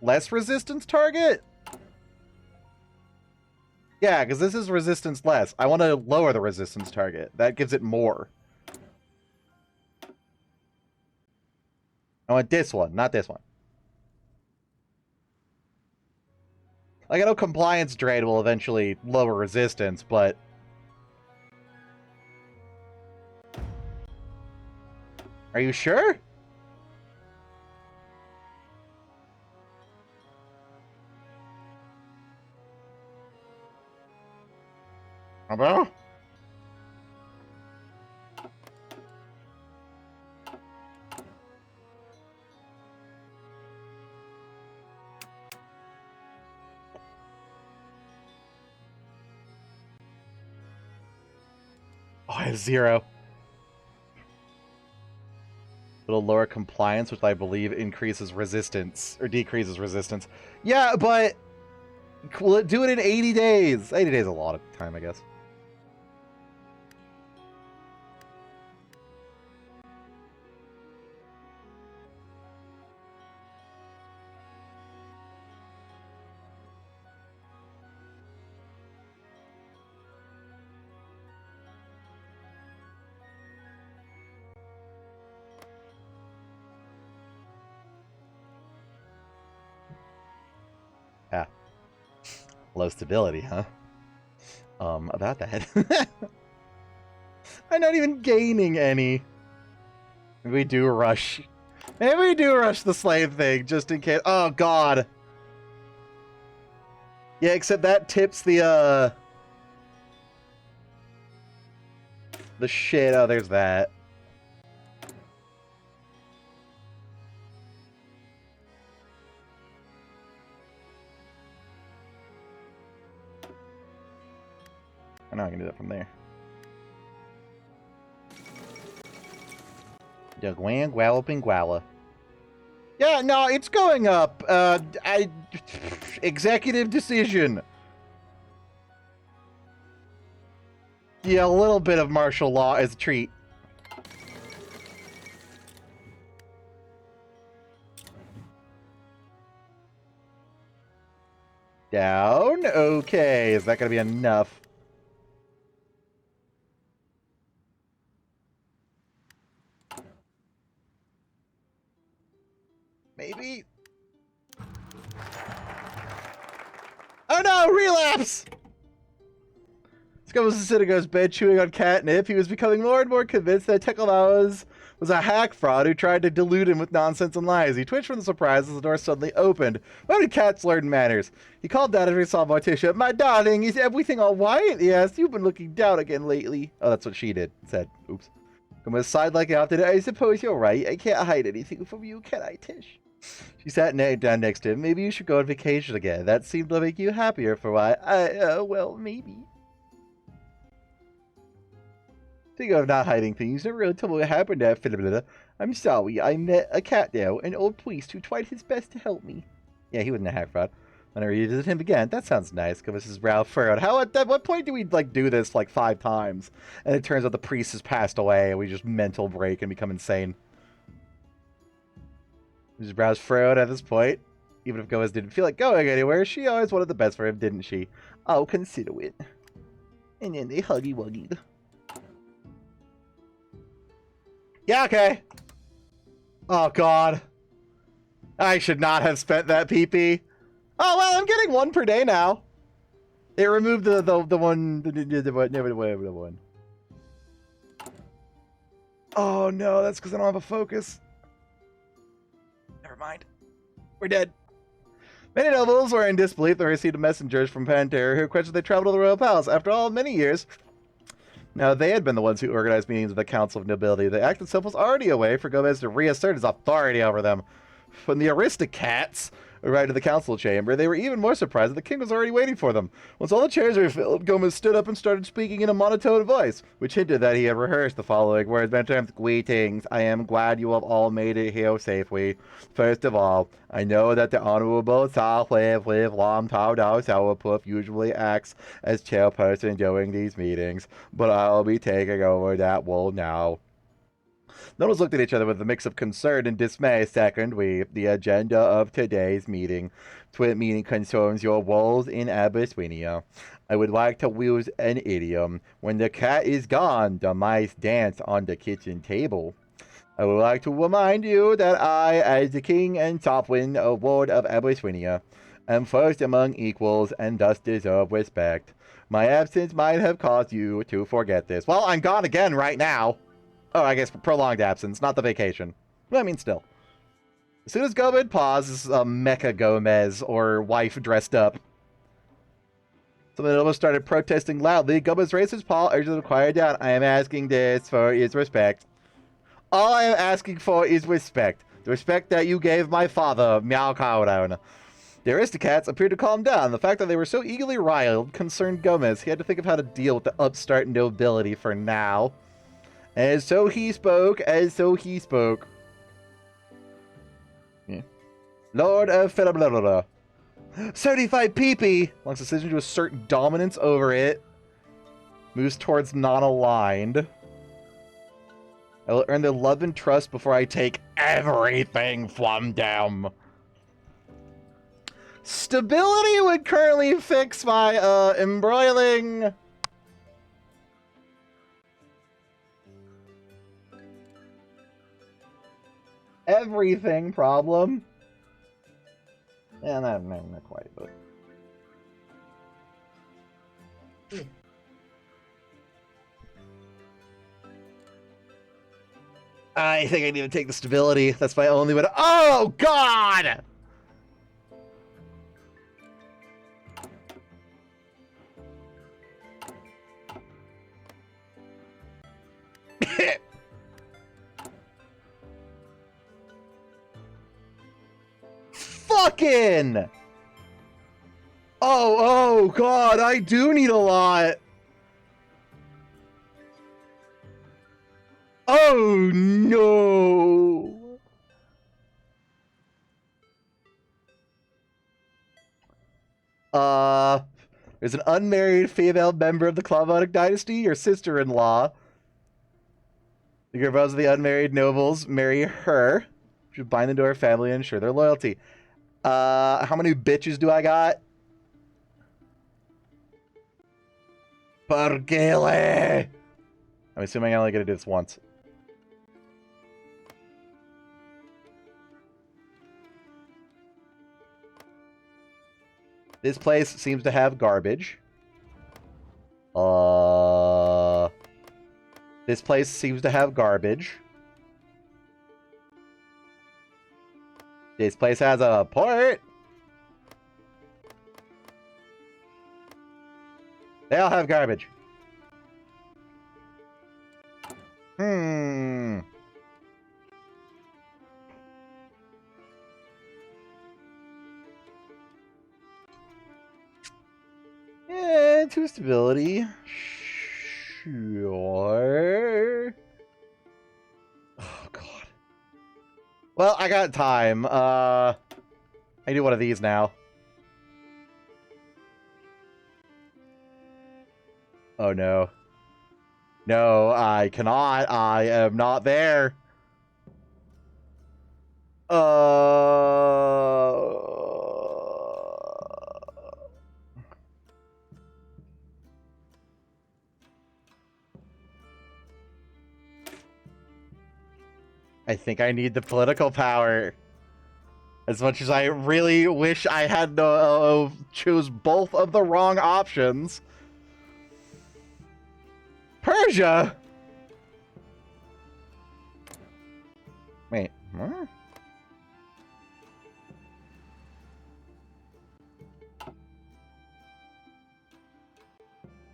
less resistance target? Yeah, because this is resistance less. I want to lower the resistance target. That gives it more. I want this one, not this one. Like, I know compliance drain will eventually lower resistance, but... Are you sure? Hello? Oh, I have 0. It'll lower compliance, which I believe increases resistance, or decreases resistance. Yeah, but will it do it in 80 days? 80 days is a lot of time, I guess. Yeah. Low stability, huh? About that. I'm not even gaining any. Maybe we do rush. Maybe we do rush the slave thing, just in case. Oh, God. Yeah, except that tips the shit. Oh, there's that. I know I can do that from there. Dagwan, Gwalloping, Gwalla. Yeah, no, it's going up. Executive decision. Yeah, a little bit of martial law as a treat. Down. Okay, is that going to be enough? Maybe? Oh no, relapse! Scum was sitting on his bed chewing on catnip. He was becoming more and more convinced that Tekelmaus was a hack fraud who tried to delude him with nonsense and lies. He twitched from the surprise as the door suddenly opened. When did cats learn manners? He called down as he saw Morticia. My darling, is everything all right? He asked. You've been looking down again lately. Oh, that's what she did. Said. Oops. Come aside like after. I suppose you're right. I can't hide anything from you, can I, Tish? She sat down next to him. Maybe you should go on vacation again. That seemed to make you happier for a while. Well, maybe. Speaking of not hiding things, you never really told me what happened at Philippa. I'm sorry, I met a cat now, an old priest who tried his best to help me. Yeah, he wasn't a hack fraud. I never revisit him again. That sounds nice. Because his brow furrowed. How at what point do we like do this like 5 times? And it turns out the priest has passed away and we just mental break and become insane. His brows furrowed at this point. Even if Gomez didn't feel like going anywhere, she always wanted the best for him, didn't she? I'll consider it. And then they huggy-wuggied. Yeah, okay. Oh, God. I should not have spent that PP. Oh, well, I'm getting 1 per day now. They removed the one. Oh, no, that's because I don't have a focus. Never mind. We're dead. Many nobles were in disbelief. They received messengers from Pantera who questioned they traveled to the royal palace. After all, many years... Now, they had been the ones who organized meetings with the Council of Nobility. The act itself was already a way for Gomez to reassert his authority over them. When the Aristocrats arrived at the council chamber, they were even more surprised that the king was already waiting for them. Once all the chairs were filled, Gomez stood up and started speaking in a monotone voice, which hinted that he had rehearsed the following words many times. Greetings, I am glad you have all made it here safely. First of all, I know that the Honorable Salve with Lam Tao Dao Sourpuff usually acts as chairperson during these meetings, but I'll be taking over that role now. No one's looked at each other with a mix of concern and dismay. Second, the agenda of today's meeting concerns your roles in Abyssinia. I would like to use an idiom. When the cat is gone, the mice dance on the kitchen table. I would like to remind you that I, as the king and sovereign lord of Abyssinia, am first among equals and thus deserve respect. My absence might have caused you to forget this. Well, I'm gone again right now. Oh, I guess prolonged absence, not the vacation. But I mean, still. As soon as Gomez pauses, Mecha Gomez, or wife dressed up. Someone almost started protesting loudly. Gomez raised his paw, urging them to quiet down. I am asking this for his respect. All I am asking for is respect. The respect that you gave my father, Meow Cowdown. The Aristocats appeared to calm down. The fact that they were so eagerly riled concerned Gomez. He had to think of how to deal with the upstart nobility for now. And so he spoke, Yeah. Lord of Philabla. Certified PP! Long's decision to assert dominance over it. Moves towards non-aligned. I will earn their love and trust before I take everything from them. Stability would currently fix my, embroiling. Everything problem. Yeah, not quite, but. I think I need to take the stability. That's my only way to. Oh, God! Fucking! Oh, God, I do need a lot. Oh, no. There's an unmarried female member of the Clavonic dynasty, your sister-in-law. The Gervais of the unmarried nobles marry her. Should bind them to her family and ensure their loyalty. How many bitches do I got? Pargele! I'm assuming I only get to do this once. This place seems to have garbage. This place seems to have garbage. This place has a port. They all have garbage. Yeah, 2 stability. Sure. Oh, God. Well, I got time. I do one of these now. Oh, no. No, I cannot. I am not there. I think I need the political power. As much as I really wish I had to choose both of the wrong options. Persia? Wait, huh?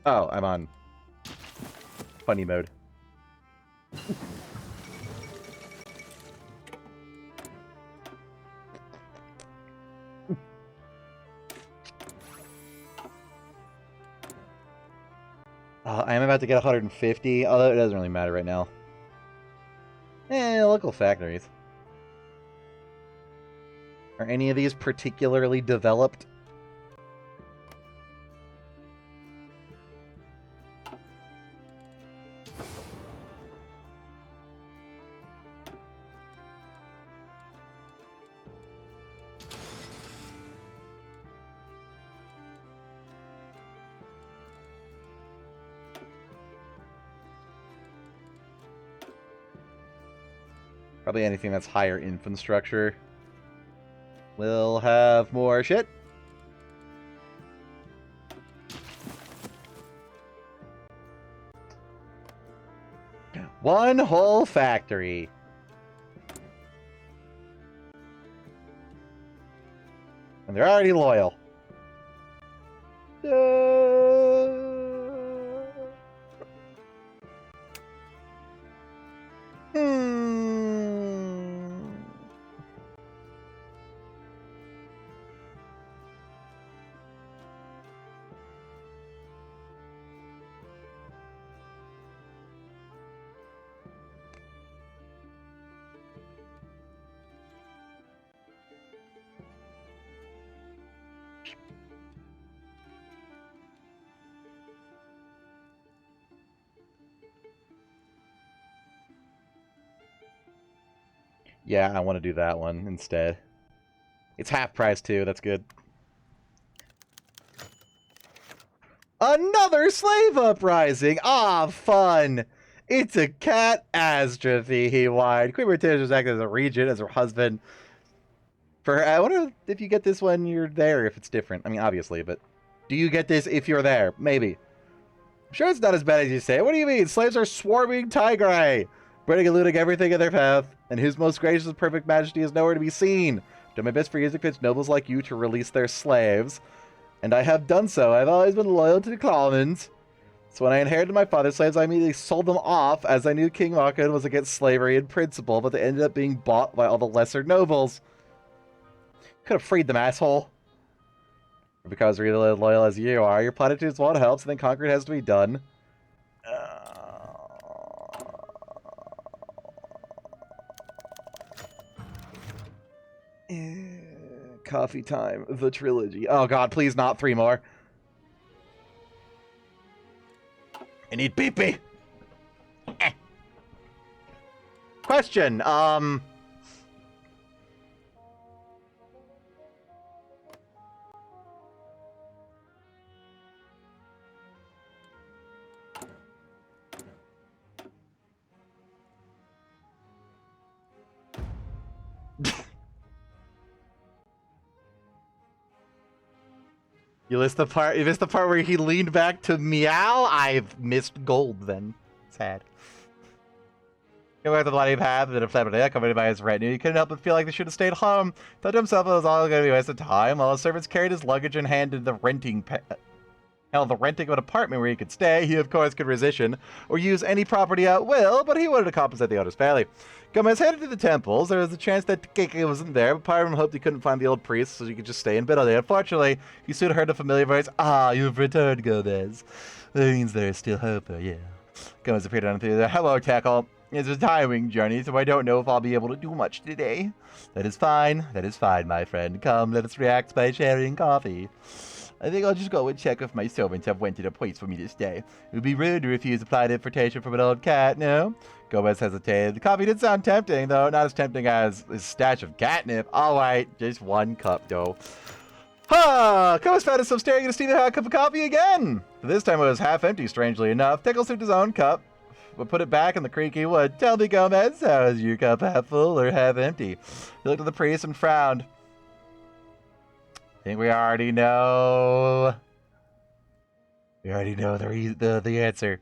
Oh, I'm on funny mode. I am about to get 150, although it doesn't really matter right now. Local factories. Are any of these particularly developed? Probably anything that's higher infrastructure will have more shit. One whole factory. And they're already loyal. Yeah, I want to do that one instead. It's half price too, that's good. Another slave uprising! Ah, fun! It's a catastrophe, he whined. Queen Britannia was acting as a regent, as her husband. I wonder if you get this when you're there, if it's different. I mean, obviously, but do you get this if you're there? Maybe. I'm sure it's not as bad as you say. What do you mean? Slaves are swarming Tigray, burning and looting everything in their path, and whose most gracious and perfect majesty is nowhere to be seen. Do my best for years to convince nobles like you to release their slaves, and I have done so. I've always been loyal to the commons. So when I inherited my father's slaves, I immediately sold them off, as I knew King Makon was against slavery in principle, but they ended up being bought by all the lesser nobles. Could have freed them, asshole. Because really loyal as you are, your platitudes won't help, so then conquering has to be done. Coffee time, the trilogy. Oh god, please not 3 more. I need pee-pee. Question, You missed the part where he leaned back to meow? I've missed gold then. Sad. He went the bloody path and then accompanied by his retinue. He couldn't help but feel like they should have stayed home. Thought to himself it was all going to be a waste of time, while his servants carried his luggage and handed the renting of an apartment where he could stay. He, of course, could rescission or use any property at will, but he wanted to compensate the owner's family. Gomez headed to the temples. There was a chance that Keke wasn't there, but part of him hoped he couldn't find the old priest so he could just stay in Biddley. Unfortunately, he soon heard a familiar voice. Ah, you've returned, Gomez. That means there's still hope, yeah. Gomez appeared on through the hello, Tackle. It's a tiring journey, so I don't know if I'll be able to do much today. That is fine, my friend. Come, let us react by sharing coffee. I think I'll just go and check if my servants have rented a place for me to stay. It would be rude to refuse a polite invitation from an old cat, no? Gomez hesitated. The coffee did sound tempting, though. Not as tempting as his stash of catnip. Alright, just 1 cup, though. Gomez found himself staring at a steaming hot cup of coffee again. This time it was half empty, strangely enough. Tickle sipped his own cup, but put it back in the creaky wood. Tell me, Gomez, how is your cup, half full or half empty? He looked at the priest and frowned. I think we already know. We already know the answer.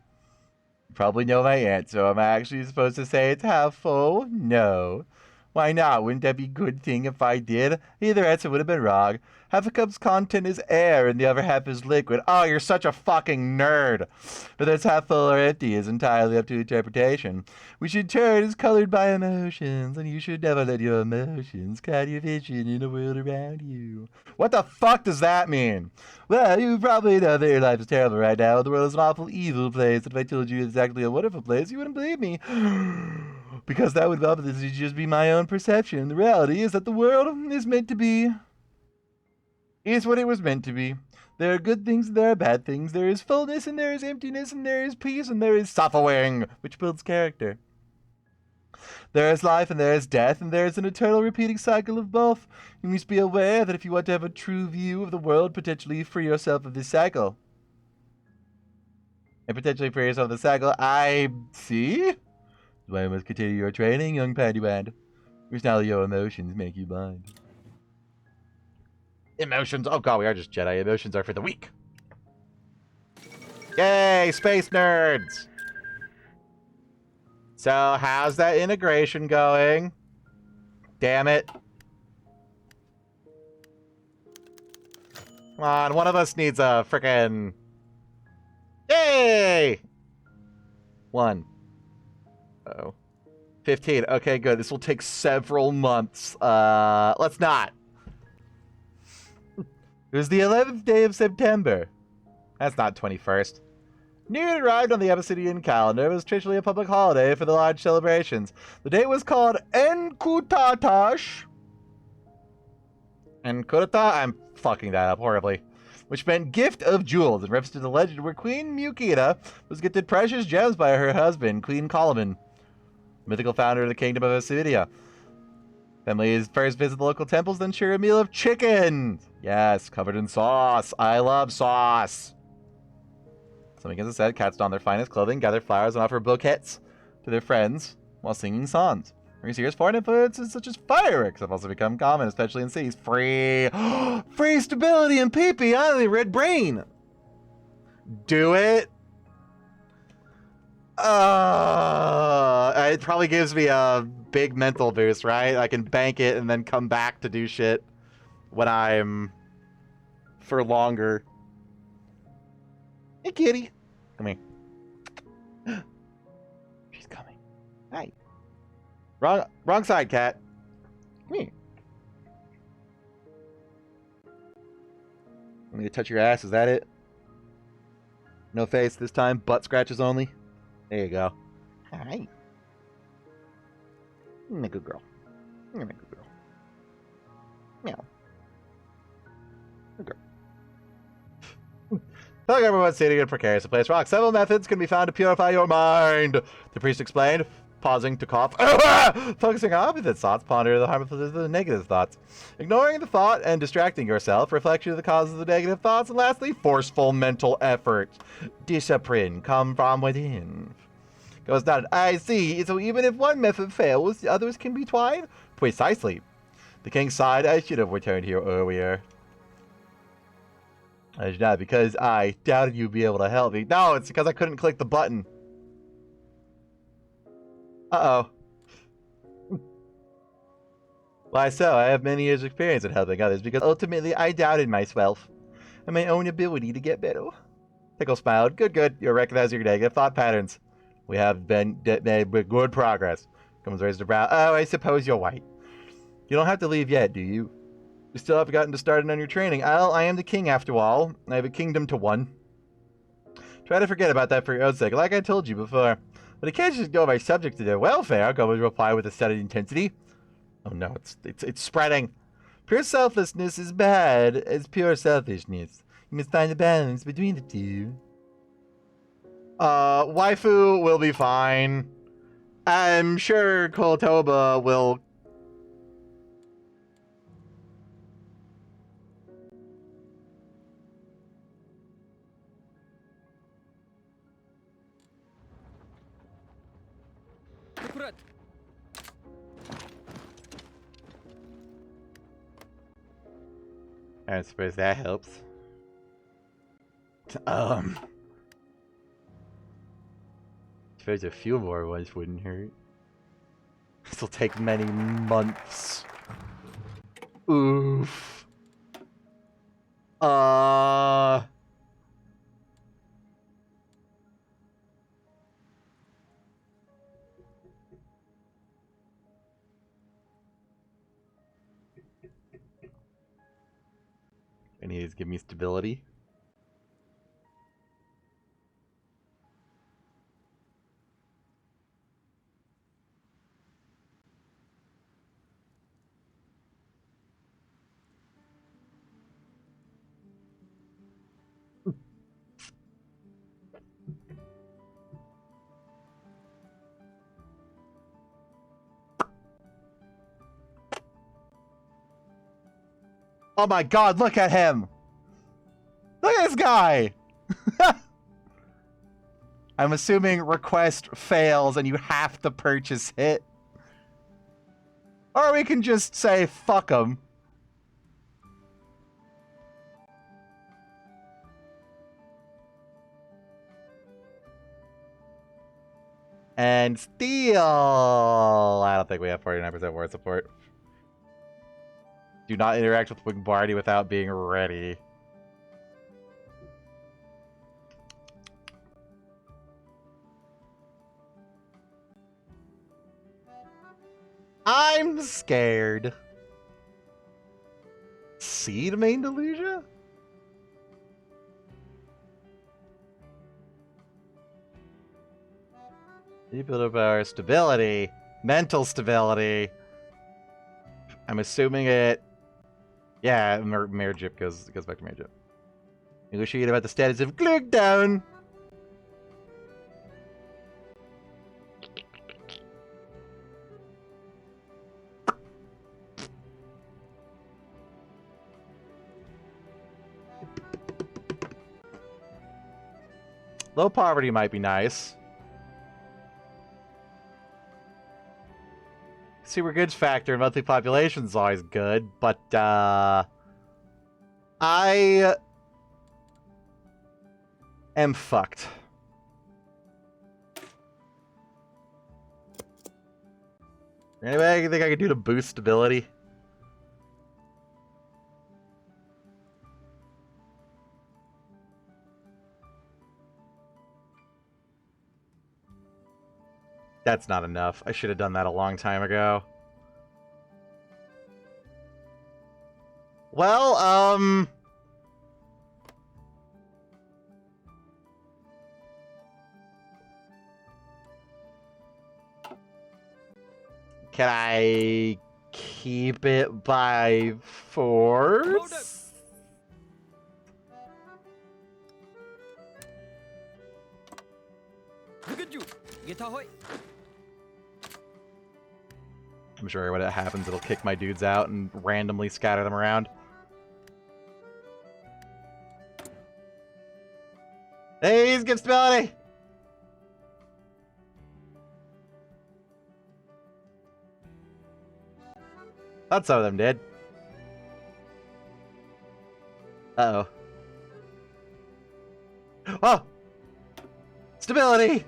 You probably know my answer. Am I actually supposed to say it's half full? No. Why not? Wouldn't that be a good thing if I did? Either answer would have been wrong. Half a cup's content is air and the other half is liquid. Oh, you're such a fucking nerd. Whether it's half full or empty is entirely up to interpretation. We should turn is colored by emotions, and you should never let your emotions cloud your vision in the world around you. What the fuck does that mean? Well, you probably know that your life is terrible right now. The world is an awful, evil place. And if I told you it's actually a wonderful place, you wouldn't believe me. Because that would obviously just be my own perception. The reality is that the world is meant to be. Is what it was meant to be. There are good things and there are bad things. There is fullness and there is emptiness and there is peace and there is suffering, which builds character. There is life and there is death and there is an eternal repeating cycle of both. You must be aware that if you want to have a true view of the world, potentially free yourself of this cycle. And potentially free yourself of the cycle, I see. That's why you must continue your training, young Padawan. Because now your emotions make you blind. Emotions. Oh god, we are just Jedi. Emotions are for the weak. Yay, space nerds! So, how's that integration going? Damn it. Come on, one of us needs a frickin'... Yay! 1. Uh-oh. 15. Okay, good. This will take several months. Let's not. It was the 11th day of September. That's not 21st. New Year arrived on the Abyssinian calendar. It was traditionally a public holiday for the large celebrations. The day was called Enkutatash. Enkutata? I'm fucking that up horribly. Which meant gift of jewels, in reference to the legend where Queen Mukita was gifted precious gems by her husband, Queen Kalaman, mythical founder of the Kingdom of Abyssinia. Families first visit the local temples, then share a meal of chicken. Yes, covered in sauce. I love sauce. Some weekends, as said, cats don their finest clothing, gather flowers, and offer bouquets to their friends while singing songs. Recent years, foreign influences such as fireworks have also become common, especially in cities. Free stability and pee-pee on the red brain. Do it. It probably gives me a big mental boost, right? I can bank it and then come back to do shit when I'm for longer. Hey, kitty. Come here. She's coming. Hi. Wrong side, cat. Come here. Want me to touch your ass? Is that it? No face this time. Butt scratches only. There you go. All right. You're a good girl. You're a good girl. Meow. Good girl. Telling everyone sitting in a precarious place rock. Several methods can be found to purify your mind. The priest explained, pausing to cough. Focusing on opposite thoughts, ponder the harmful of the negative thoughts. Ignoring the thought and distracting yourself, reflection of the causes of the negative thoughts, and lastly, forceful mental effort. Discipline come from within. Goes down. I see. So even if one method fails, the others can be tried? Precisely. The king sighed. I should have returned here earlier. I should not, because I doubted you'd be able to help me. No, it's because I couldn't click the button. Uh-oh. Why so? I have many years' experience in helping others, because ultimately I doubted myself and my own ability to get better. Tickle smiled. Good, good. You're recognizing your negative thought patterns. We have made good progress. Comes raised a brow. Oh, I suppose you're right. You don't have to leave yet, do you? You still haven't gotten to started on your training. I am the king after all. I have a kingdom to one. Try to forget about that for your own sake, like I told you before. But I can't just go by subject to their welfare, Go reply with a studied intensity. Oh no, it's spreading. Pure selflessness is bad as pure selfishness. You must find a balance between the two. Waifu will be fine. I'm sure Kotoba will... I suppose that helps. I suppose a few more ones wouldn't hurt. This will take many months. Oof. And he's giving me stability. Oh my god, look at him! Look at this guy! I'm assuming request fails and you have to purchase it. Or we can just say, fuck him. And steal! I don't think we have 49% word support. Do not interact with Wingbardi without being ready. I'm scared. Seed main delusion? Rebuild of our stability. Mental stability. I'm assuming it... Yeah, Mayor Jip goes back to Mayor Jip. Negotiate about the status of Glugdown. Low poverty might be nice. Consumer goods factor and monthly population is always good, but I am fucked. Anyway, I think I could do to boost stability. That's not enough. I should have done that a long time ago. Well, can I keep it by force? I'm sure when it happens, it'll kick my dudes out and randomly scatter them around. Hey, he's give stability! Thought some of them did. Uh-oh. Oh! Stability!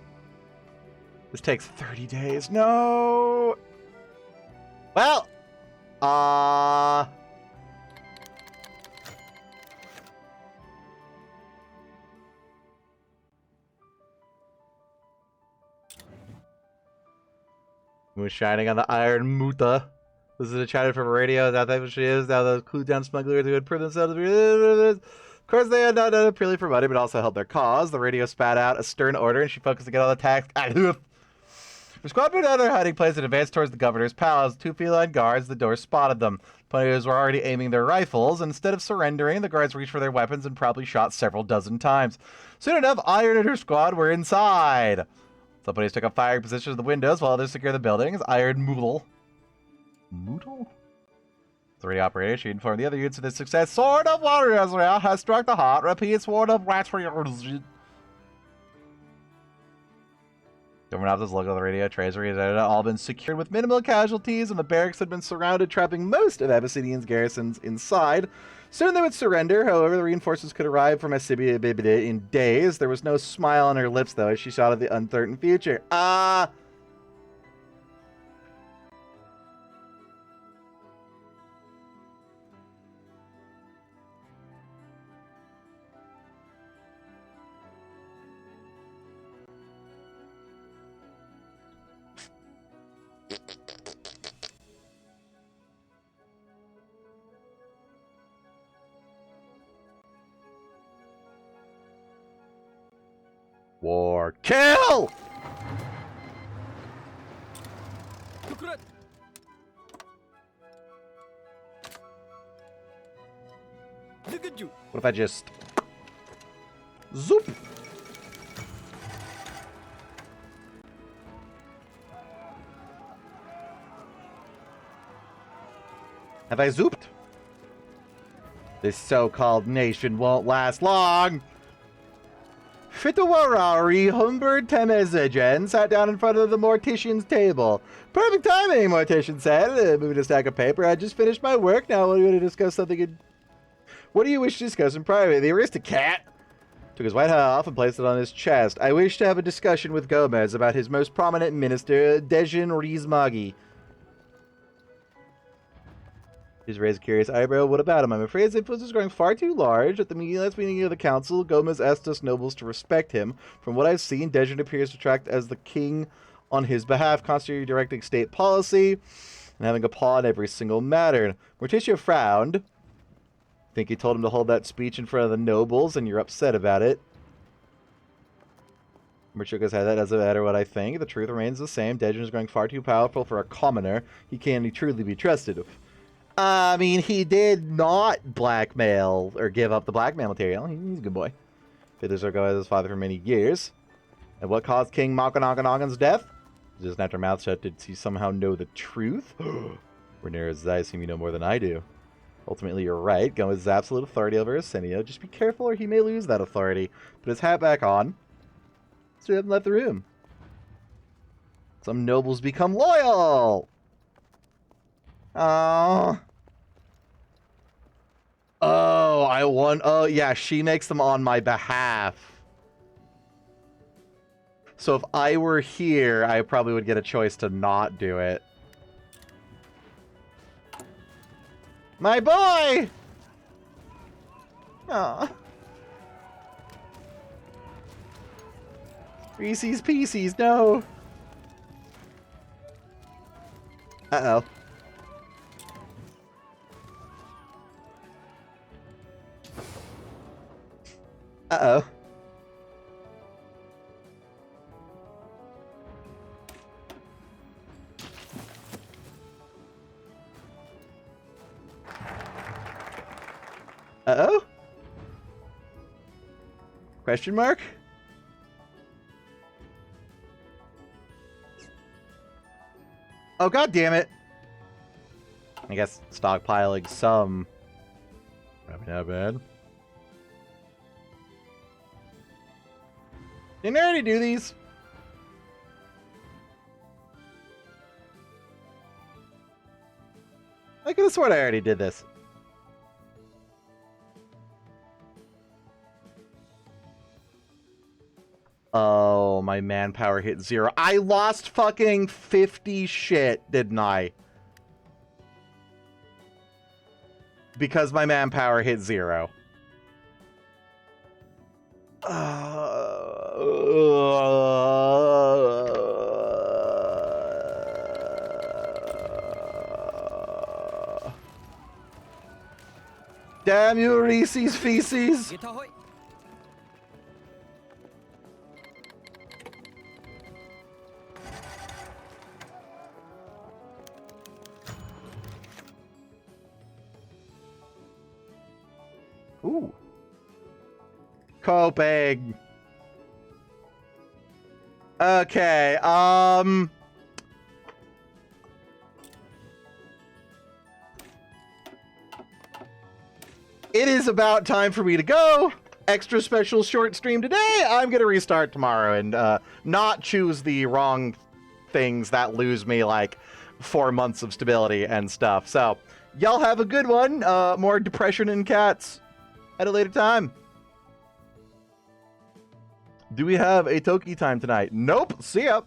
This takes 30 days. No! Well, Moon shining on the Iron Muta. This is a chatter from a radio. That type of shit is. Now those clue down smugglers who had proved themselves to be. Of course, they had not done it purely for money, but also helped their cause. The radio spat out a stern order, and she focused to get all the tax. The squad moved out of their hiding place and advanced towards the governor's palace. Two feline guards at the door spotted them. Players were already aiming their rifles. Instead of surrendering, the guards reached for their weapons and probably shot several dozen times. Soon enough, Iron and her squad were inside. Some players took up firing positions at the windows while others secured the buildings. Iron Moodle. Moodle? The radio operator, she informed the other units of their success. Sword of Warriors has struck the heart. Repeat, Sword of Warriors. Government officers looked at the radio, treasury had all been secured with minimal casualties, and the barracks had been surrounded, trapping most of Abyssinian's garrisons inside. Soon they would surrender, however, the reinforcements could arrive from Abyssinia in days. There was no smile on her lips, though, as she shot at the uncertain future. War. Kill! What if I just... Zoop! Have I zooped? This so-called nation won't last long! Fitawarari Humbert Temezagen sat down in front of the mortician's table. Perfect timing, mortician said, moving a stack of paper. I just finished my work. Now what do you want to discuss something in... What do you wish to discuss in private? The Aristocat took his white hat off and placed it on his chest. I wish to have a discussion with Gomez about his most prominent minister, Dejan Rizmagi. Just raised a curious eyebrow. What about him? I'm afraid his influence is growing far too large. At the last meeting of the council, Gomez asked us nobles to respect him. From what I've seen, Dejan appears to act as the king on his behalf, constantly directing state policy and having a paw in every single matter. Morticia frowned. Think he told him to hold that speech in front of the nobles, and you're upset about it. Shook his head. That doesn't matter what I think. The truth remains the same. Dejan is growing far too powerful for a commoner. He can't truly be trusted. I mean, he did not blackmail or give up the blackmail material. He's a good boy. Fiddlers go as his father for many years. And what caused King Makanakanagan's death? Just after mouth shut, did he somehow know the truth? Rhaenyra's eyes seem to know more than I do. Ultimately, you're right. Gomez has absolute authority over Abyssinia. Just be careful or he may lose that authority. Put his hat back on. So he hasn't left the room. Some nobles become loyal! Oh, I won. Oh, yeah, she makes them on my behalf. So if I were here, I probably would get a choice to not do it. My boy! Aw. Reese's Pieces, no. Uh-oh. Uh-oh. Uh-oh? Question mark? Oh, god damn it. I guess stockpiling some. Probably not bad. Didn't I already do these? I could have sworn I already did this. Oh, my manpower hit 0. I lost fucking 50 shit, didn't I? Because my manpower hit 0. Damn you, Reese's Feces! Ooh. Coping. Okay, it is about time for me to go. Extra special short stream today. I'm gonna restart tomorrow and not choose the wrong things that lose me like 4 months of stability and stuff. So, y'all have a good one. More depression and cats at a later time. Do we have a Toki time tonight? Nope. See ya.